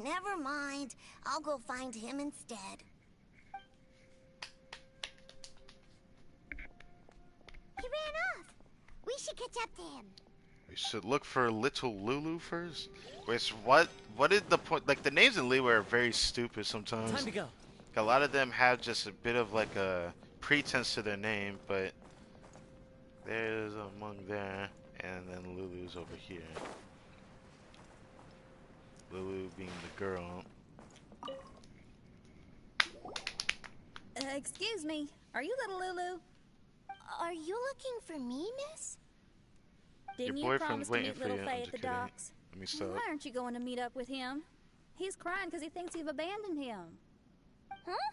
Never mind. I'll go find him instead. He ran off. We should catch up to him. We should look for little Lulu first. Wait, so what is the point? Like, the names in Liyue are very stupid sometimes. Time to go. A lot of them have just a bit of like a pretense to their name, but there's a monk there, and then Lulu's over here. Lulu being the girl. Excuse me. Are you little Lulu? Are you looking for me, miss? Didn't Your you boyfriend's promise to waiting meet for little you. Faye I'm at the just kidding. docks? Let me stop. Why aren't you going to meet up with him? He's crying because he thinks you've abandoned him. Huh?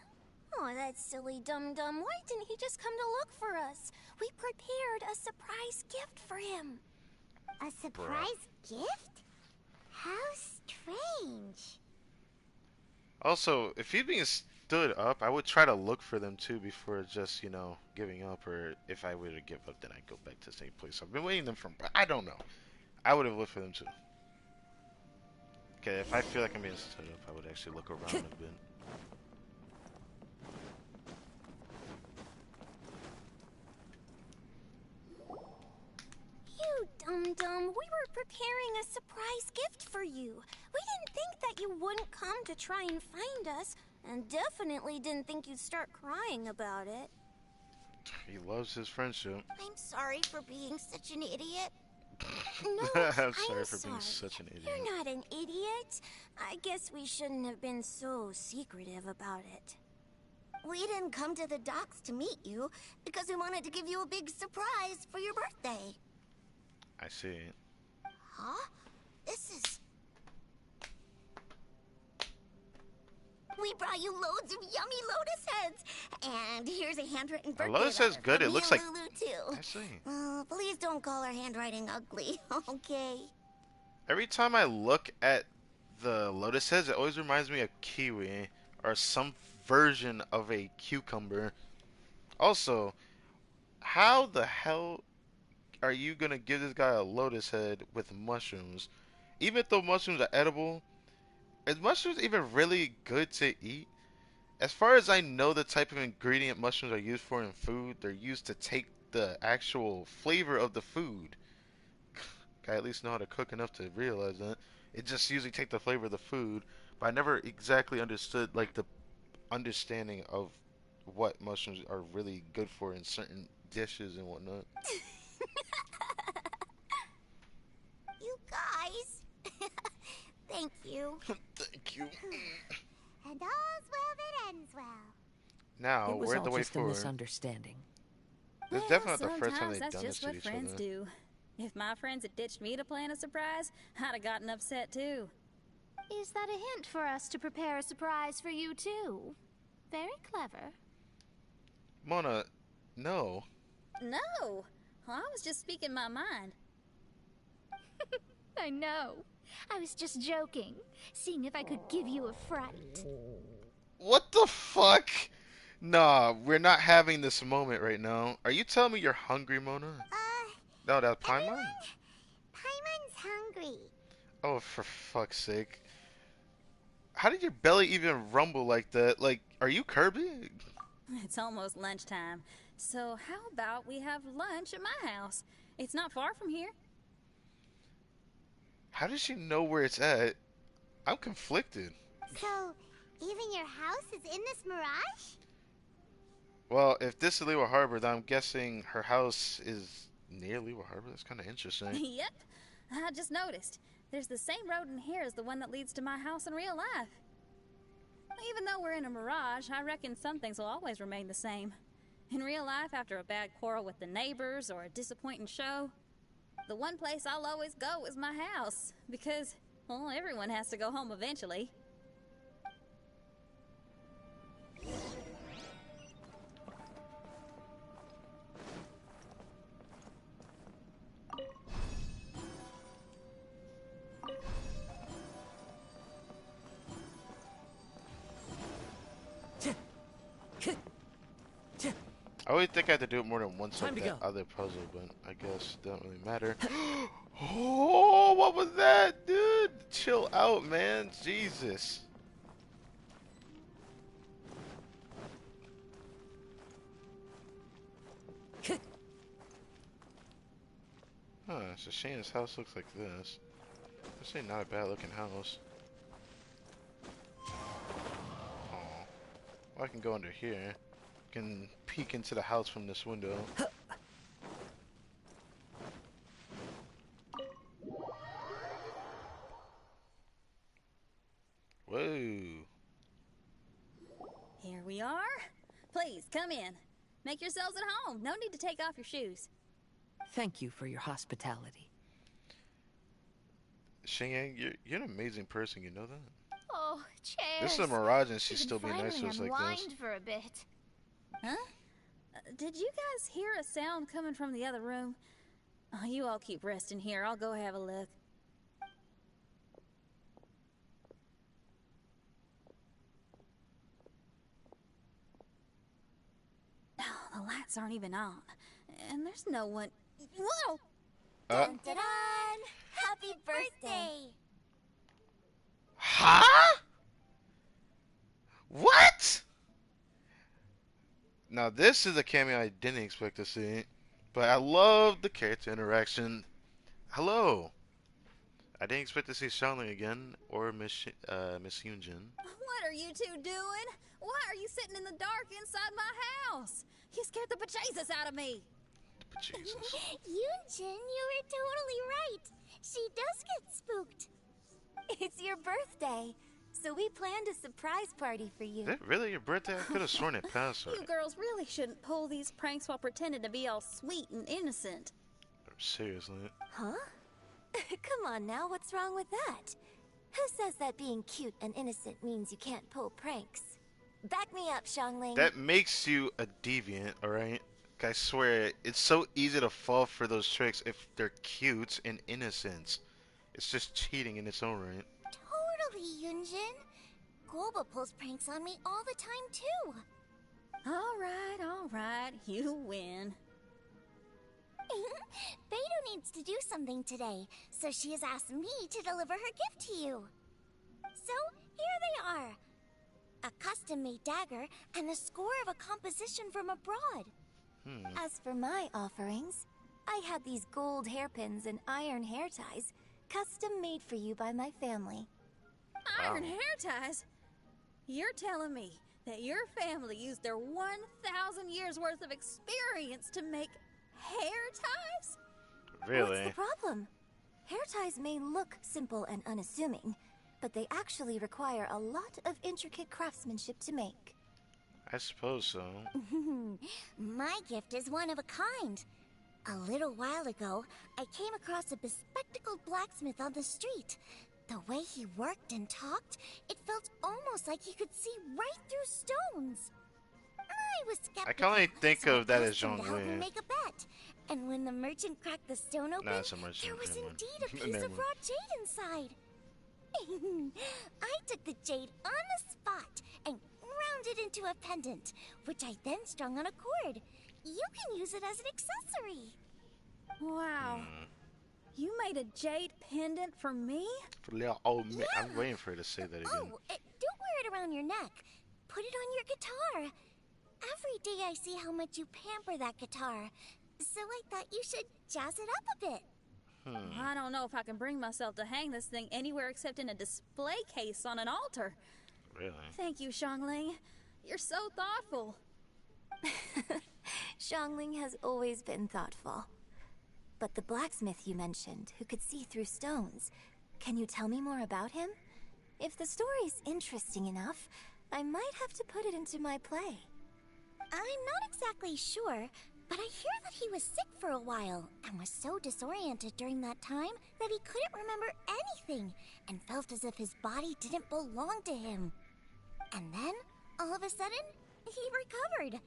Oh, that silly dum-dum. Why didn't he just come to look for us? We prepared a surprise gift for him. A surprise gift? How strange. Also, if he's being stood up, I would try to look for them too before just, you know, giving up. Or if I were to give up, then I'd go back to the same place. I've been waiting them from. I don't know. I would have looked for them too. Okay, if I feel like I'm being stood up, I would actually look around a bit. You dum-dum. We were preparing a surprise gift for you. We didn't think that you wouldn't come to try and find us, and definitely didn't think you'd start crying about it. He loves his friendship. I'm sorry for being such an idiot. No, I'm sorry for being such an idiot. You're not an idiot. I guess we shouldn't have been so secretive about it. We didn't come to the docks to meet you because we wanted to give you a big surprise for your birthday. I see. Huh? This is... We brought you loads of yummy lotus heads. And here's a handwritten birthday lotus head's letter good. from It me looks and like- Lulu too. I see. Please don't call our handwriting ugly, okay? Every time I look at the lotus heads, it always reminds me of kiwi or some version of a cucumber. Also, how the hell are you gonna give this guy a lotus head with mushrooms? Even though mushrooms are edible, is mushrooms even really good to eat? As far as I know, the type of ingredient mushrooms are used for in food, they're used to take the actual flavor of the food. I at least know how to cook enough to realize that. It just usually take the flavor of the food, but I never exactly understood like the understanding of what mushrooms are really good for in certain dishes and whatnot. You guys. Thank you. Thank you. And all's well that ends well. Now, It was where's all the way just a forward? misunderstanding. This is Well, definitely not the first time sometimes they've that's done this just to what each friends other. do. If my friends had ditched me to plan a surprise, I'd have gotten upset too. Is that a hint for us to prepare a surprise for you, too? Very clever. Mona, no. No! I was just speaking my mind. I know. I was just joking, seeing if I could give you a fright. What the fuck? Nah, we're not having this moment right now. Are you telling me you're hungry, Mona? No, that's Paimon? Paimon's hungry. Oh, for fuck's sake. How did your belly even rumble like that? Like, are you Kirby? It's almost lunchtime, so how about we have lunch at my house? It's not far from here. How does she know where it's at? I'm conflicted. So, even your house is in this mirage? Well, if this is Liyue Harbor, then I'm guessing her house is near Liyue Harbor. That's kind of interesting. Yep, I just noticed. There's the same road in here as the one that leads to my house in real life. Even though we're in a mirage, I reckon some things will always remain the same. In real life, after a bad quarrel with the neighbors or a disappointing show, the one place I'll always go is my house. Because, well, everyone has to go home eventually. I I always think I have to do it more than once Time like to that go. other puzzle, but I guess it doesn't really matter. Oh, what was that, dude? Chill out, man. Jesus. Huh, it's a shame his house looks like this. This ain't not a bad looking house. Oh, well, I can go under here. Can peek into the house from this window. Whoa. Here we are. Please, come in. Make yourselves at home. No need to take off your shoes. Thank you for your hospitality. Xingyang, you're an amazing person, you know that? Oh, cheers. This is a mirage and she'd You still can be nice to us finally like this. unwind for a bit. Huh? Did you guys hear a sound coming from the other room? Oh, you all keep resting here. I'll go have a look. Oh, the lights aren't even on. And there's no one. Whoa! Dun dun dun! Happy birthday! Huh? What? Now this is a cameo I didn't expect to see, but I love the character interaction. Hello. I didn't expect to see Xiangling again or Miss Hyunjin. What are you two doing? Why are you sitting in the dark inside my house? You scared the bejesus out of me. Jesus. Yoonjin, you were totally right. She does get spooked. It's your birthday, so we planned a surprise party for you. Is that really your birthday? I could have sworn it passed You already. girls really shouldn't pull these pranks while pretending to be all sweet and innocent. Seriously. Huh? Come on now, what's wrong with that? Who says that being cute and innocent means you can't pull pranks? Back me up, Xiangling. That makes you a deviant, alright? I swear, it's so easy to fall for those tricks if they're cute and innocent. It's just cheating in its own right. Totally, Yoonjin. Golba pulls pranks on me all the time, too. All right, you win. Beidou needs to do something today, so she has asked me to deliver her gift to you. So, here they are. A custom-made dagger and a score of a composition from abroad. As for my offerings, I had these gold hairpins and iron hair ties, custom made for you by my family. Iron hair ties? You're telling me that your family used their 1,000 years worth of experience to make hair ties? Really? What's the problem? Hair ties may look simple and unassuming, but they actually require a lot of intricate craftsmanship to make. I suppose so. My gift is one of a kind. A little while ago, I came across a bespectacled blacksmith on the street. The way he worked and talked, it felt almost like he could see right through stones. I was skeptical. I can only think of that as asked him to help me Zhongli. make a bet. And when the merchant cracked the stone open, it's a merchant. there was Never mind. indeed a piece Never of mind. raw jade inside. I took the jade on the spot and ground it into a pendant, which I then strung on a cord. You can use it as an accessory. Wow. You made a jade pendant for me? Oh, man, I'm waiting for her to say that again. Oh, don't wear it around your neck. Put it on your guitar. Every day I see how much you pamper that guitar. So I thought you should jazz it up a bit. I don't know if I can bring myself to hang this thing anywhere except in a display case on an altar. Really? Thank you, Xiangling. You're so thoughtful. Xiangling has always been thoughtful. But the blacksmith you mentioned, who could see through stones, can you tell me more about him? If the story's interesting enough, I might have to put it into my play. I'm not exactly sure, but I hear that he was sick for a while and was so disoriented during that time that he couldn't remember anything and felt as if his body didn't belong to him. And then, all of a sudden, he recovered.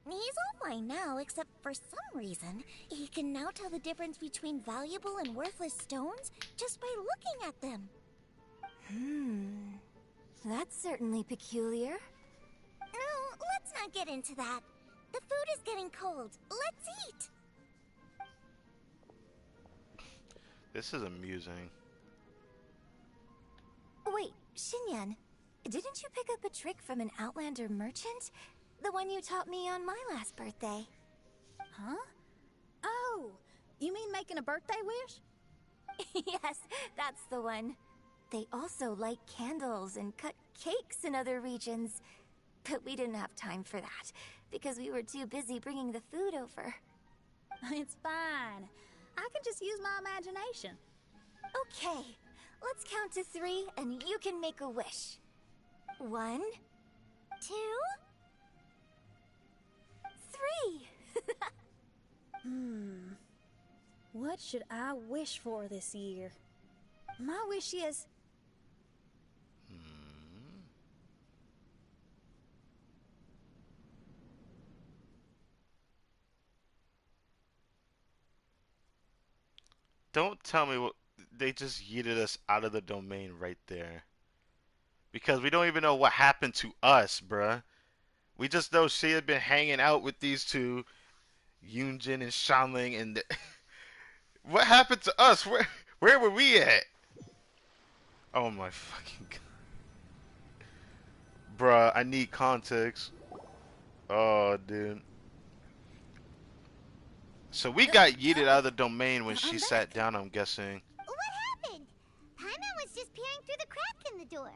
He's all fine now, except for some reason, he can now tell the difference between valuable and worthless stones just by looking at them. That's certainly peculiar. No, let's not get into that. The food is getting cold. Let's eat. This is amusing. Wait, Xinyan, didn't you pick up a trick from an Outlander merchant? The one you taught me on my last birthday. Huh? Oh, you mean making a birthday wish? Yes, that's the one. They also light candles and cut cakes in other regions. But we didn't have time for that, because we were too busy bringing the food over. It's fine. I can just use my imagination. Okay, let's count to 3 and you can make a wish. 1, 2, 3. What should I wish for this year? My wish is... Don't tell me what they just yeeted us out of the domain right there. Because we don't even know what happened to us, bruh. We just know she had been hanging out with these two, Yunjin and Shanling, and what happened to us? Where were we at? Oh my fucking god. Bruh, I need context. Oh, dude. So we got yeeted out of the domain when she sat down, I'm guessing. What happened? Paimon was just peering through the crack in the door.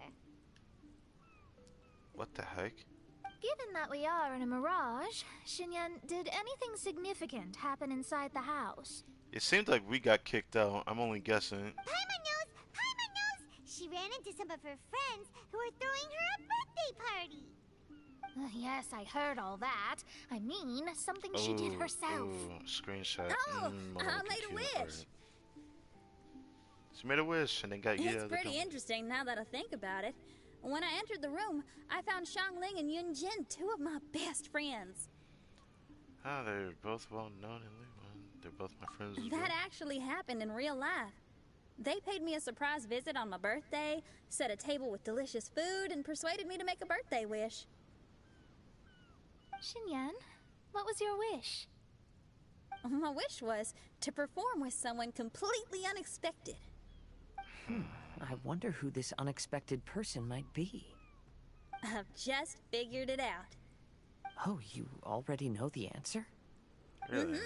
What the heck? Given that we are in a mirage, Xinyan, did anything significant happen inside the house? It seemed like we got kicked out. I'm only guessing. Paimon knows! Paimon knows! She ran into some of her friends who were throwing her a birthday party. Yes, I heard all that. I mean, something she did herself. Ooh, screenshot. Oh, I made a wish. She made a wish and then got yeeted out It's of the pretty domain. interesting now that I think about it. When I entered the room, I found Xiangling and Yunjin, 2 of my best friends. Ah, they're both well known in Liyuan. They're both my friends as well. That actually happened in real life. They paid me a surprise visit on my birthday, set a table with delicious food, and persuaded me to make a birthday wish. Xinyan, what was your wish? My wish was to perform with someone completely unexpected. I wonder who this unexpected person might be. I've just figured it out. Oh, you already know the answer? Really?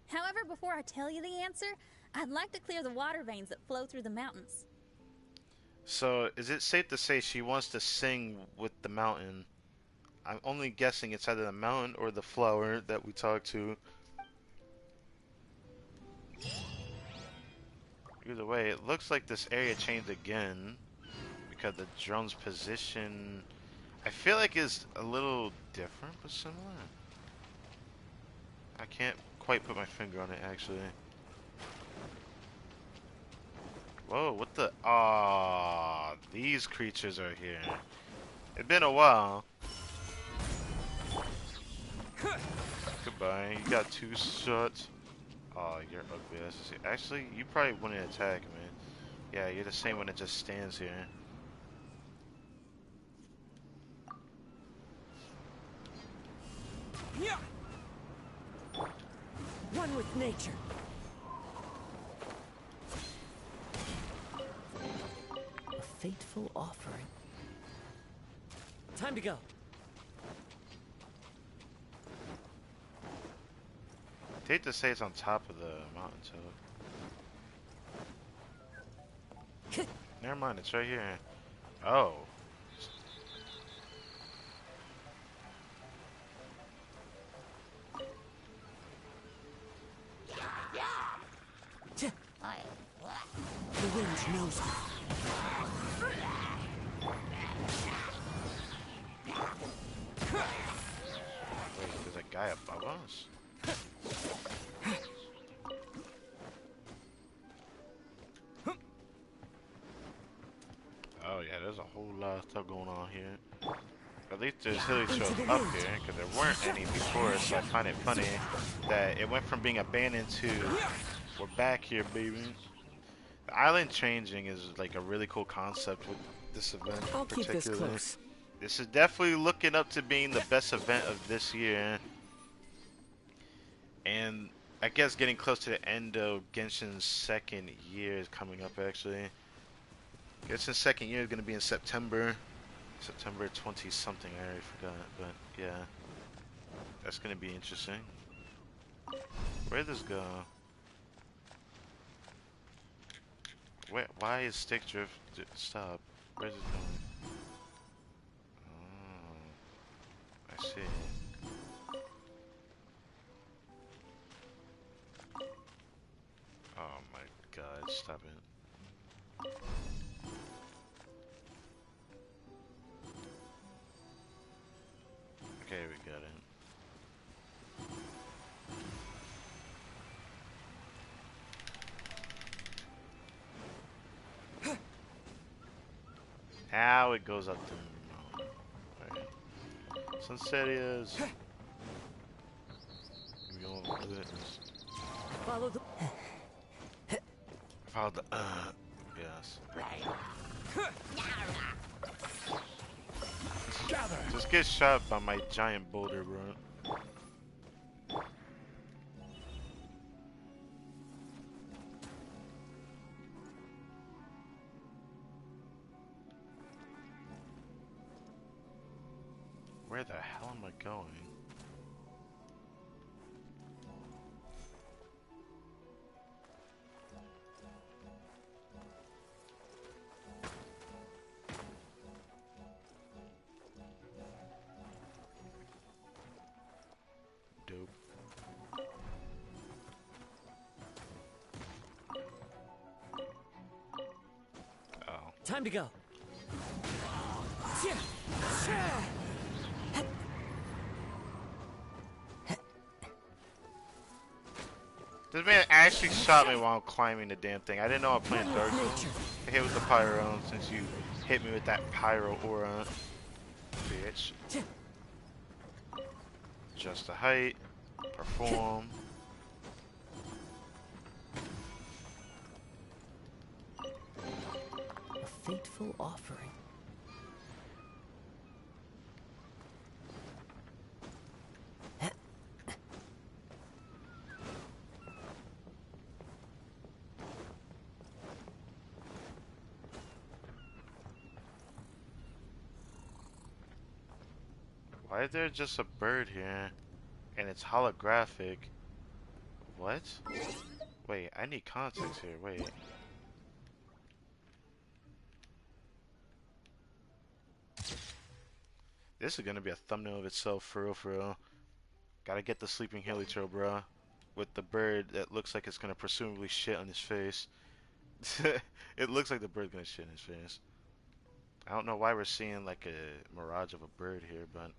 However, before I tell you the answer, I'd like to clear the water veins that flow through the mountains. So, is it safe to say she wants to sing with the mountain? I'm only guessing it's either the mountain or the flower that we talked to. Either way, it looks like this area changed again because the drone's position, I feel like, is a little different but similar. I can't quite put my finger on it, actually. Whoa, what the? Ah, these creatures are here. It's been a while. Goodbye. You got 2 shots. Oh, you're ugly. Actually, you probably wouldn't attack, man. Yeah, you're the same one that just stands here. Yeah. One with nature. A fateful offering. Time to go. I hate to say it's on top of the mountain, so. Never mind, it's right here. Oh. The wind knows me. Wait, there's a guy above us? Oh yeah, there's a whole lot of stuff going on here. At least there's hilly trails up here, because there weren't any before, so I find it funny that it went from being abandoned to we're back here, baby. The island changing is like a really cool concept with this event in I'll keep this particular. close. This is definitely looking up to being the best event of this year. And I guess getting close to the end of Genshin's second year is coming up actually. Genshin's second year is going to be in September. September 20 something, I already forgot, but yeah. That's going to be interesting. Where'd this go? Why is stick drift? Stop. Where's it going? Oh, I see. Oh my god, stop it. Okay, we got it. Now it goes up the mountain. Alright. Sunset is. We go do it. Follow the. Follow the. Yes. Just get shot by my giant boulder, bro. Where the hell am I going? Dope. Oh. Time to go. This man actually shot me while I'm climbing the damn thing. I didn't know I was playing Dark Zone. I hit with the pyro since you hit me with that pyro aura. Bitch. Just the height. Perform. A fateful offering. Why is there just a bird here? And it's holographic. What? Wait, I need context here. Wait. This is gonna be a thumbnail of itself, for real, for real. Gotta get the sleeping hilicho, bruh. With the bird that looks like it's gonna presumably shit on his face. It looks like the bird's gonna shit in his face. I don't know why we're seeing like a mirage of a bird here, but...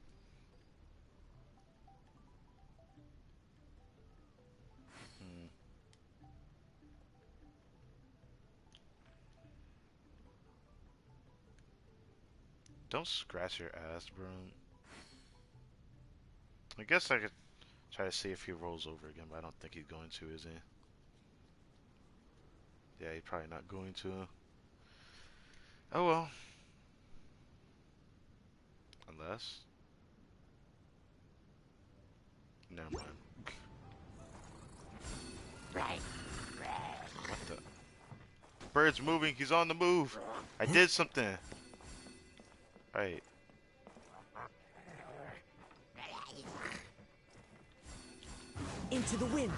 Don't scratch your ass, bro. I guess I could try to see if he rolls over again, but I don't think he's going to, is he? Yeah, he's probably not going to. Oh well. Unless... Never mind. What the? Bird's moving, he's on the move! I did something! Right. Into the wind.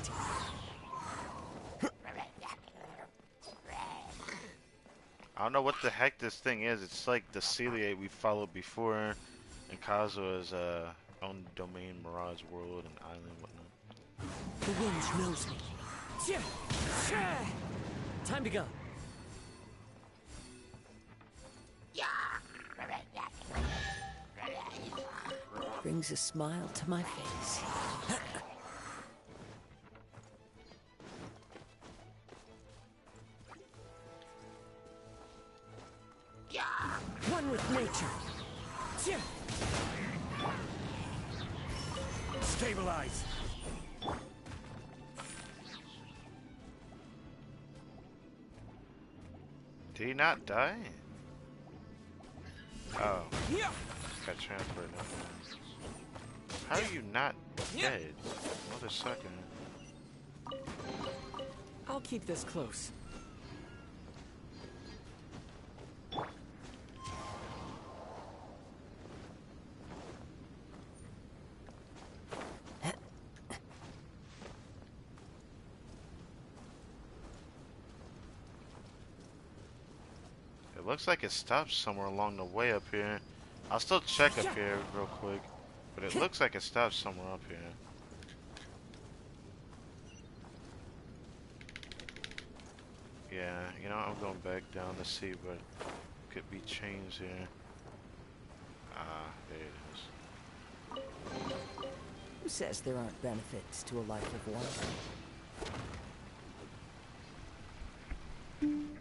I don't know what the heck this thing is. It's like the celiate we followed before in Kazua's own domain, Mirage World, and Island, whatnot. The wind knows me. Time to go. Brings a smile to my face. One with nature. Stabilize. Did he not die? Oh. Got transferred. How are you not dead? Mother sucker. I'll keep this close. It looks like it stops somewhere along the way up here. I'll still check up here real quick, but it looks like it stops somewhere up here. Yeah, you know, I'm going back down to see what could be changed here. Ah, there it is. Who says there aren't benefits to a life of wandering?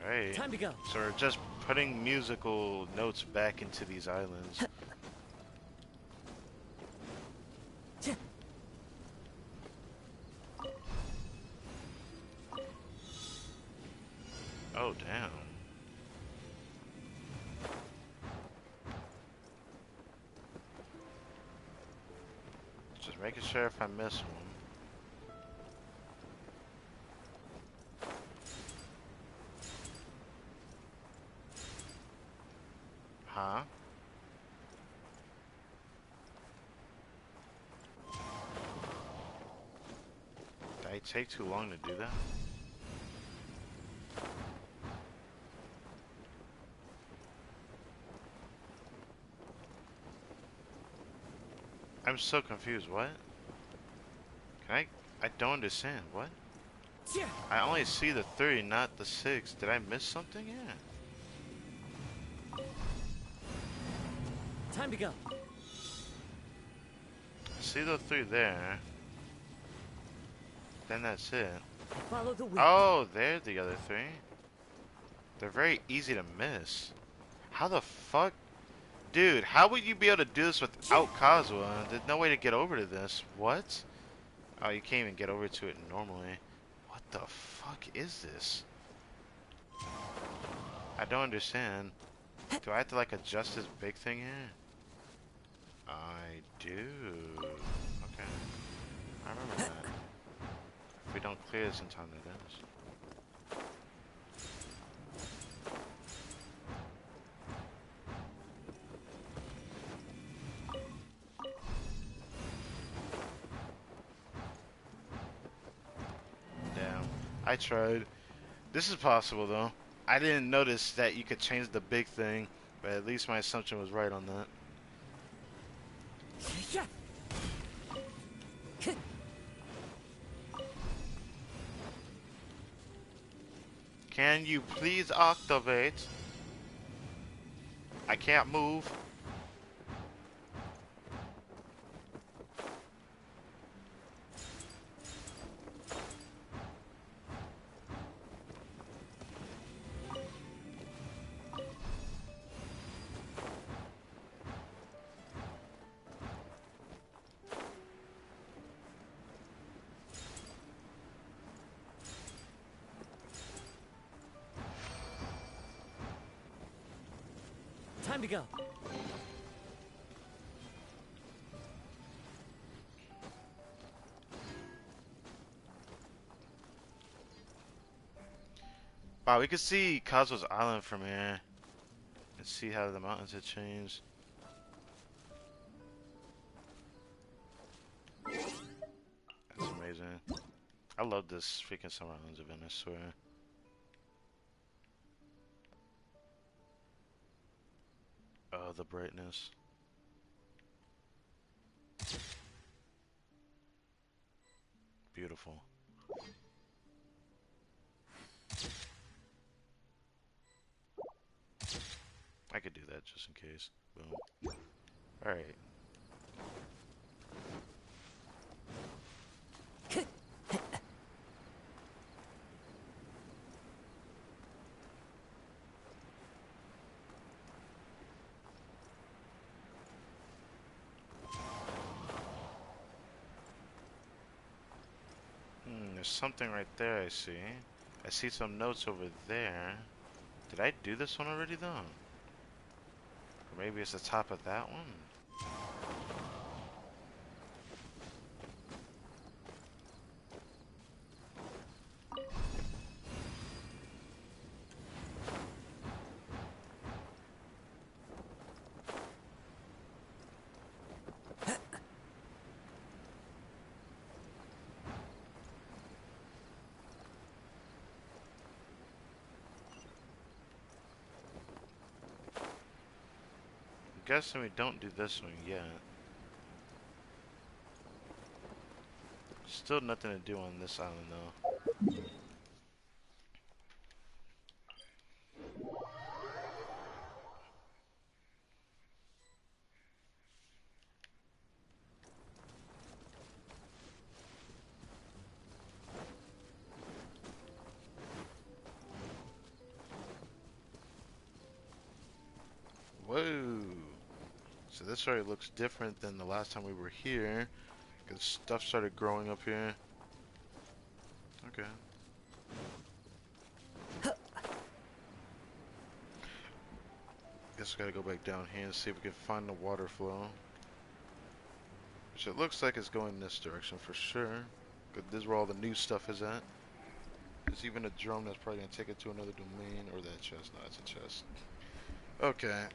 Alright. Time to go. So we're just putting musical notes back into these islands. Oh, damn. Just making sure if I miss one. Huh? Did it take too long to do that? I'm so confused. What? I don't understand. What? I only see the 3, not the 6. Did I miss something? Yeah. Time to go. I see the 3 there. Then that's it. Follow the wind. Oh, they're the other 3. They're very easy to miss. How the fuck? Dude, how would you be able to do this without Kazuha? There's no way to get over to this. What? Oh, you can't even get over to it normally. What the fuck is this? I don't understand. Do I have to like adjust this big thing here? I do. Okay. I remember that. If we don't clear this in time, it ends. Damn. I tried. This is possible though. I didn't notice that you could change the big thing, but at least my assumption was right on that. Can you please activate? I can't move. Time to go. Wow, we can see Kazuo's Island from here. And see how the mountains have changed. That's amazing. I love this freaking Summer Islands event, I swear. Oh, the brightness. Beautiful. I could do that just in case. Boom. Alright. There's something right there I see. I see some notes over there. Did I do this one already though? Or maybe it's the top of that one? guessing we don't do this one yet. Still nothing to do on this island though. Whoa! So this already looks different than the last time we were here. Cause stuff started growing up here. Okay. Guess we gotta go back down here and see if we can find the water flow. Which it looks like it's going this direction for sure. Cause this is where all the new stuff is at. There's even a drum that's probably gonna take it to another domain, or that chest. No, it's a chest. Okay.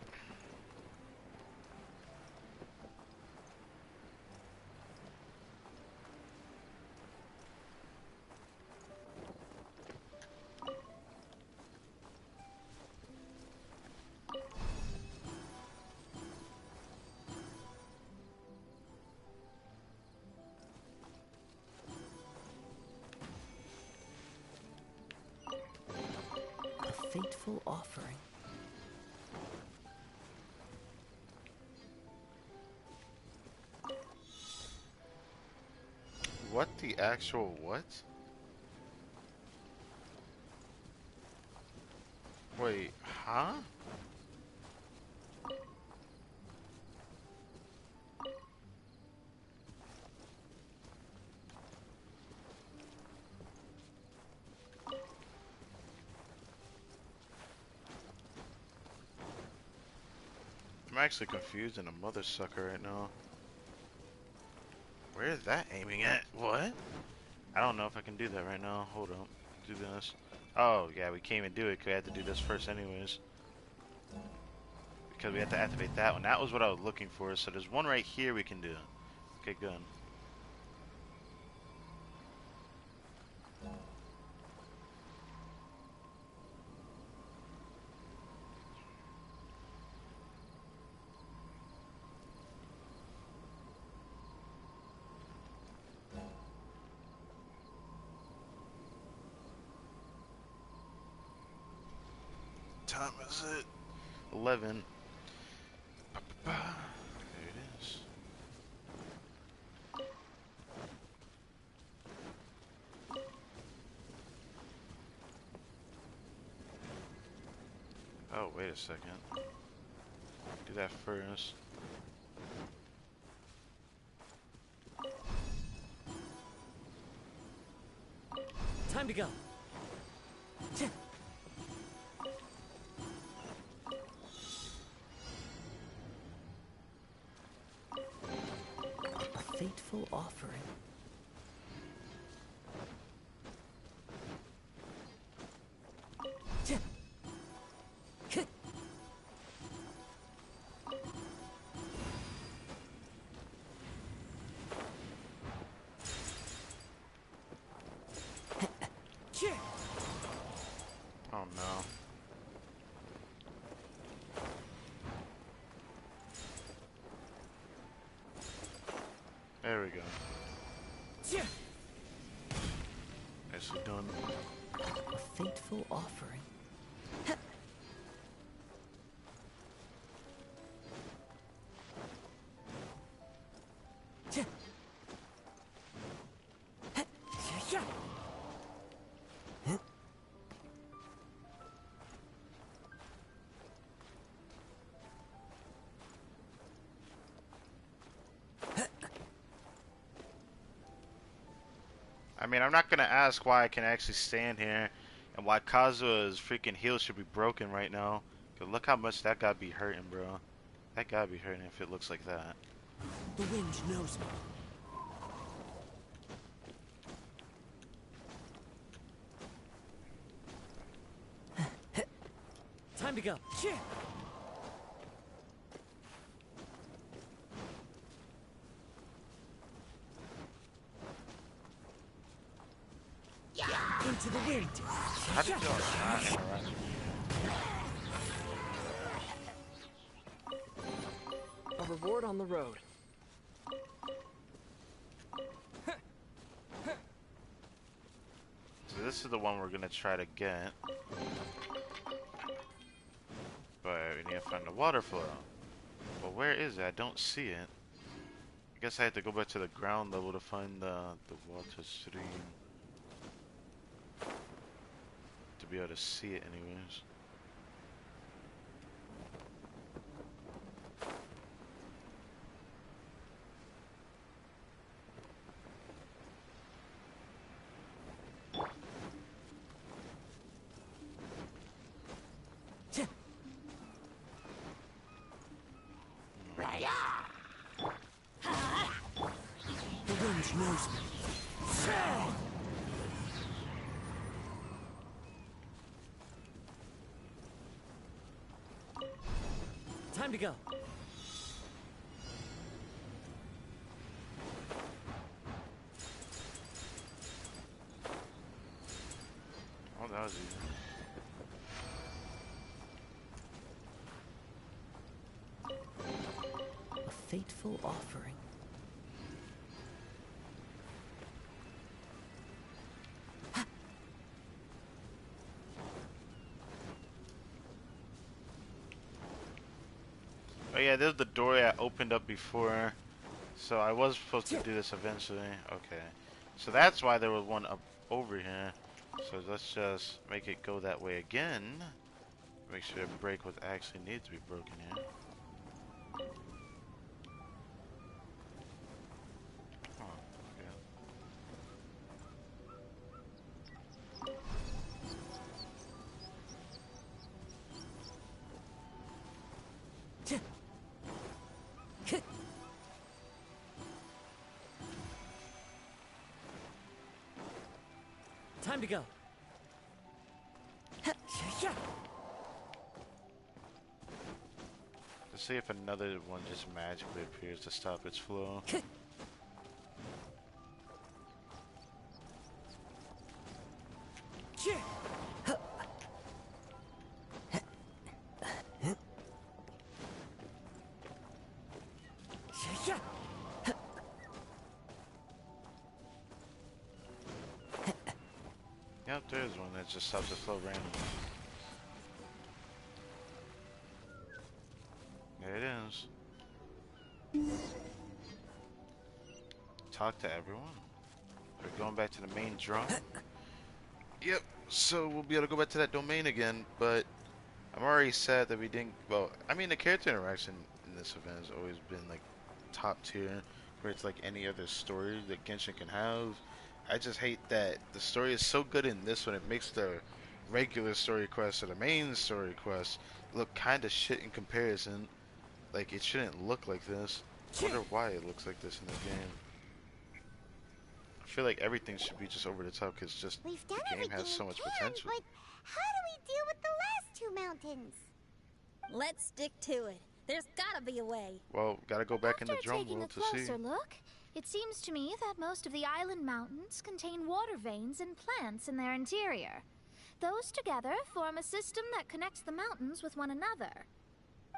A fateful offering. What the actual what? Wait, huh? I'm actually confused and a mother sucker right now. Where is that aiming at? What? I don't know if I can do that right now. Hold up. Do this. Oh, yeah, we can't even do it because we had to do this first anyways. Because we have to activate that one. That was what I was looking for. So there's one right here we can do. Okay, good. Time is it? 11. There it is. Oh, wait a second. Do that first. Time to go. A fateful offering. Oh no. There we go. Nicely done. A fateful offering. I mean, I'm not gonna ask why I can actually stand here and why Kazua's freaking heel should be broken right now. Cause look how much that gotta be hurting, bro. That gotta be hurting if it looks like that. The wind knows me. Time to go. Into the wind. How did you do that? hoverboard on the road. So this is the one we're gonna try to get. But we need to find the water flow. Well, where is it? I don't see it. I guess I have to go back to the ground level to find the water stream. To be able to see it anyways. The wind knows me. Time to go. Oh, that was easy. A fateful offering. Oh yeah, there's the door I opened up before. So I was supposed to do this eventually. Okay. So that's why there was one up over here. So let's just make it go that way again. Make sure to break what actually needs to be broken here. Oh, okay. Time to go. Let's see if another one just magically appears to stop its flow. Yep, there's one that just stops the flow randomly. There it is. Talk to everyone. We're going back to the main drum. Yep, so we'll be able to go back to that domain again, but I'm already sad that we didn't, well, I mean the character interaction in this event has always been like top tier compared to like any other story that Genshin can have. I just hate that the story is so good in this one, it makes the regular story quest or the main story quest look kind of shit in comparison. Like, it shouldn't look like this. I wonder why it looks like this in the game. I feel like everything should be just over the top because just the game has so much potential. But how do we deal with the last two mountains? Let's stick to it. There's gotta be a way. Well, gotta go back in the drum Taking a world to see. closer look, it seems to me that most of the island mountains contain water veins and plants in their interior. Those together form a system that connects the mountains with one another.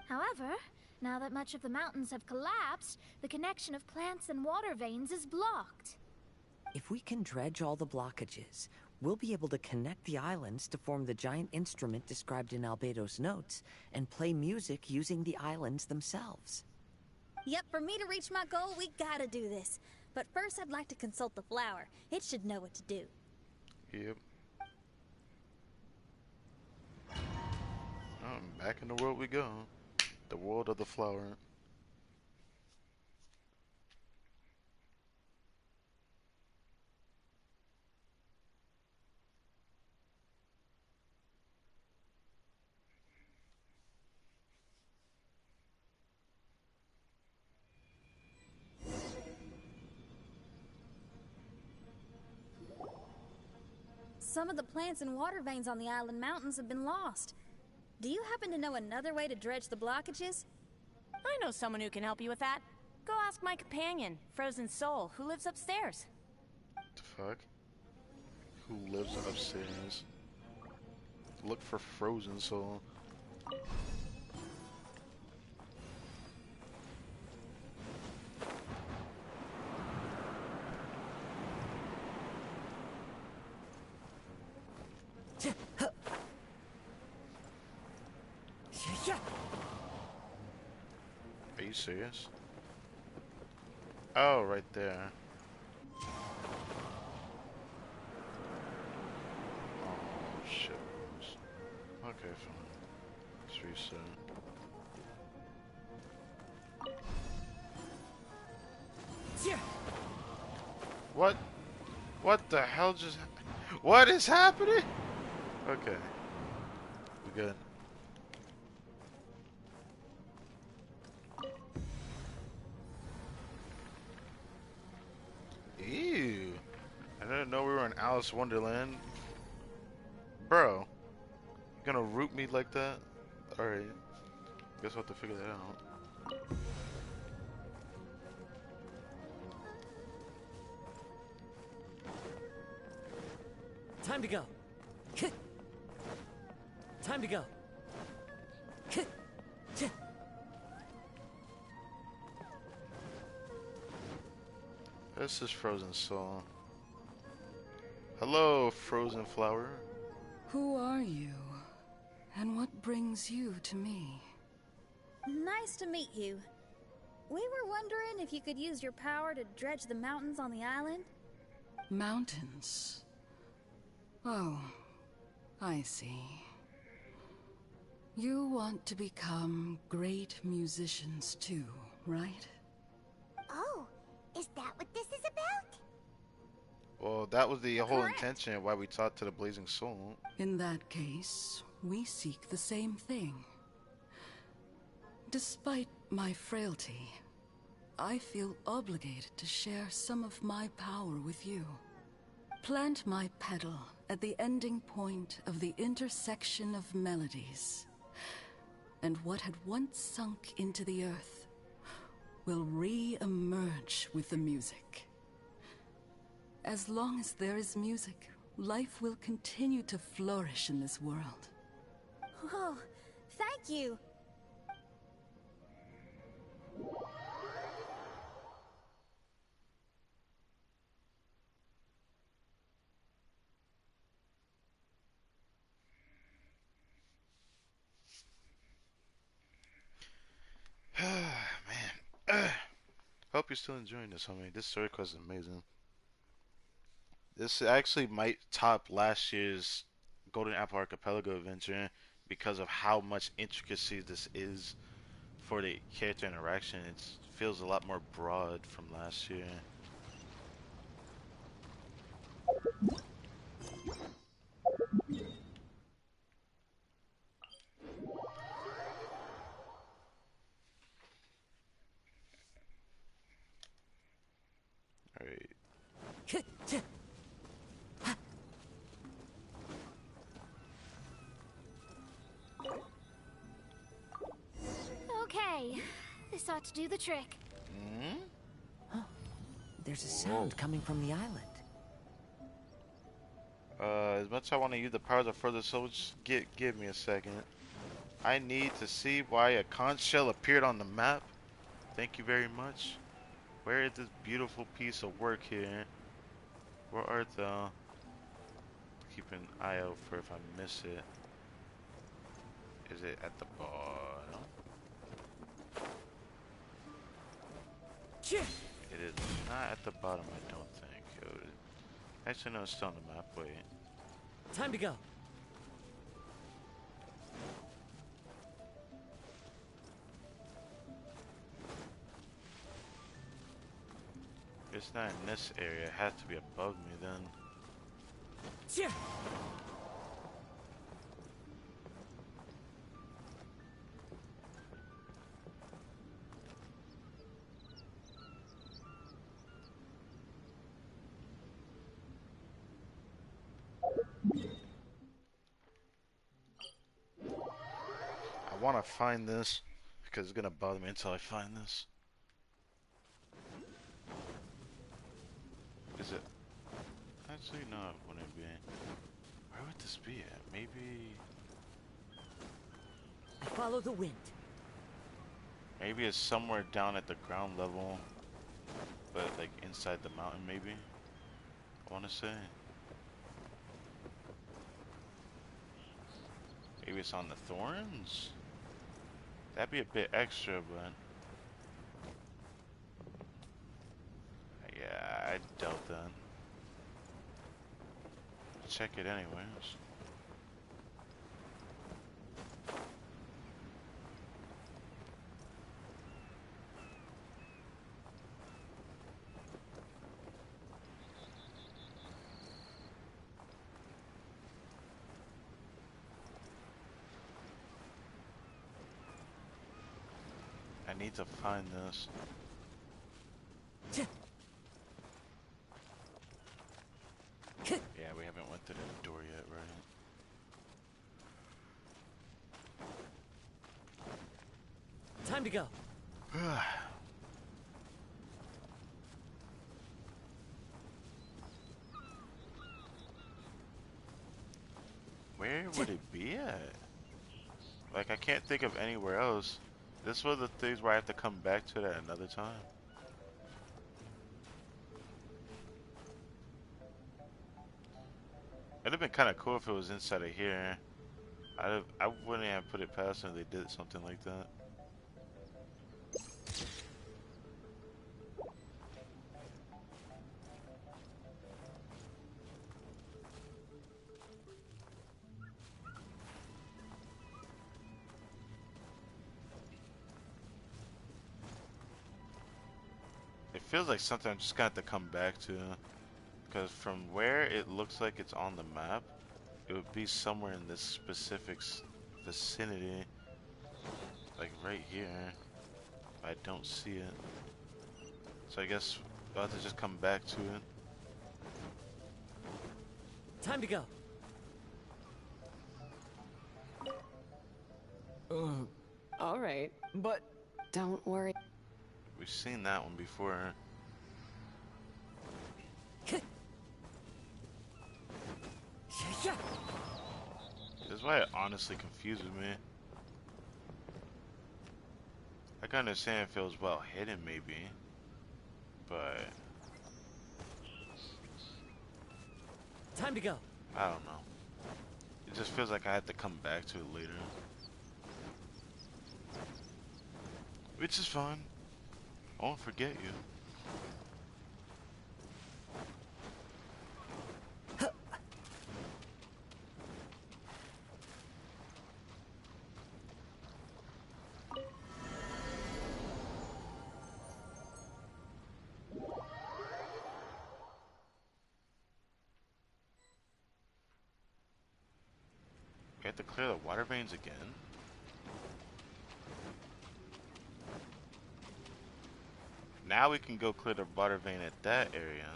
However, now that much of the mountains have collapsed, the connection of plants and water veins is blocked. If we can dredge all the blockages, we'll be able to connect the islands to form the giant instrument described in Albedo's notes and play music using the islands themselves. Yep, for me to reach my goal, we gotta do this. But first, I'd like to consult the flower. It should know what to do. Yep. Back in the world we go. The world of the flower. Some of the plants and water veins on the island mountains have been lost. Do you happen to know another way to dredge the blockages? I know someone who can help you with that. Go ask my companion, Frozen Soul, who lives upstairs. What the fuck? Who lives upstairs? Look for Frozen Soul. Are you serious? Oh, right there. Oh, shit. Okay, fine. Let's reset. What? What the hell just... What is happening? Okay. We good. Ew. I didn't know we were in Alice Wonderland. Bro. You gonna root me like that? Alright. Guess we'll have to figure that out. Time to go. Time to go. This is Frozen Soul. Hello, Frozen Flower. Who are you? And what brings you to me? Nice to meet you. We were wondering if you could use your power to dredge the mountains on the island? Mountains? Oh, I see. You want to become great musicians too, right? Oh, is that what this is about? Well, that was the whole Correct. intention of why we talked to the Blazing Soul. In that case, we seek the same thing. Despite my frailty, I feel obligated to share some of my power with you. Plant my petal at the ending point of the intersection of melodies, and what had once sunk into the earth will re-emerge with the music. As long as there is music, life will continue to flourish in this world. Oh, thank you. Man. Hope you're still enjoying this, homie. This story quest is amazing. This actually might top last year's Golden Apple Archipelago adventure because of how much intricacy this is for the character interaction. It feels a lot more broad from last year. Alright. Okay, this ought to do the trick. Hmm? Huh. There's a sound coming from the island. As much as I want to use the powers of further soul, just give me a second. I need to see why a conch shell appeared on the map. Thank you very much. Where is this beautiful piece of work here? Where art thou? Keep an eye out for if I miss it. Is it at the bottom? It is not at the bottom, I don't think. Actually, no, it's still on the map. Wait. Time to go. It's not in this area. It has to be above me then. I want to find this because it's gonna bother me until I find this. Is it? Actually, no, it wouldn't be. Where would this be at? Maybe. I follow the wind. Maybe it's somewhere down at the ground level, but like inside the mountain, maybe. I want to say. Maybe it's on the thorns? That'd be a bit extra, but... yeah, I doubt that. Check it anyways. I need to find this. Yeah, we haven't went through the door yet, right? Time to go. Where would it be at? Like, I can't think of anywhere else. This is one of the things where I have to come back to that another time. It'd have been kind of cool if it was inside of here. I wouldn't have put it past them if they did something like that. It feels like something I'm just gonna have to come back to. Because from where it looks like it's on the map, it would be somewhere in this specific vicinity. Like right here. I don't see it. So I guess I'll have to just come back to it. Time to go. All right, but don't worry. We've seen that one before. This is why it honestly confuses me. I can understand if it was well hidden maybe, but time to go. I don't know. It just feels like I have to come back to it later. Which is fine. I won't forget you. We have to clear the water veins again. Now we can go clear the water vein at that area.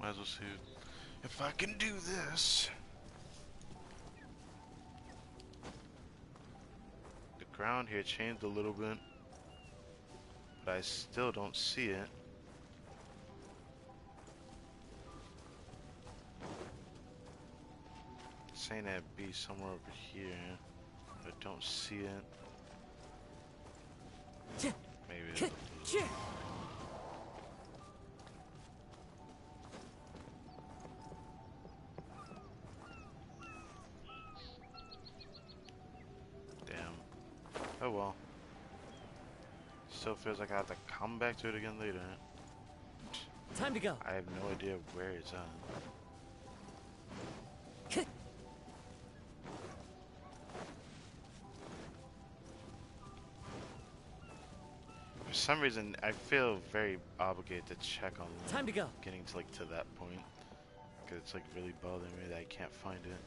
Might as well see if I can do this. The ground here changed a little bit, but I still don't see it. Saying that'd be somewhere over here. I don't see it. Maybe it's damn. Oh well. Still feels like I have to come back to it again later. Time to go. I have no idea where it's at. For some reason, I feel very obligated to check on time to go. Getting to to that point, because it's really bothering me that I can't find it.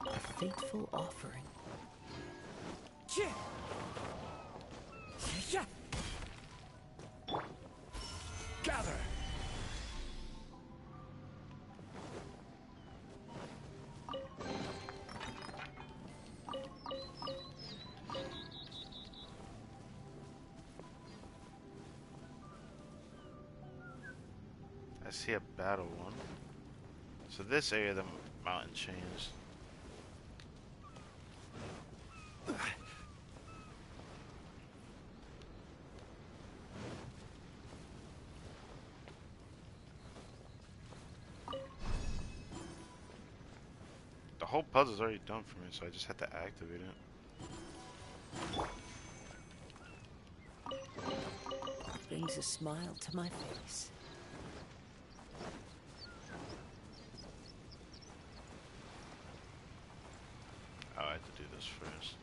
A fateful offering. Gather. I see a battle one. So this area, the mountain changed. The whole puzzle's already done for me, so I just have to activate it. Brings a smile to my face. Oh, I have to do this first.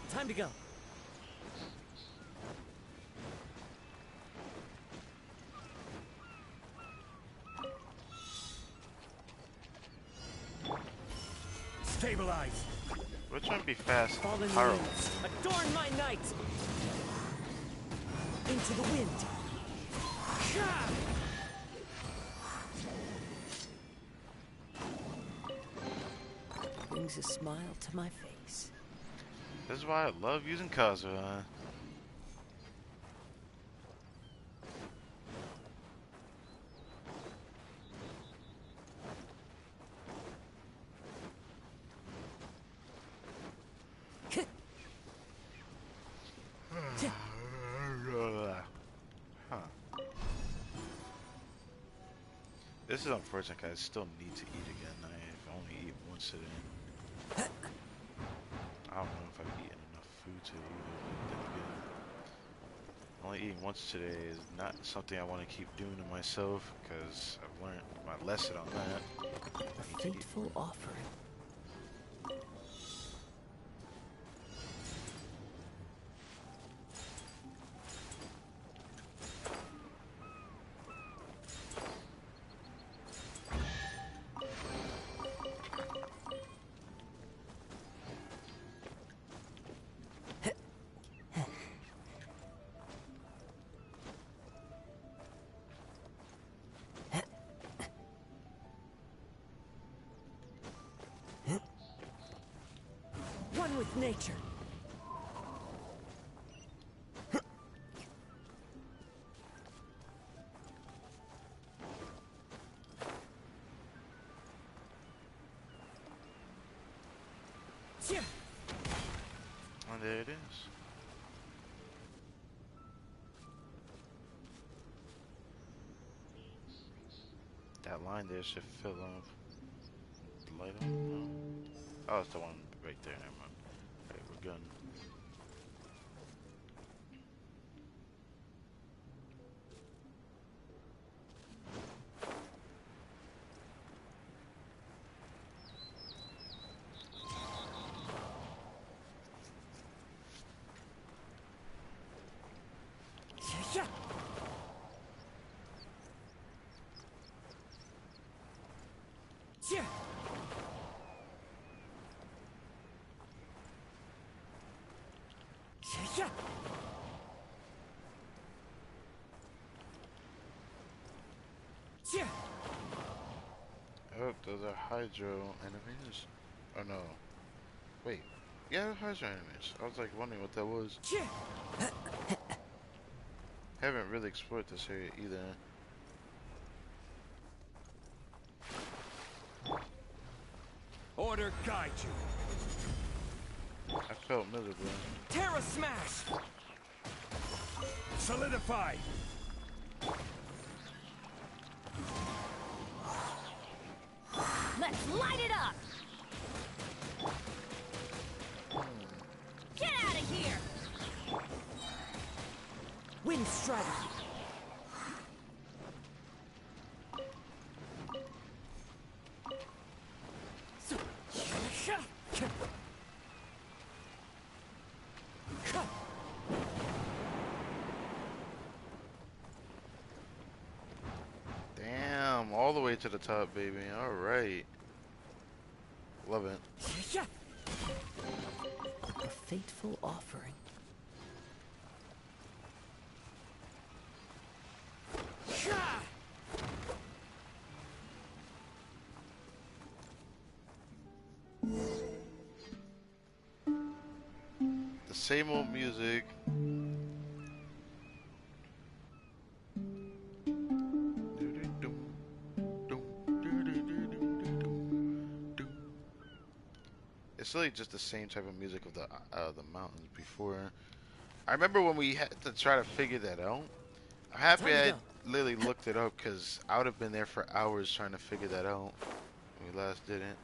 Time to go. Stabilize. Which one be fast? Fallen Haro. winds, adorn my night. Into the wind. Brings a smile to my face. This is why I love using Kazuha. Huh. This is unfortunate because I still need to eat again. I've only eaten once today. I don't know if I've eaten enough food to eat it. Then again, only eating once today is not something I want to keep doing to myself because I've learned my lesson on that. A fateful offering. One with nature. And there it is. That line there should fill up. Light on? No. Oh, it's the one right there. Never mind. Alright, we're good. Oh, those are Hydro enemies? Oh no. Wait. Yeah, they're Hydro enemies. I was like wondering what that was. Haven't really explored this area either. Order guide you. I felt miserable. Terra smash. Solidify. Let's light it up! Get out of here! Wind strike. Damn, all the way to the top, baby. Alright. Love it. A fateful offering. same old music. It's really just the same type of music of the mountains before. I remember when we had to try to figure that out. I'm happy I literally looked it up because I would have been there for hours trying to figure that out when we last did it.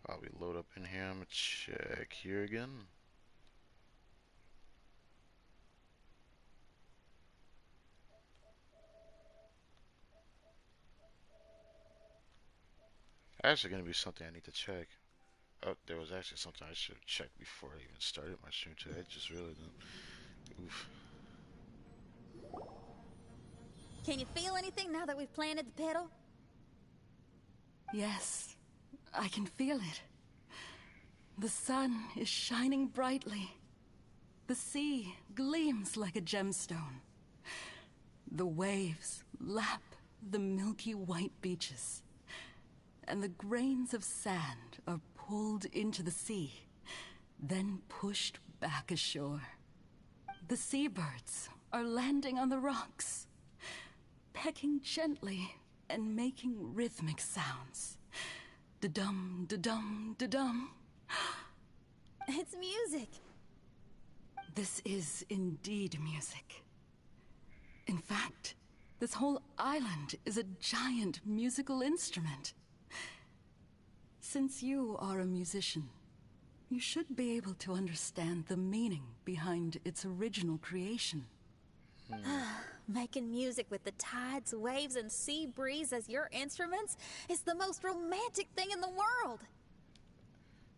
While we load up in here, I'm gonna check here again. Actually gonna be something I need to check. Oh, there was actually something I should have checked before I even started my stream today. I just realized it. Oof. Can you feel anything now that we've planted the pedal? Yes, I can feel it. The sun is shining brightly. The sea gleams like a gemstone. The waves lap the milky white beaches. And the grains of sand are pulled into the sea, then pushed back ashore. The seabirds are landing on the rocks, pecking gently and making rhythmic sounds. Da-dum, da-dum, da-dum. It's music. This is indeed music. In fact, this whole island is a giant musical instrument. Since you are a musician, you should be able to understand the meaning behind its original creation. Making music with the tides, waves, and sea breeze as your instruments is the most romantic thing in the world.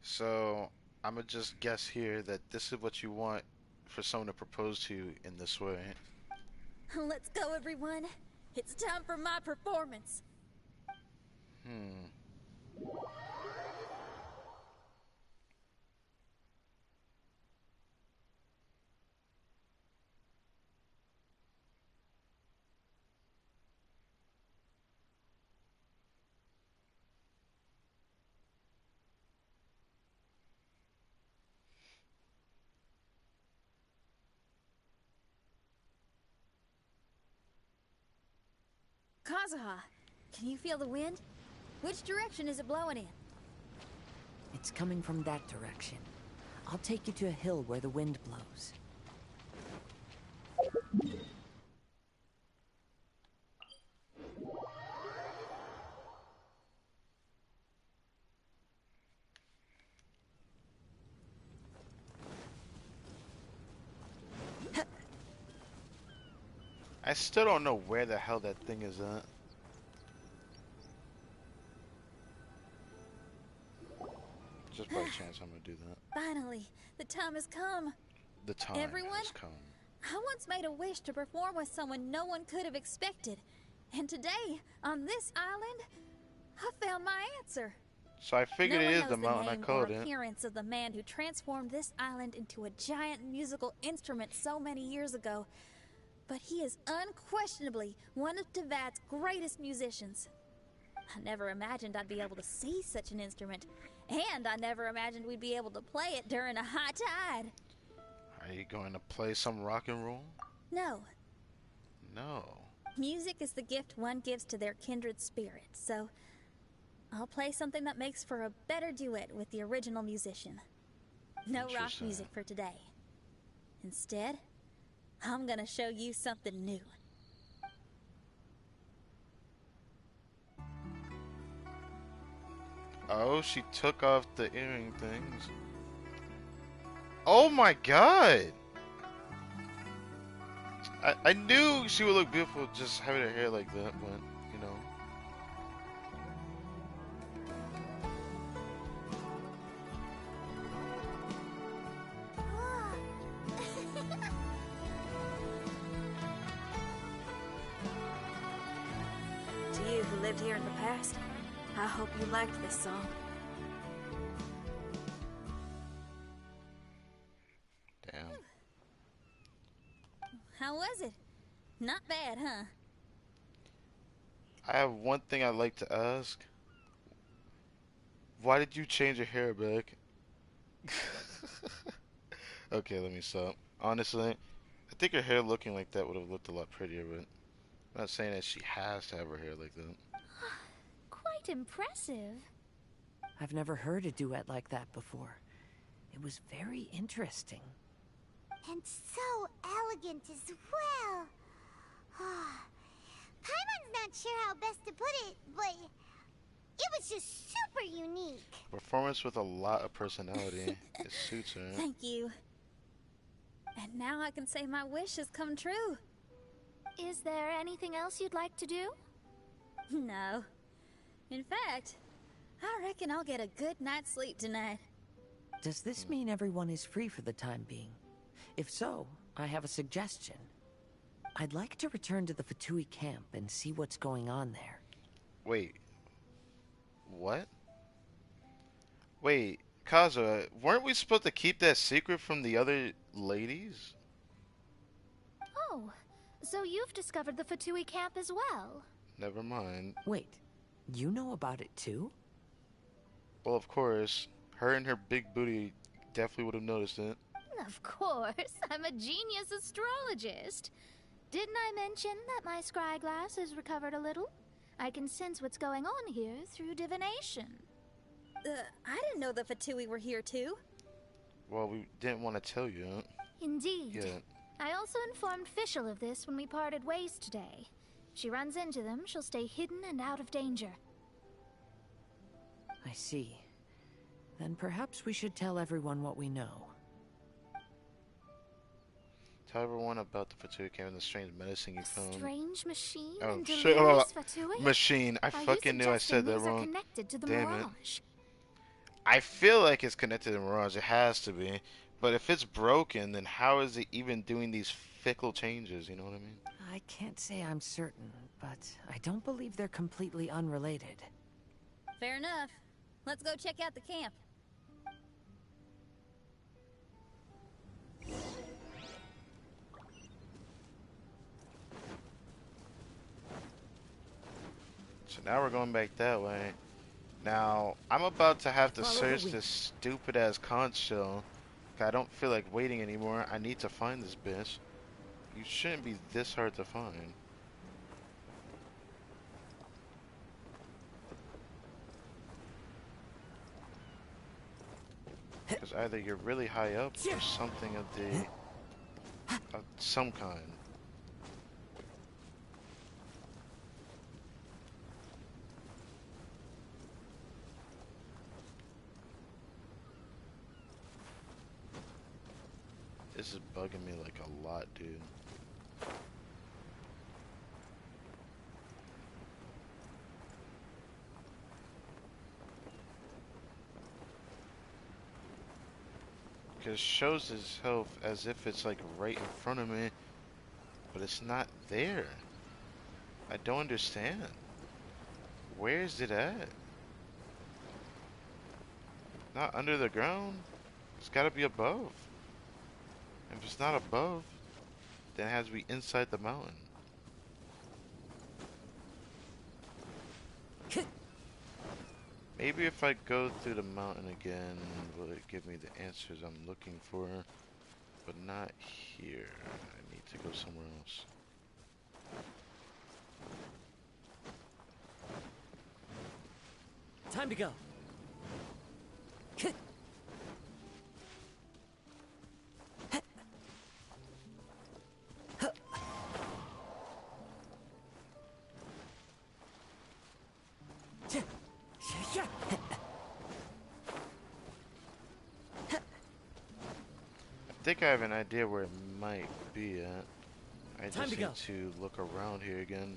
So, I'm gonna just guess here that this is what you want for someone to propose to you in this way. Let's go, everyone. It's time for my performance. Kazuha, can you feel the wind? Which direction is it blowing in? It's coming from that direction. I'll take you to a hill where the wind blows. I still don't know where the hell that thing is at. Just by chance, I'm gonna do that. Finally, the time has come. The time has come. I once made a wish to perform with someone no one could have expected. And today, on this island, I found my answer. So I figured it is the mountain I called it. No one knows the name or appearance of the man who transformed this island into a giant musical instrument so many years ago. But he is unquestionably one of Teyvat's greatest musicians. I never imagined I'd be able to see such an instrument, and I never imagined we'd be able to play it during a high tide. Are you going to play some rock and roll? No. No. Music is the gift one gives to their kindred spirit, so I'll play something that makes for a better duet with the original musician. No rock music for today. Instead, I'm gonna show you something new. Oh, she took off the earring things. Oh my god! I knew she would look beautiful just having her hair like that, but, you know. lived here in the past. I hope you liked this song. Damn. How was it? Not bad, huh? I have one thing I'd like to ask. Why did you change your hair back? Okay, let me stop. Honestly, I think her hair looking like that would have looked a lot prettier, but I'm not saying that she has to have her hair like that. Quite impressive. I've never heard a duet like that before. It was very interesting. And so elegant as well. Paimon's not sure how best to put it, but it was just super unique. Performance with a lot of personality. It suits her. Thank you. And now I can say my wish has come true. Is there anything else you'd like to do? No. In fact, I reckon I'll get a good night's sleep tonight. Does this mean everyone is free for the time being? If so, I have a suggestion. I'd like to return to the Fatui camp and see what's going on there. Wait. What? Wait, Kazuha, weren't we supposed to keep that secret from the other ladies? Oh, so you've discovered the Fatui camp as well? Never mind. Wait, you know about it too? Well, of course. Her and her big booty definitely would have noticed it. Of course, I'm a genius astrologist. Didn't I mention that my scry glass has recovered a little? I can sense what's going on here through divination. I didn't know the Fatui were here too. Well, we didn't want to tell you. Indeed. Yeah. I also informed Fischl of this when we parted ways today. If she runs into them, she'll stay hidden and out of danger. I see. Then perhaps we should tell everyone what we know. Tell everyone about the Fatui camp and the strange medicine you found. Strange machine Oh, and shit. delirious Fatui? Machine. I Are fucking you knew I said that suggesting these are wrong. connected to the Damn it. Mirage? I feel like it's connected to Mirage. It has to be. But if it's broken, then how is it even doing these fickle changes? You know what I mean? I can't say I'm certain, but I don't believe they're completely unrelated. Fair enough. Let's go check out the camp. So now we're going back that way. Now, I'm about to have to search this stupid ass conch shell. I don't feel like waiting anymore. I need to find this bitch. You shouldn't be this hard to find. Because either you're really high up or something of some kind. This is bugging me like a lot, dude. Because it shows itself as if it's like right in front of me, but it's not there. I don't understand. Where is it at? Not under the ground? It's gotta be above. If it's not above, then it has to be inside the mountain. Maybe if I go through the mountain again, will it give me the answers I'm looking for? But not here. I need to go somewhere else. Time to go. I think I have an idea where it might be at. I Time just to need go. to look around here again.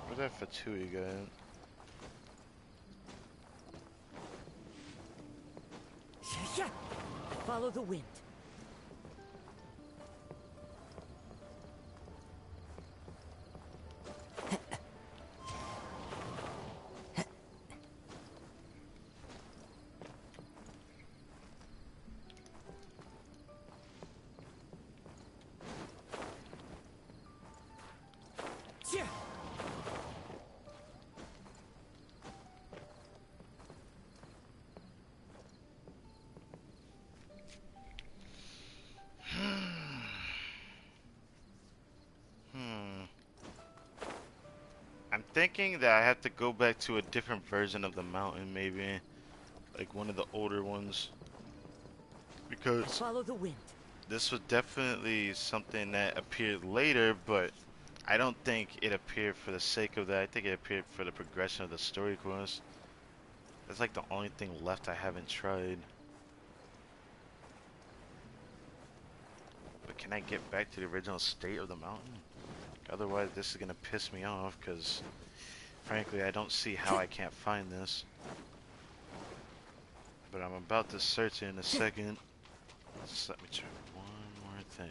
Where's that Fatui guy at? Follow the wind. I'm thinking that I have to go back to a different version of the mountain, maybe. Like one of the older ones. Because follow the wind. This was definitely something that appeared later, but I don't think it appeared for the sake of that. I think it appeared for the progression of the story quest. That's like the only thing left I haven't tried. But can I get back to the original state of the mountain? Otherwise, this is gonna piss me off, because frankly, I don't see how I can't find this. But I'm about to search it in a second. Just let me try one more thing.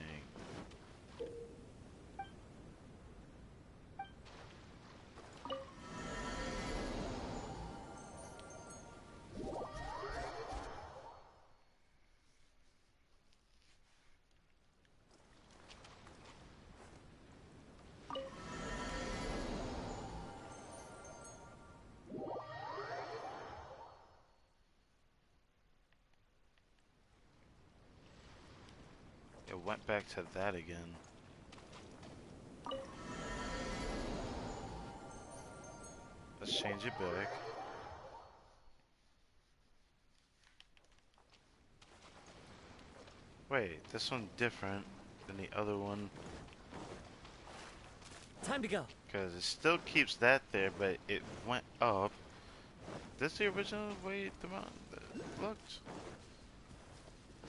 It went back to that again. Let's change it back. Wait, this one's different than the other one. Time to go. Because it still keeps that there, but it went up. This the original way the mountain looked?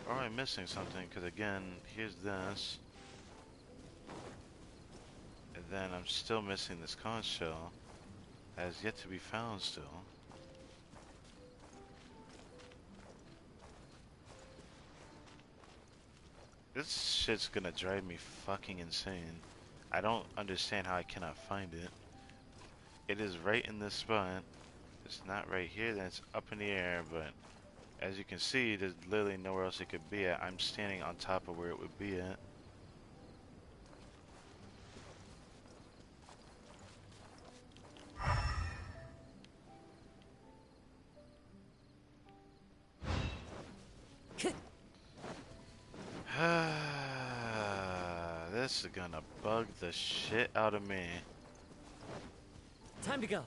Or am I missing something? Because again, here's this. And then I'm still missing this conch shell. Has yet to be found still. This shit's gonna drive me fucking insane. I don't understand how I cannot find it. It is right in this spot. It's not right here, then it's up in the air, but as you can see, there's literally nowhere else it could be at. I'm standing on top of where it would be at. This is gonna bug the shit out of me. Time to go.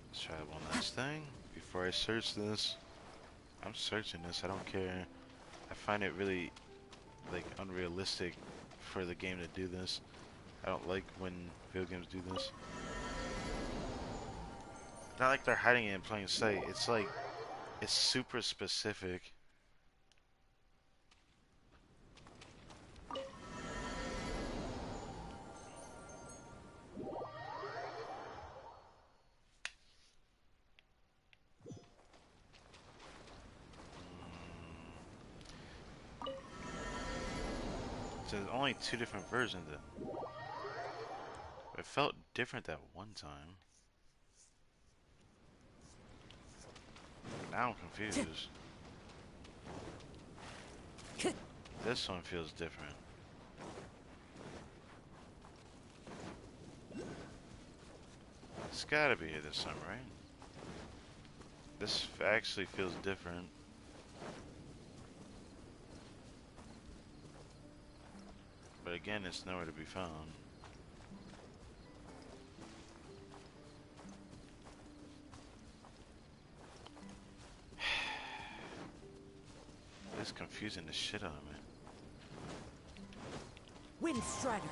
Let's try one last thing before I search this. I'm searching this, I don't care. I find it really, like, unrealistic for the game to do this. I don't like when video games do this. Not like they're hiding it in plain sight. It's like, it's super specific. So there's only two different versions of it. It felt different that one time. Now I'm confused. This one feels different. It's gotta be here this time, right? This actually feels different. But again, it's nowhere to be found. It's confusing the shit out of me. Wind Strider.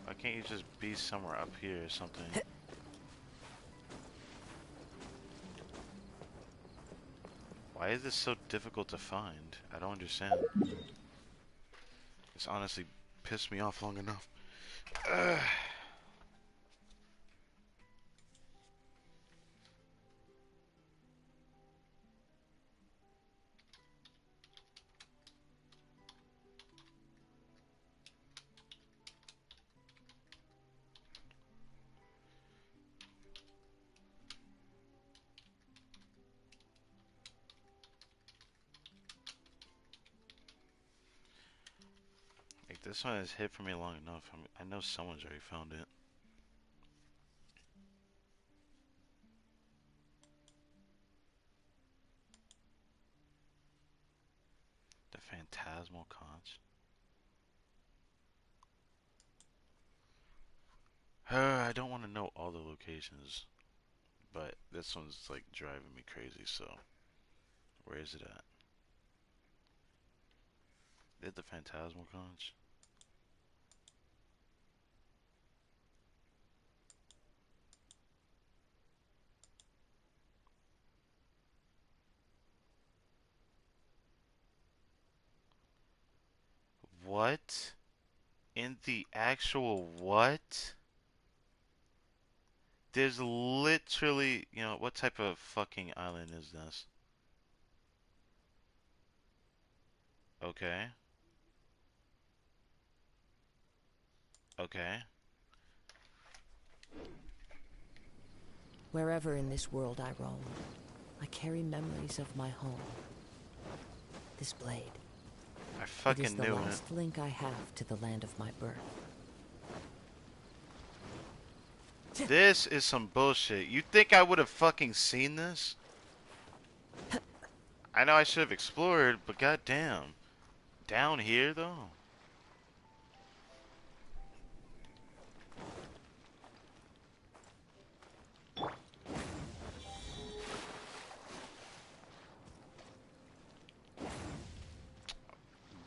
Why can't you just be somewhere up here or something? Why is this so difficult to find? I don't understand. It's honestly pissed me off long enough. Ugh. Like, this one has hid for me long enough. I know someone's already found it. The Phantasmal Conch. I don't want to know all the locations, but this one's like driving me crazy, so where is it at? Did the Phantasmal Conch? What? In the actual what? There's literally, you know, what type of fucking island is this? Okay. Okay. Wherever in this world I roam, I carry memories of my home. This blade. I It is fucking the knew last it. link I have to the land of my birth. This is some bullshit. You think I would have fucking seen this? I know I should have explored, but goddamn. Down here, though?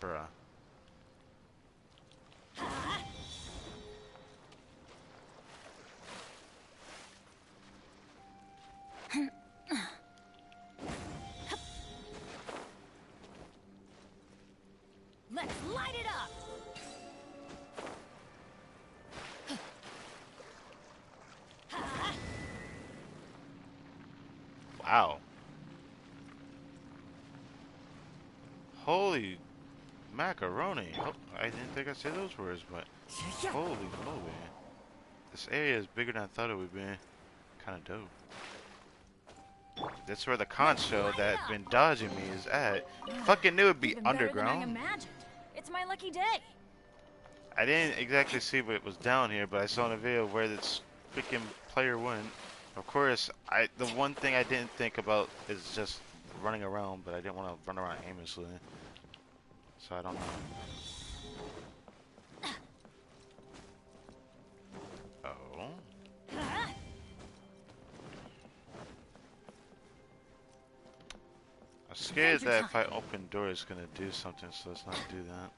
Bruh. Let's light it up! Wow. Holy macaroni. Oh, I didn't think I'd say those words, but holy moly. This area is bigger than I thought it would be. Kind of dope. That's where the conch show that's been dodging me is at. Fucking knew it'd be Even better than I underground. imagined. It's my lucky day. I didn't exactly see what was down here, but I saw in a video where this freaking player went. Of course, the one thing I didn't think about is just running around, but I didn't want to run around aimlessly. So I don't know. Oh. I'm scared that if I open door, it's gonna do something, so let's not do that.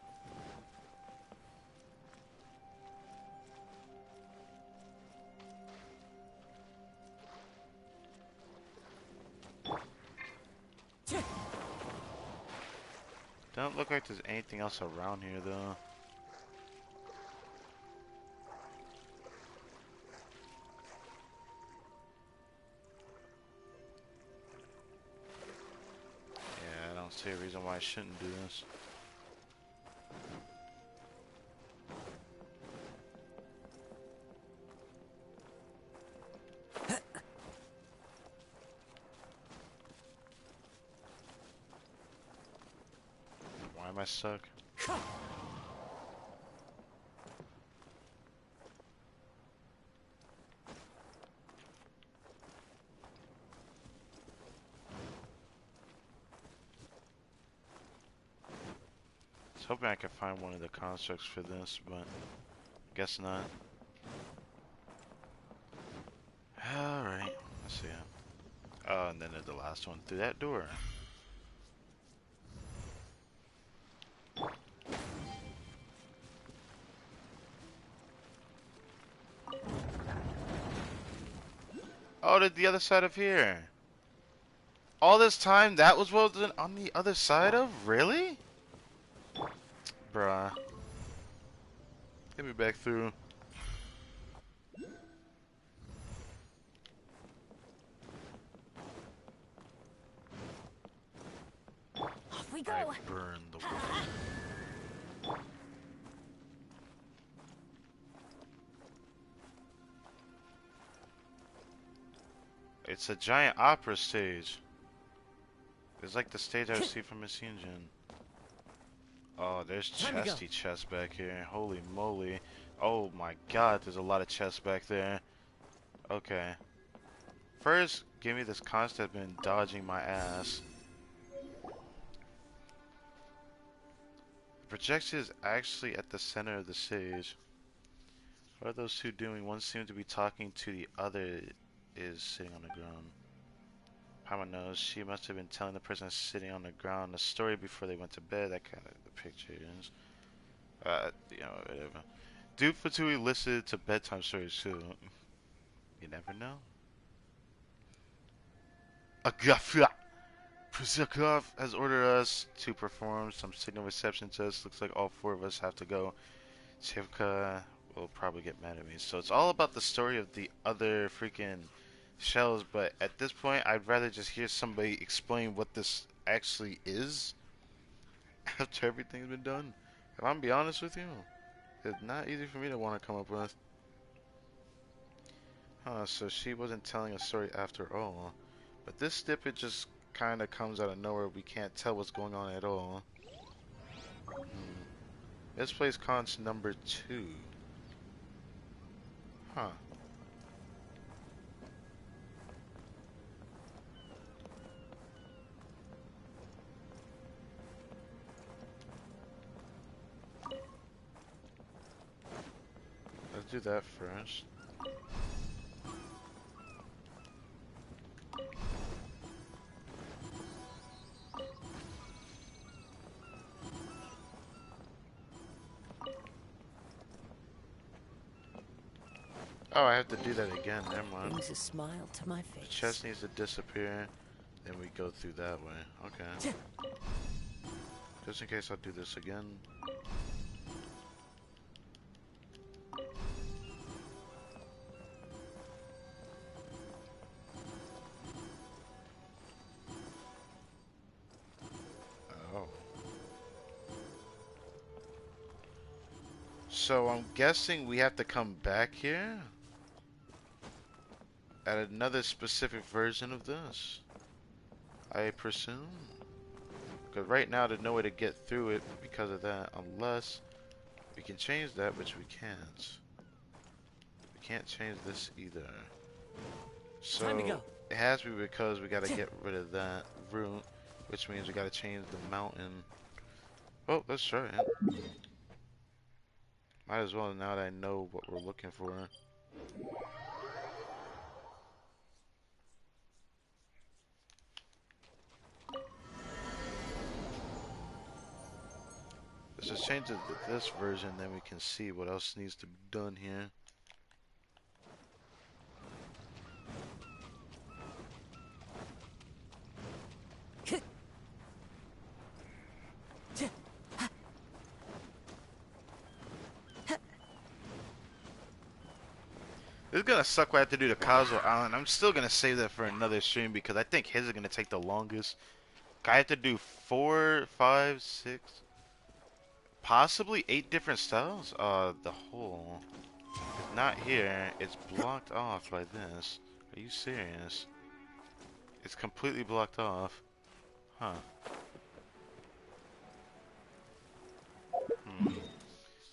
Don't look like there's anything else around here, though. Yeah, I don't see a reason why I shouldn't do this. Why am I stuck? I was hoping I could find one of the constructs for this, but guess not. Alright, let's see. Oh, and then there's the last one through that door. Oh, to the other side of here. All this time, that was what was on the other side of? Really? Bruh. Get me back through. Off we go. I burn the world. It's a giant opera stage. It's like the stage I would see from Miss Yunjin. Oh, there's Time to go. chesty chests back here. Holy moly. Oh my god, there's a lot of chests back there. Okay. First, give me this constant been dodging my ass. The projection is actually at the center of the stage. What are those two doing? One seems to be talking to the other is sitting on the ground. Paimon knows she must have been telling the person sitting on the ground a story before they went to bed. That kind of the picture is. You know, whatever. Dude Fatui listened to bedtime stories too. You never know. Prusakov has ordered us to perform some signal reception tests. Looks like all four of us have to go. Chivka will probably get mad at me. So it's all about the story of the other freaking shells, but at this point, I'd rather just hear somebody explain what this actually is after everything's been done. If I'm be honest with you, it's not easy for me to want to come up with. Huh, so she wasn't telling a story after all. But this snippet just kind of comes out of nowhere. We can't tell what's going on at all. This place cons number 2. Huh. Let's do that first. Oh, I have to do that again. Never mind. Brings a smile to my face. The chest needs to disappear. Then we go through that way. Okay. Just in case I'll do this again. Oh. So I'm guessing we have to come back here at another specific version of this, I presume. Because right now there's no way to get through it because of that, unless we can change that, which we can't. We can't change this either. So Time to go. it has to be because we gotta get rid of that route, which means we gotta change the mountain. Oh, let's try it. Might as well now that I know what we're looking for. Let's just change it to this version, then we can see what else needs to be done here. This is gonna suck what I have to do to Kazuo Island. I'm still gonna save that for another stream because I think his is gonna take the longest. I have to do 4, 5, 6, possibly 8 different styles. The whole. It's not here. It's blocked off by this. Are you serious? It's completely blocked off. Huh.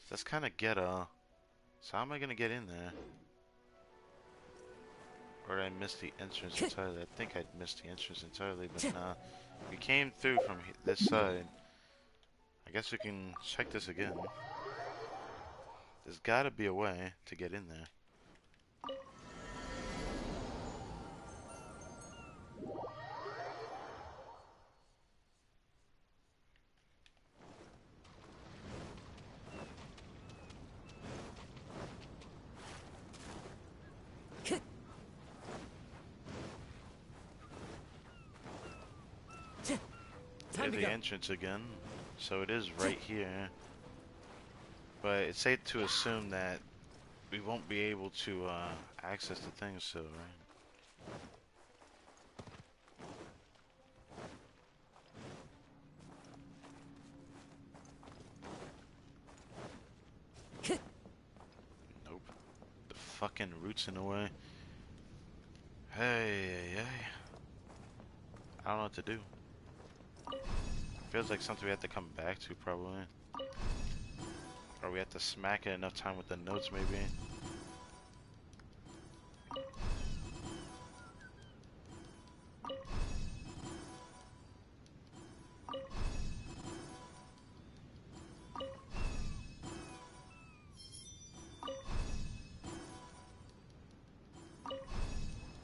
That's kind of ghetto. So how am I gonna get in there? Or did I miss the entrance entirely? I think I missed the entrance entirely, but nah. We came through from this side. I guess we can check this again. There's gotta be a way to get in there. There's the entrance again, so it is right here. But it's safe to assume that we won't be able to access the thing still, right? Nope. The fucking root's in the way. Hey. I don't know what to do. Feels like something we have to come back to, probably. Or we have to smack it enough time with the notes, maybe.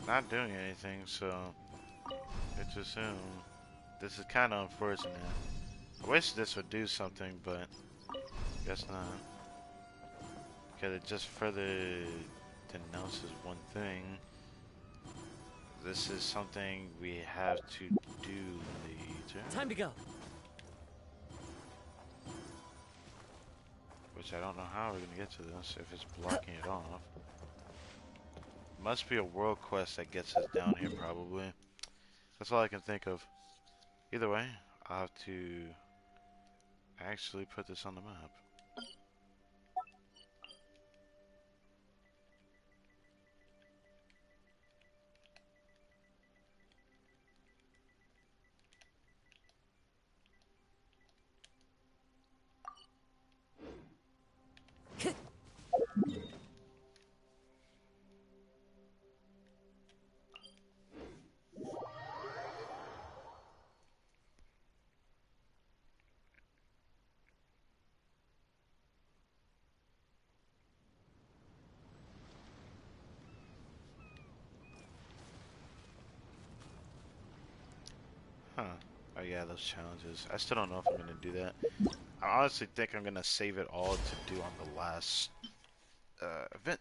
Not doing anything, so it's assumed. This is kind of unfortunate. I wish this would do something, but guess not. Because it just further denounces one thing. This is something we have to do later. Time to go. Which I don't know how we're gonna get to this if it's blocking it off. Must be a world quest that gets us down here, probably. That's all I can think of. Either way, I'll have to actually put this on the map. Huh. Oh yeah, those challenges. I still don't know if I'm gonna do that. I honestly think I'm gonna save it all to do on the last event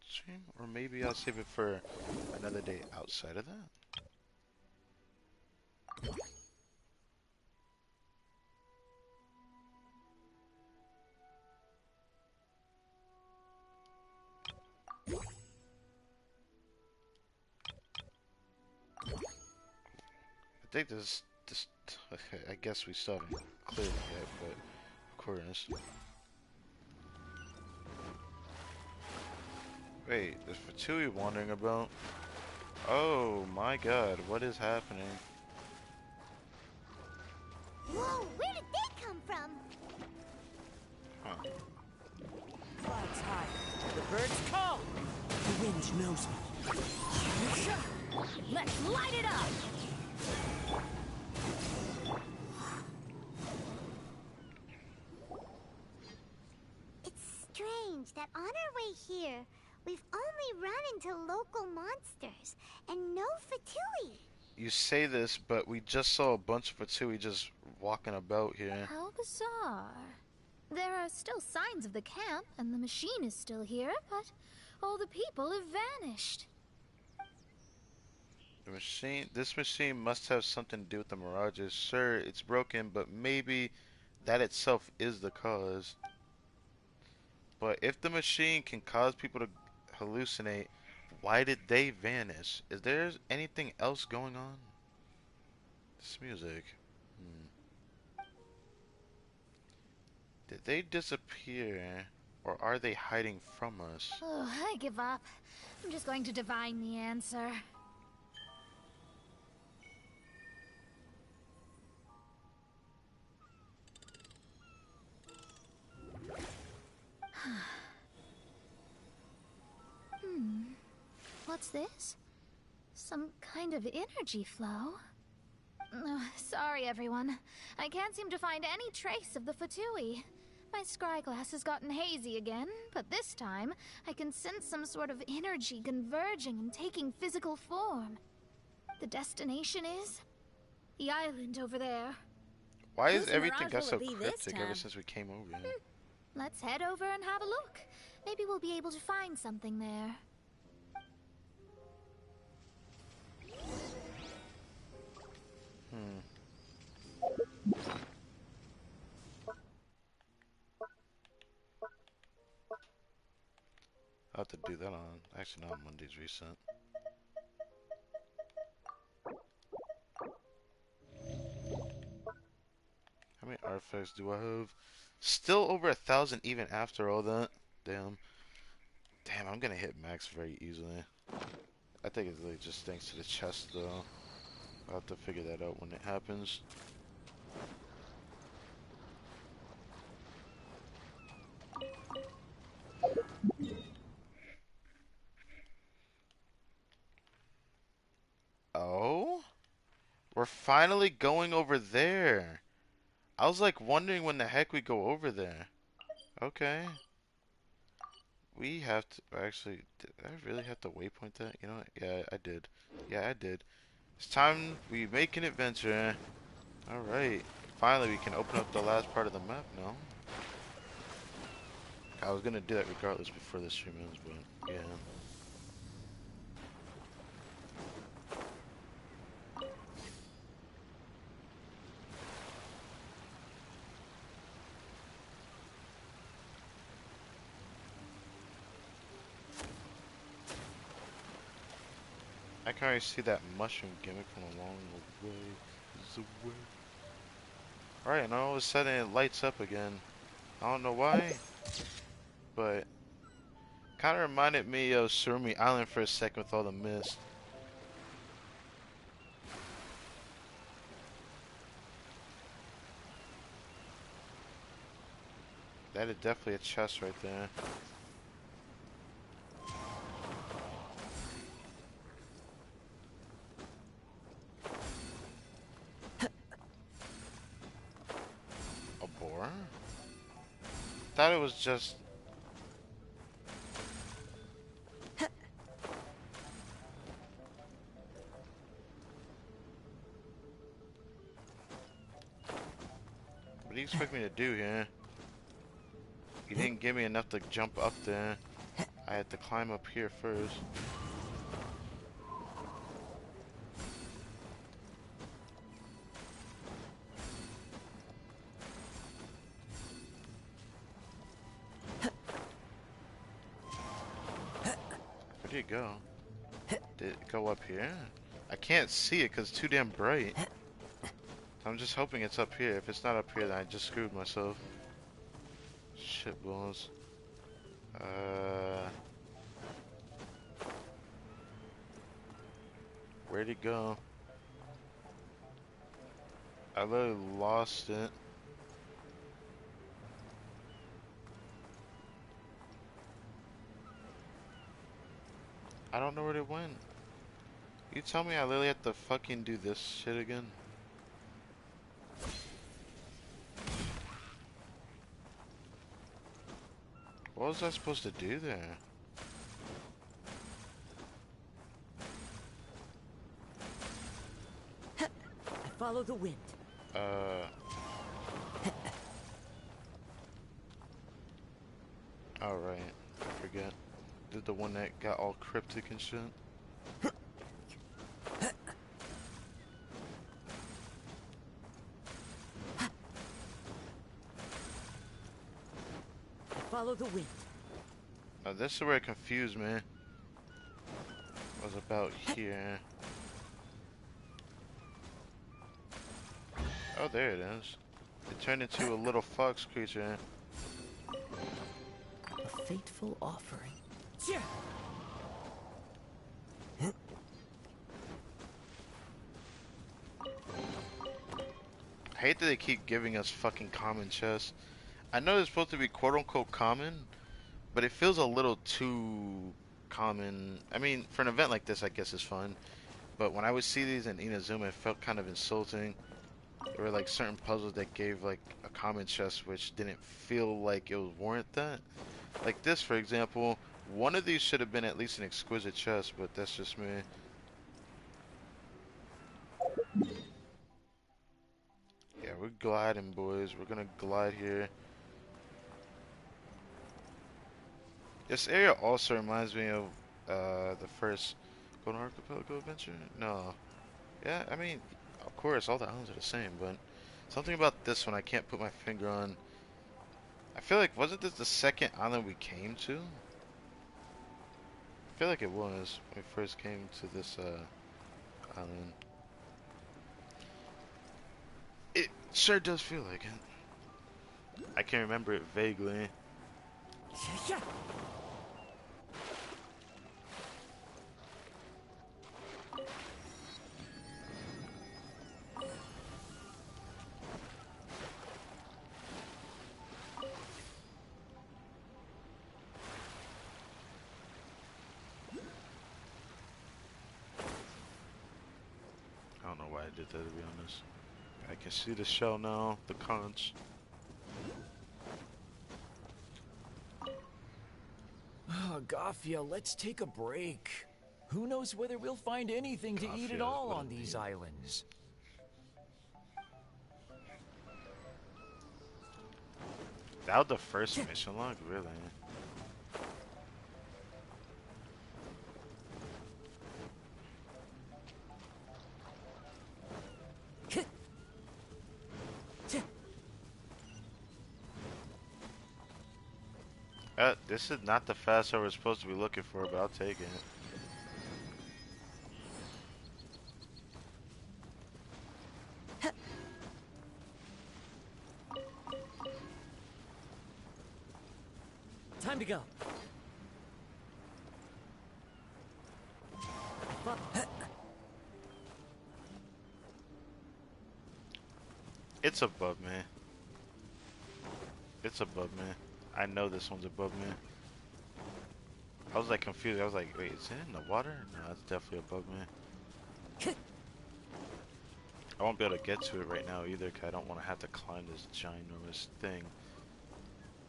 stream, or maybe I'll save it for another day outside of that. I think this, I guess we still haven't cleared it yet, but of course. Wait, there's Fatui wandering about. Oh my god, what is happening? Whoa, where did they come from? Huh. Flags high. The birds call. The wind knows me. Let's light it up! It's strange that on our way here, we've only run into local monsters and no Fatui. You say this, but we just saw a bunch of Fatui just walking about here. How bizarre. There are still signs of the camp, and the machine is still here, but all the people have vanished. The machine, this machine must have something to do with the mirages. Sure, it's broken, but maybe that itself is the cause. But if the machine can cause people to hallucinate, why did they vanish? Is there anything else going on? This music. Did they disappear, or are they hiding from us? Oh, I give up. I'm just going to divine the answer. What's this? Some kind of energy flow? Sorry, everyone. I can't seem to find any trace of the Fatui. My scryglass has gotten hazy again, but this time I can sense some sort of energy converging and taking physical form. The destination is the island over there. Why is Whose everything mirage got will so it be this cryptic ever time? since we came over here? Let's head over and have a look. Maybe we'll be able to find something there. I'll have to do that on, actually not on Monday's recent. How many artifacts do I have? Still over 1,000 even after all that. Damn. Damn, I'm gonna hit max very easily. I think it's really just thanks to the chest though. I'll have to figure that out when it happens. We're finally going over there. I was like wondering when the heck we go over there. Okay. We have to actually. Did I really have to waypoint that? You know what? Yeah, I did. Yeah, I did. It's time we make an adventure. All right. Finally, we can open up the last part of the map now. I was gonna do that regardless before the stream ends, but yeah. I can already see that mushroom gimmick from a long way. Alright, and all of a sudden it lights up again. I don't know why, but kind of reminded me of Surumi Island for a second with all the mist. That is definitely a chest right there. A boar? Thought it was just... What do you expect me to do here? You didn't give me enough to jump up there. I had to climb up here first. Where did it go? Did it go up here? I can't see it because it's too damn bright. I'm just hoping it's up here. If it's not up here, then I just screwed myself. Shit balls. Where'd it go? I literally lost it. I don't know where it went. You tell me I literally have to fucking do this shit again? What was I supposed to do there? I follow the wind. Alright. I forget. Did the one that got all cryptic and shit? Follow the wind. Now this is where it confused me. Was about here. Oh, there it is. It turned into a little fox creature. A fateful offering. I hate that they keep giving us fucking common chests. I know it's supposed to be quote-unquote common, but it feels a little too common. I mean, for an event like this, I guess it's fun. But when I would see these in Inazuma, it felt kind of insulting. There were like certain puzzles that gave like a common chest, which didn't feel like it was warrant that. Like this, for example, one of these should have been at least an exquisite chest, but that's just me. Yeah, we're gliding, boys. We're gonna glide here. This area also reminds me of the first Golden Archipelago adventure. No, yeah, I mean, of course, all the islands are the same, but something about this one I can't put my finger on. I feel like, wasn't this the second island we came to? I feel like it was when we first came to this island. It sure does feel like it. I can remember it vaguely. I don't know why I I did that, to be honest. I can see the shell now, the conch. Gafia, let's take a break. Who knows whether we'll find anything to eat at all on these islands? That was the first mission log, really? This is not the fast we're supposed to be looking for, but I'll take it. Time to go. It's above me. It's above me. I know this one's above me. I was like confused. I was like, wait, is it in the water? No, it's definitely above me. I won't be able to get to it right now either because I don't want to have to climb this ginormous thing.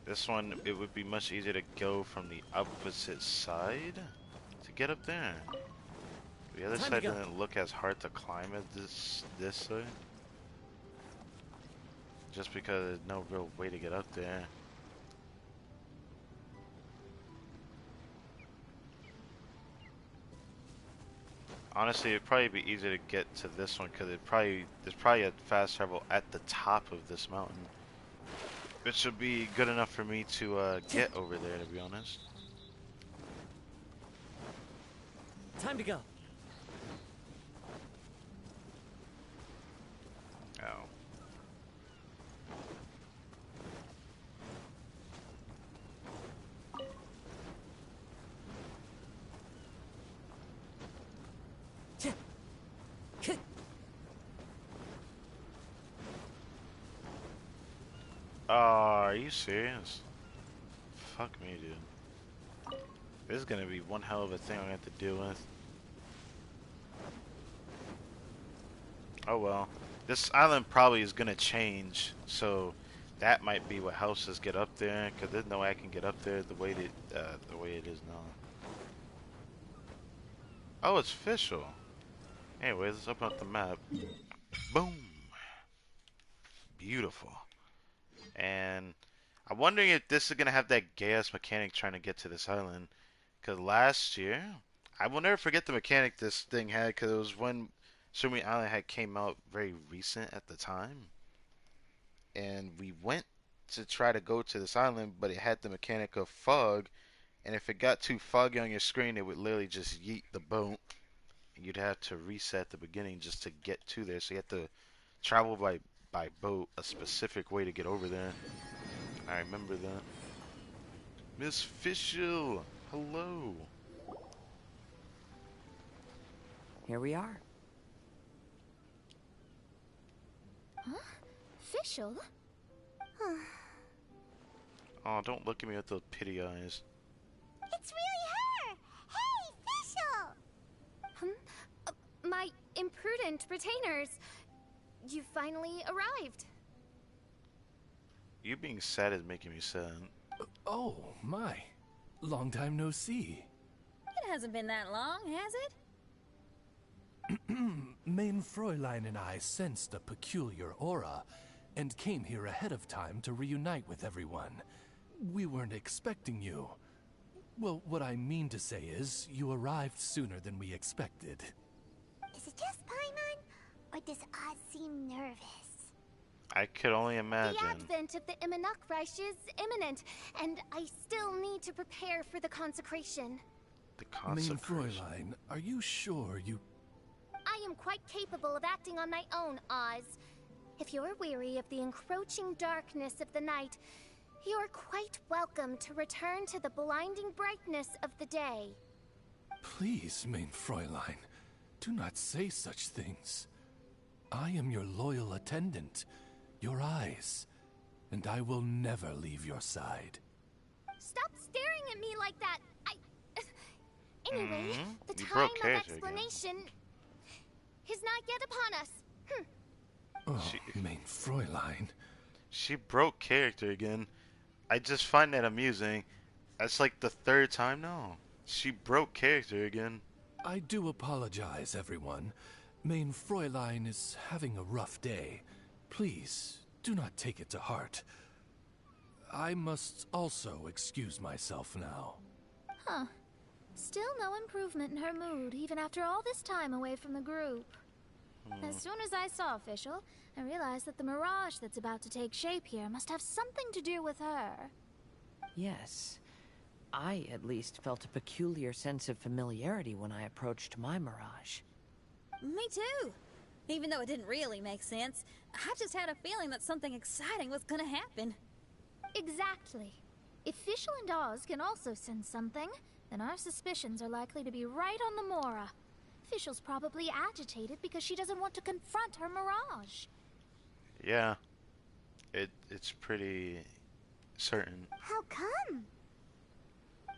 This one, it would be much easier to go from the opposite side to get up there. The other side doesn't look as hard to climb as this side. Just because there's no real way to get up there. Honestly, it'd probably be easier to get to this one because there's probably a fast travel at the top of this mountain, which should be good enough for me to get over there. To be honest. Time to go. Oh. Oh, are you serious? Fuck me, dude. This is gonna be one hell of a thing I'm gonna have to deal with. Oh well. This island probably is gonna change, so that might be what helps us get up there, because there's no way I can get up there the way it is now. Oh, it's official. Anyways, let's open up the map. Boom. Beautiful. And I'm wondering if this is going to have that gay-ass mechanic trying to get to this island. Because last year, I will never forget the mechanic this thing had, because it was when Sumi Island had came out very recent at the time. And we went to try to go to this island, but it had the mechanic of fog. And if it got too foggy on your screen, it would literally just yeet the boat. And you'd have to reset the beginning just to get to there. So you have to travel by boat a specific way to get over there. I remember that. Miss Fischl, hello. Here we are. Huh? Fischl? Oh, don't look at me with those pity eyes. It's really her! Hey, Fischl! My imprudent retainers. You finally arrived. You being sad is making me sad. Oh, my. Long time no see. It hasn't been that long, has it? Main Fräulein and I sensed a peculiar aura and came here ahead of time to reunite with everyone. We weren't expecting you. Well, what I mean to say is, you arrived sooner than we expected. Is it just Paimon? Or does Oz seem nervous? I could only imagine. The advent of the Immanok Reich is imminent, and I still need to prepare for the consecration. The consecration. Main Fräulein, are you sure you... I am quite capable of acting on my own, Oz. If you're weary of the encroaching darkness of the night, you're quite welcome to return to the blinding brightness of the day. Please, Main Fräulein, do not say such things. I am your loyal attendant, your eyes, and I will never leave your side. Stop staring at me like that! Anyway, the You time broke of character explanation is not yet upon us. Oh, main Fräulein. She broke character again. I just find that amusing. That's like the third time now. She broke character again. I do apologize, everyone. Main Fräulein is having a rough day. Please, do not take it to heart. I must also excuse myself now. Huh. Still no improvement in her mood, even after all this time away from the group. As soon as I saw Official, I realized that the mirage that's about to take shape here must have something to do with her. Yes. I, at least, felt a peculiar sense of familiarity when I approached my mirage. Me too. Even though it didn't really make sense, I just had a feeling that something exciting was gonna happen. Exactly. If Fischl and Oz can also sense something, then our suspicions are likely to be right on the Mora. Fischl's probably agitated because she doesn't want to confront her mirage. Yeah. It's pretty certain. How come?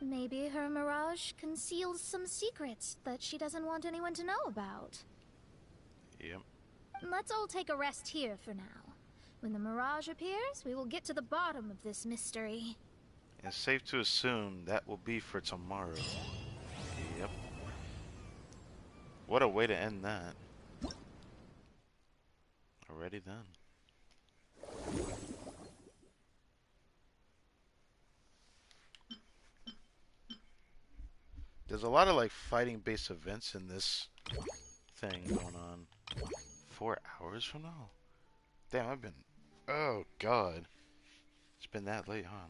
Maybe her mirage conceals some secrets that she doesn't want anyone to know about. Yep. Let's all take a rest here for now. When the mirage appears, we will get to the bottom of this mystery. It's safe to assume that will be for tomorrow. Yep. What a way to end that. Already then. There's a lot of like fighting based events in this thing going on. 4 hours from now? Damn, I've been... Oh, God. It's been that late, huh?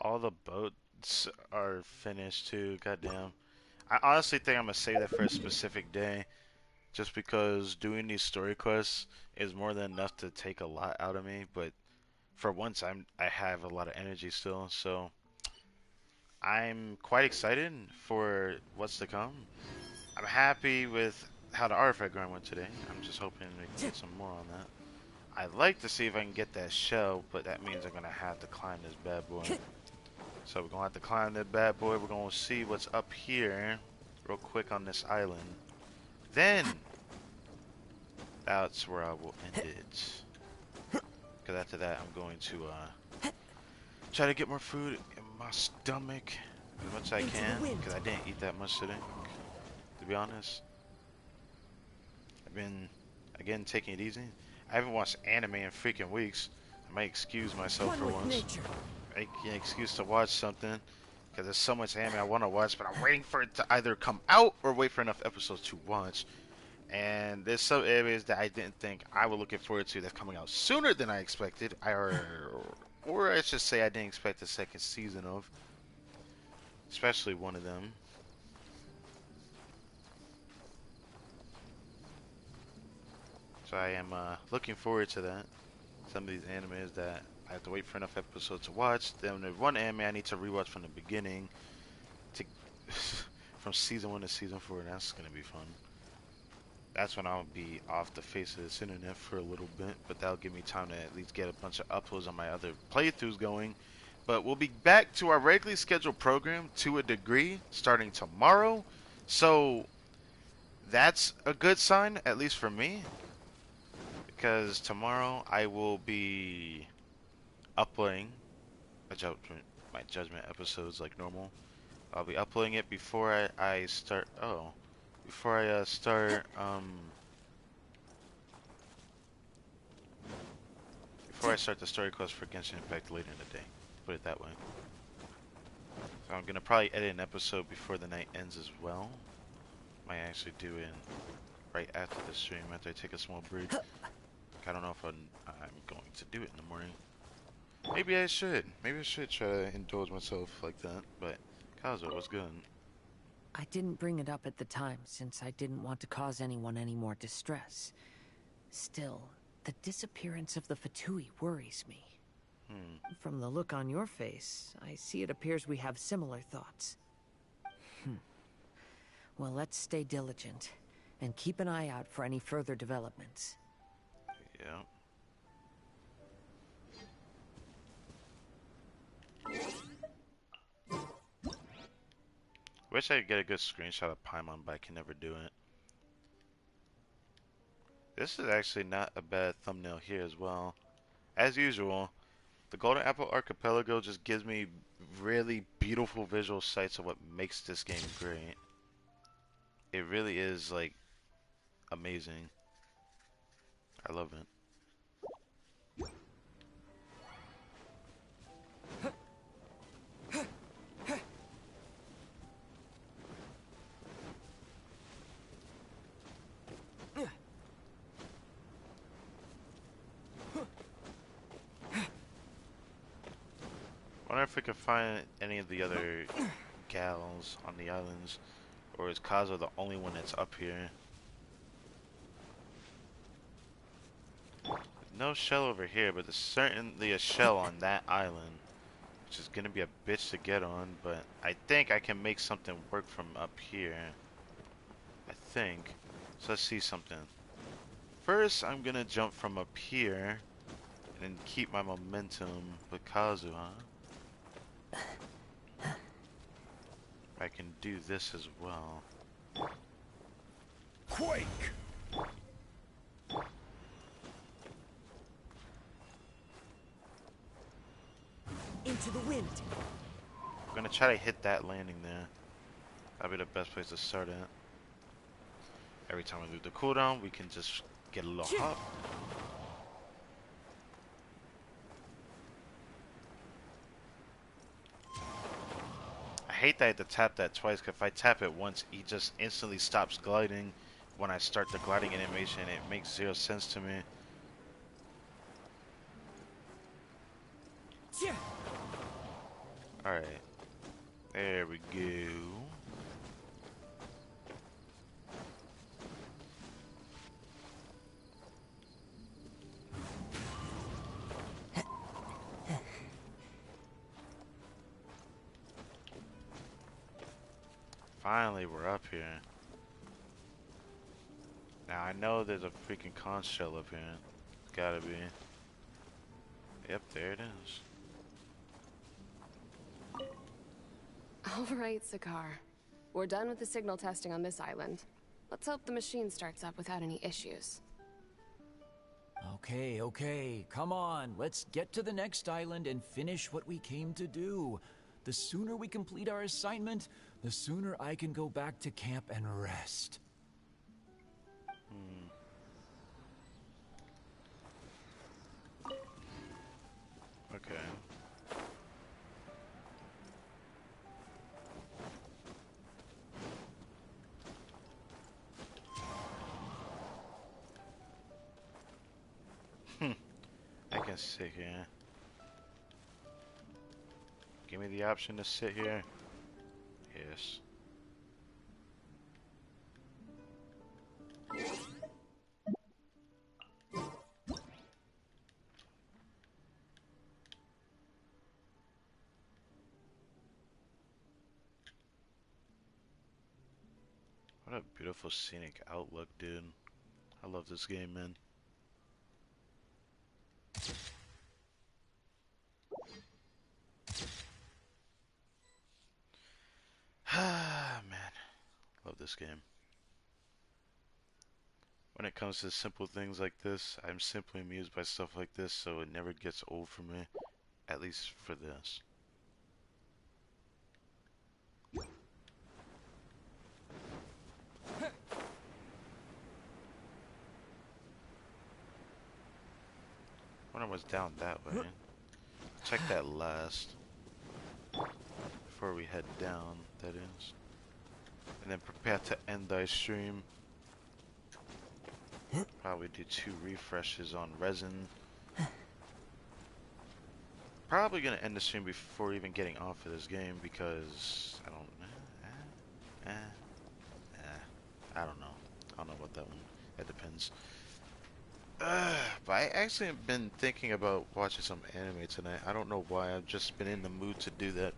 All the boats are finished, too. Goddamn. I honestly think I'm gonna save that for a specific day. Just because doing these story quests is more than enough to take a lot out of me. But for once, I have a lot of energy still, so... I'm quite excited for what's to come. I'm happy with how the artifact grind went today. I'm just hoping to get some more on that. I'd like to see if I can get that shell, but that means I'm going to have to climb this bad boy. So we're going to have to climb that bad boy. We're going to see what's up here real quick on this island. Then, that's where I will end it. Because after that, I'm going to try to get more food in my stomach as much as I can, because I didn't eat that much today, to be honest. I've been, again, taking it easy. I haven't watched anime in freaking weeks. I might excuse myself for once. Make an excuse to watch something, because there's so much anime I want to watch, but I'm waiting for it to either come out or wait for enough episodes to watch. And there's some areas that I didn't think I was looking forward to that's coming out sooner than I expected. Or I should say I didn't expect the second season of. Especially one of them. So I am looking forward to that. Some of these animes that I have to wait for enough episodes to watch. Then there's one anime I need to rewatch from the beginning. From season 1 to season 4. That's going to be fun. That's when I'll be off the face of this internet for a little bit, but that'll give me time to at least get a bunch of uploads on my other playthroughs going. But we'll be back to our regularly scheduled program to a degree starting tomorrow. So that's a good sign, at least for me, because tomorrow I will be uploading my judgment episodes like normal. I'll be uploading it before I start. Before I start the story quest for Genshin Impact later in the day. Put it that way. So I'm gonna probably edit an episode before the night ends as well. Might actually do it right after the stream, after I take a small break. I don't know if I'm going to do it in the morning. Maybe I should. Maybe I should try to indulge myself like that. But Kazo, what's good? I didn't bring it up at the time, since I didn't want to cause anyone any more distress. Still, the disappearance of the Fatui worries me. From the look on your face, I see it appears we have similar thoughts. Well, let's stay diligent, and keep an eye out for any further developments. Yeah. Wish I could get a good screenshot of Paimon, but I can never do it. This is actually not a bad thumbnail here as well. As usual, the Golden Apple Archipelago just gives me really beautiful visual sights of what makes this game great. It really is, like, amazing. I love it. Wonder if we can find any of the other gals on the islands, or is Kazo the only one that's up here? No shell over here, but there's certainly a shell on that island, which is gonna be a bitch to get on, but I think I can make something work from up here. I think. So let's see something. First, I'm gonna jump from up here and keep my momentum with Kazu, huh? I can do this as well. Quake! Into the wind. I'm gonna try to hit that landing there. That'll be the best place to start at. Every time we lose the cooldown, we can just get a little hop. I hate that I had to tap that twice, because if I tap it once, he just instantly stops gliding when I start the gliding animation. It makes zero sense to me. Alright. There we go. Finally, we're up here. Now, I know there's a freaking conch shell up here. Gotta be. Yep, there it is. Alright, Sakar. We're done with the signal testing on this island. Let's hope the machine starts up without any issues. Okay, okay, come on. Let's get to the next island and finish what we came to do. The sooner we complete our assignment, the sooner I can go back to camp and rest. Okay. I can sit here. Give me the option to sit here. Yes. What a beautiful scenic outlook, dude. I love this game, man. Ah, man. Love this game. When it comes to simple things like this, I'm simply amused by stuff like this, so it never gets old for me. At least for this. Wonder what's down that way. Check that last. Before we head down, that is. And then prepare to end thy stream. Probably do 2 refreshes on resin. Probably gonna end the stream before even getting off of this game because I don't I don't know. I don't know about that one. That depends. But I actually have been thinking about watching some anime tonight. I don't know why. I've just been in the mood to do that.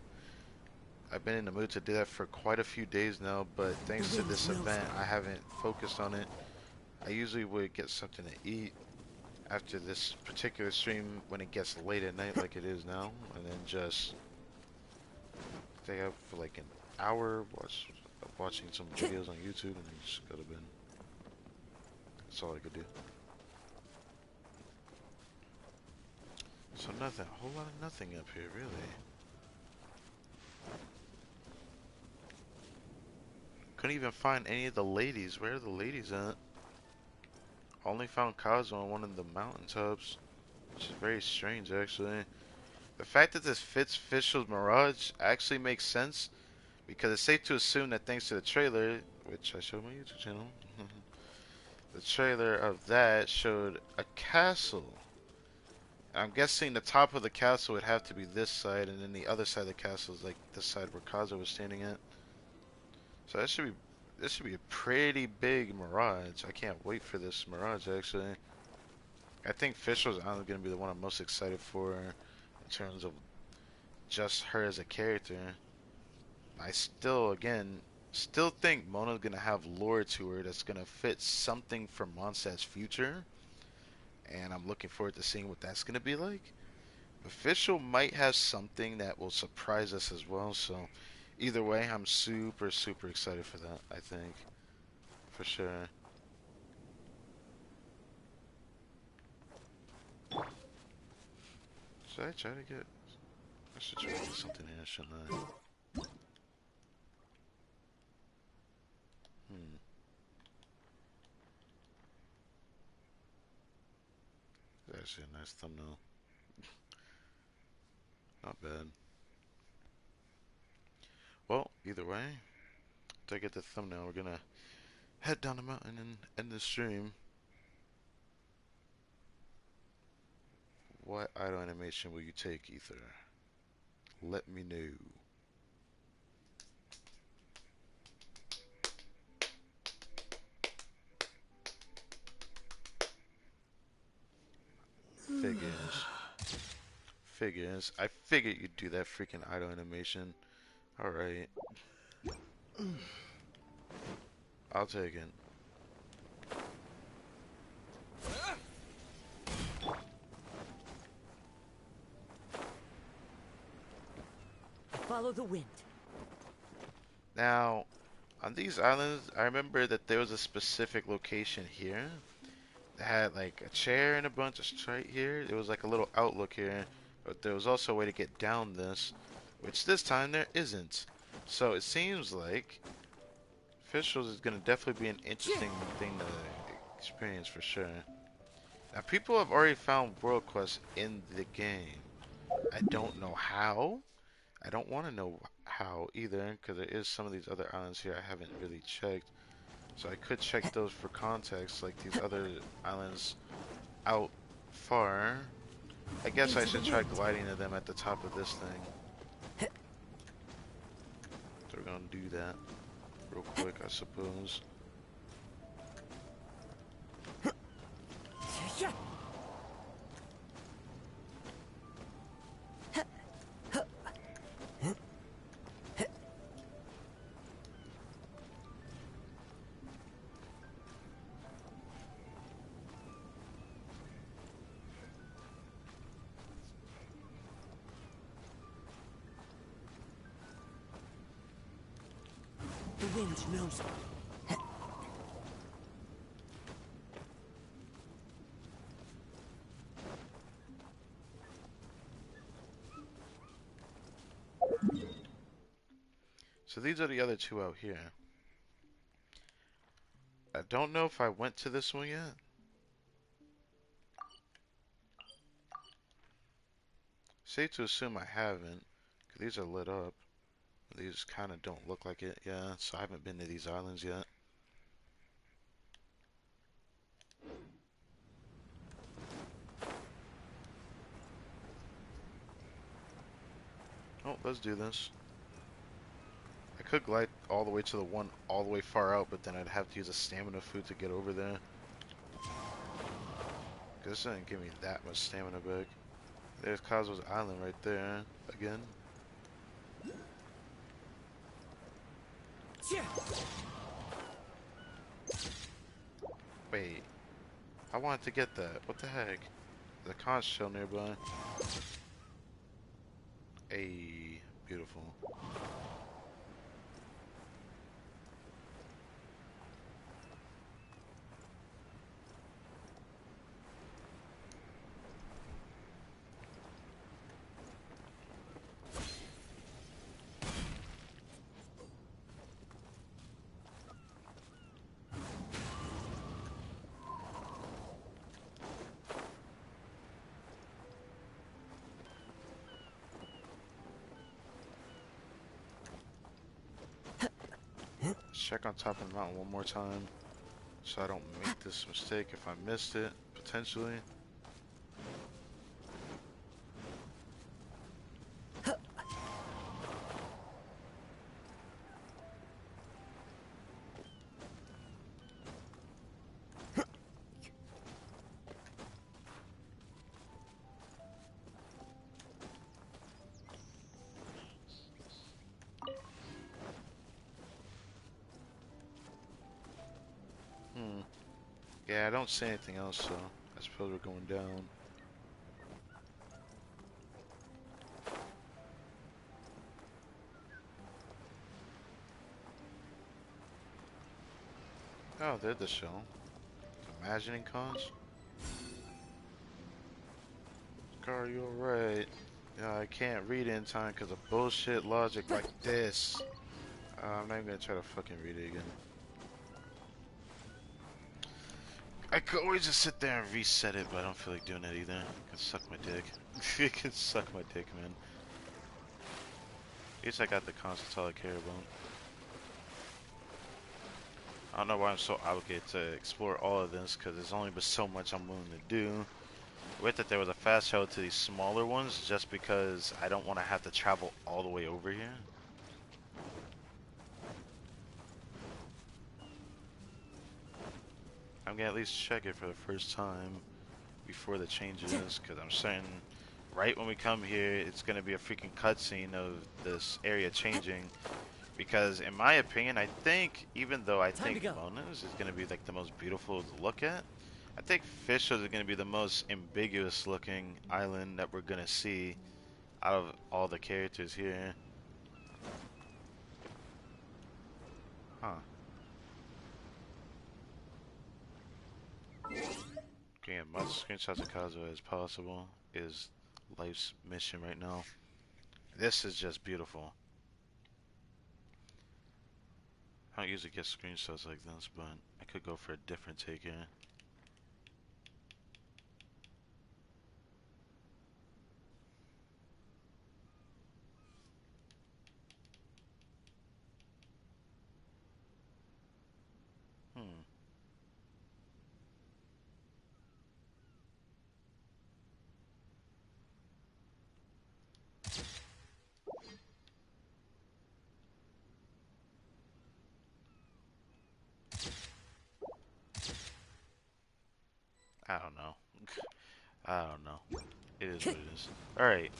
I've been in the mood to do that for quite a few days now, but thanks to this event, I haven't focused on it. I usually would get something to eat after this particular stream when it gets late at night like it is now, and then just stay up for like an hour, watching some videos on YouTube, and then just go to bed. That's all I could do. So nothing, a whole lot of nothing up here, really. Couldn't even find any of the ladies. Where are the ladies at? Only found Kazuo on one of the mountain tops, which is very strange, actually. The fact that this fits Fischl's Mirage actually makes sense, because it's safe to assume that thanks to the trailer, which I showed my YouTube channel, the trailer of that showed a castle. I'm guessing the top of the castle would have to be this side, and then the other side of the castle is like the side where Kazuo was standing at. So this should be a pretty big Mirage. I can't wait for this Mirage, actually. I think Fischl's Island is going to be the one I'm most excited for in terms of just her as a character. I still think Mona's going to have lore to her that's going to fit something from Mondstadt's future. And I'm looking forward to seeing what that's going to be like. Official might have something that will surprise us as well, so either way, I'm super, super excited for that, I think. For sure. Should I try to get... I should try to do something here, shouldn't I? That's actually a nice thumbnail. Not bad. Well, either way, to get the thumbnail, we're gonna head down the mountain and end the stream. What idle animation will you take, Ether? Let me know. Figures. I figured you'd do that freaking idle animation. Alright. I'll take it. Follow the wind. Now, on these islands, I remember that there was a specific location here that had like a chair and a bunch of right here. There was like a little outlook here, but there was also a way to get down this, which this time there isn't. So it seems like Officials is gonna definitely be an interesting thing to experience for sure. Now, people have already found world quests in the game. I don't know how. I don't want to know how either, because there is some of these other islands here I haven't really checked. So I could check those for context, like these other islands out far. I guess I should try gliding to them at the top of this thing. So we're gonna do that real quick, I suppose. The wind knows. So these are the other two out here. I don't know if I went to this one yet. Safe to assume I haven't, because these are lit up. These kind of don't look like it, yeah, so I haven't been to these islands yet. Oh, let's do this. I could glide all the way to the one all the way far out, but then I'd have to use a stamina food to get over there. This doesn't give me that much stamina back. There's Kazuo's Island right there, again. Wait, I wanted to get that. What the heck? The conch shell nearby. beautiful. Check on top of the mountain one more time so I don't make this mistake if I missed it, potentially. Yeah, I don't see anything else, so I suppose we're going down. Oh, they're the show. Imagining cons? Scar, you alright? Yeah, I can't read in time because of bullshit logic like this. I'm not even gonna try to fucking read it again. I could always just sit there and reset it, but I don't feel like doing that either. It can suck my dick. It can suck my dick, man. At least I got the cons, that's all I care about. I don't know why I'm so obligated to explore all of this, because there's only but so much I'm willing to do. I wish that there was a fast travel to these smaller ones, just because I don't want to have to travel all the way over here. I'm gonna at least check it for the first time before the changes, because I'm certain right when we come here, it's gonna be a freaking cutscene of this area changing. Because in my opinion, I think, even though I think Mona's is gonna be like the most beautiful to look at, I think Fisher's is gonna be the most ambiguous looking island that we're gonna see out of all the characters here. Huh. Getting as much screenshots of Kazuo as possible is life's mission right now. This is just beautiful. I don't usually get screenshots like this, but I could go for a different take here. I don't know. I don't know. It is what it is. Alright.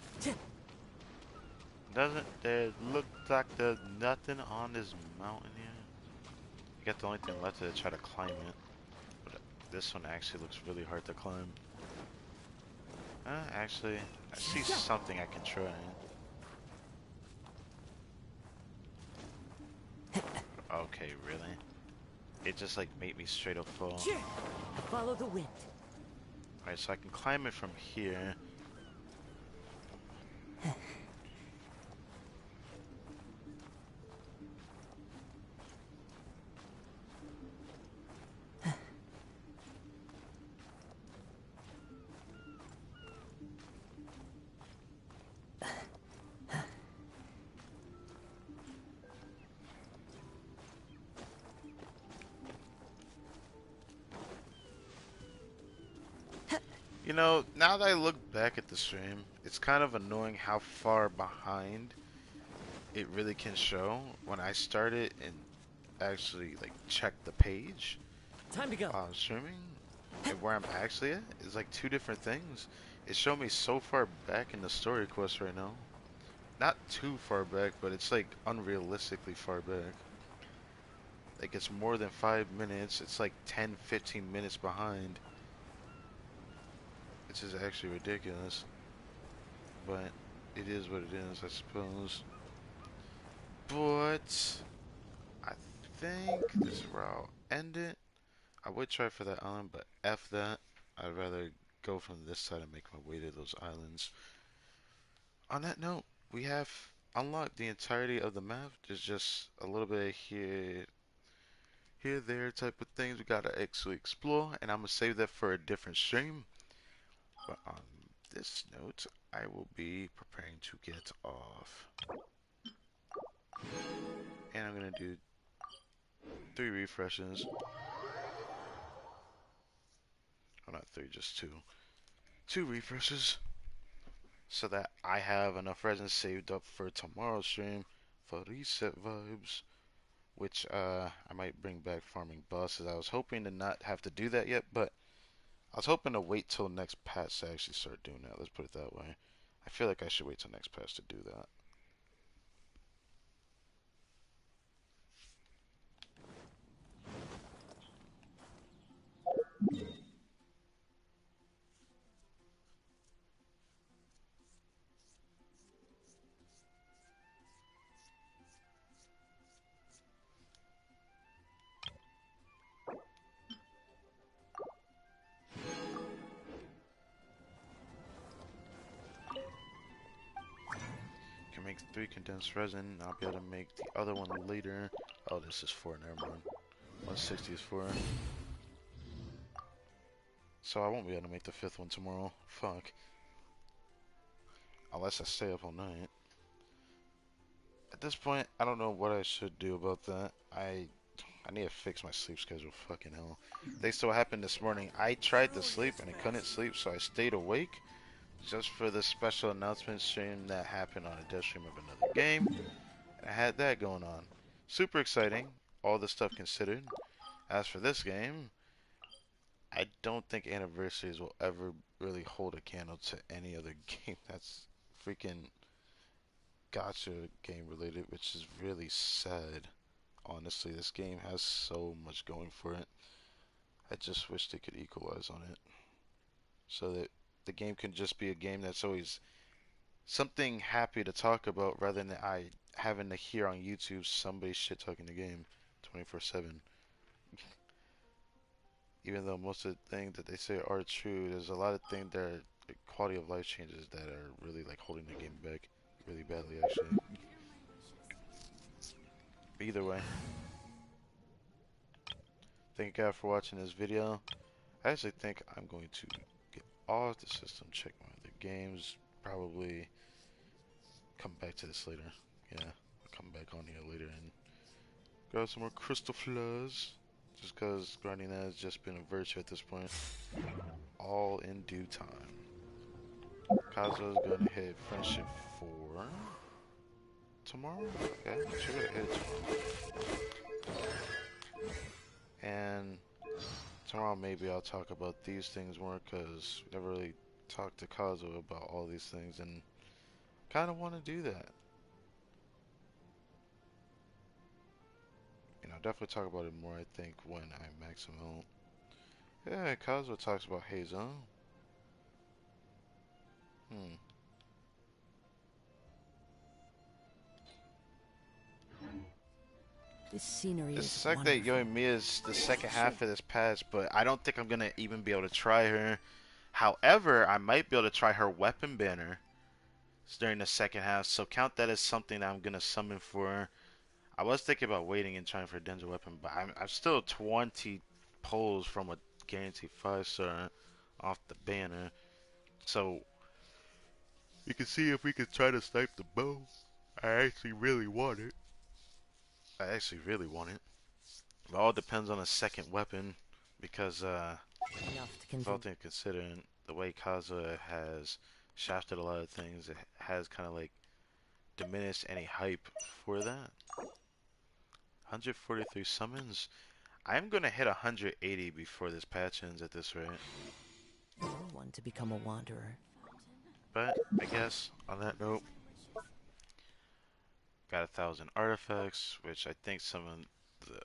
Doesn't there look like there's nothing on this mountain here? I got the only thing left to try to climb it. But this one actually looks really hard to climb. Actually, I see something I can try. Okay, really? It just like made me straight up fall. Follow the wind. Alright, so I can climb it from here. You know, now that I look back at the stream, it's kind of annoying how far behind it really can show when I started and actually like check the page. Time to go. While I'm streaming and where I'm actually at is like two different things. It showed me so far back in the story quest right now. Not too far back, but it's like unrealistically far back. Like it's more than 5 minutes. It's like 10-15 minutes behind. Which is actually ridiculous. But it is what it is, I suppose. But I think this is where I'll end it. I would try for that island, but F that. I'd rather go from this side and make my way to those islands. On that note, we have unlocked the entirety of the map. There's just a little bit here, there type of things we gotta actually explore, and I'm gonna save that for a different stream. But on this note, I will be preparing to get off. And I'm gonna do 3 refreshes. Oh, not 3, just 2. 2 refreshes. So that I have enough resin saved up for tomorrow's stream for reset vibes. Which I might bring back farming bosses. I was hoping to not have to do that yet, but I was hoping to wait till next patch to actually start doing that. Let's put it that way. I feel like I should wait till next patch to do that. Can make 3 condensed resin. I'll be able to make the other one later. Oh, this is 4, never mind. 160 is 4. So I won't be able to make the 5th one tomorrow. Fuck. Unless I stay up all night. At this point, I don't know what I should do about that. I need to fix my sleep schedule. Fucking hell. Thanks to what happened this morning, I tried to sleep and I couldn't sleep, so I stayed awake just for the special announcement stream that happened on a dev stream of another game. And I had that going on. Super exciting, all the stuff considered. As for this game, I don't think anniversaries will ever really hold a candle to any other game that's freaking gacha game related, which is really sad. Honestly, this game has so much going for it. I just wish they could equalize on it. So that the game can just be a game that's always something happy to talk about rather than I having to hear on YouTube somebody shit talking the game 24/7. Even though most of the things that they say are true, there's a lot of things that are quality of life changes that are really like holding the game back really badly actually. Either way, thank you guys for watching this video. I actually think I'm going to get off the system, check my other games, probably come back to this later. Yeah, I'll come back on here later and grab some more crystal floods. Just because grinding that has just been a virtue at this point. All in due time. Kazuo's going to hit Friendship 4 tomorrow? Okay, she's going to hit it tomorrow. And tomorrow maybe I'll talk about these things more because we never really talked to Kazuo about all these things and kind of want to do that. You know, definitely talk about it more, I think, when I max him out. Yeah, Kazuo talks about Hazel. This scenery It is sucks that wonderful. Yoimiya is the second half of this patch, but I don't think I'm gonna even be able to try her. However, I might be able to try her weapon banner during the second half, so count that as something that I'm gonna summon for her. I was thinking about waiting and trying for a Denzel weapon, but I'm still 20 pulls from a guaranteed 5-star off the banner. So you can see if we can try to snipe the bow. I actually really want it. It all depends on a second weapon because with all things considered, the way Kazuha has shafted a lot of things, it has kind of like diminished any hype for that. 143 summons. I'm gonna hit 180 before this patch ends at this rate. You're one to become a wanderer. But I guess on that note, got 1,000 artifacts, which I think some of the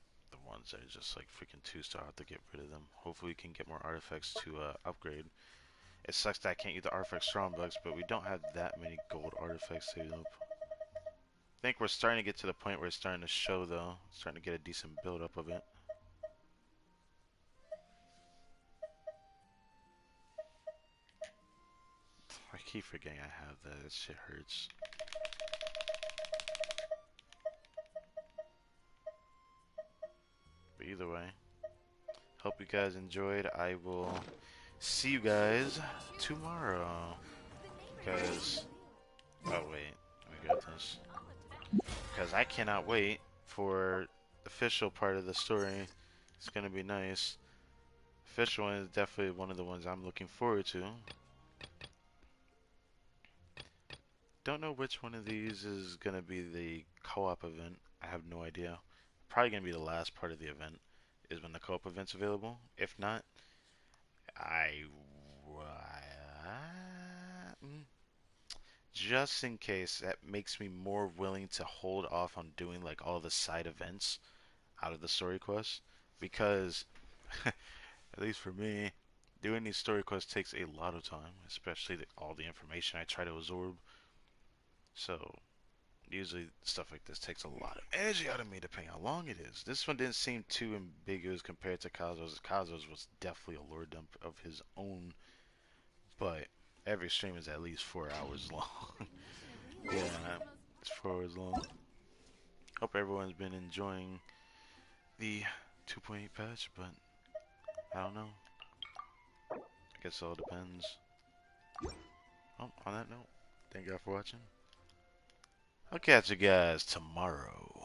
ones that are just like freaking 2-star, I have to get rid of them. Hopefully we can get more artifacts to upgrade. It sucks that I can't use the artifact strong bucks, but we don't have that many gold artifacts saved up. think we're starting to get to the point where it's starting to show, though. Starting to get a decent build-up of it. I keep forgetting I have that. That shit hurts. But either way, hope you guys enjoyed. I will see you guys tomorrow. Because, oh wait, let me get this. Because I cannot wait for the official part of the story. It's gonna be nice. Official one is definitely one of the ones I'm looking forward to. Don't know which one of these is gonna be the co-op event. I have no idea. Probably gonna be the last part of the event is when the co-op event's available. If not, just in case, that makes me more willing to hold off on doing like all the side events out of the story quest, because at least for me, doing these story quests takes a lot of time, especially all the information I try to absorb. So usually stuff like this takes a lot of energy out of me depending how long it is. This one didn't seem too ambiguous compared to Kazu's. Kazu's was definitely a lore dump of his own, but every stream is at least 4 hours long. Yeah, it's 4 hours long. Hope everyone's been enjoying the 2.8 patch, but I don't know. I guess it all depends. Oh, on that note, thank you all for watching. I'll catch you guys tomorrow.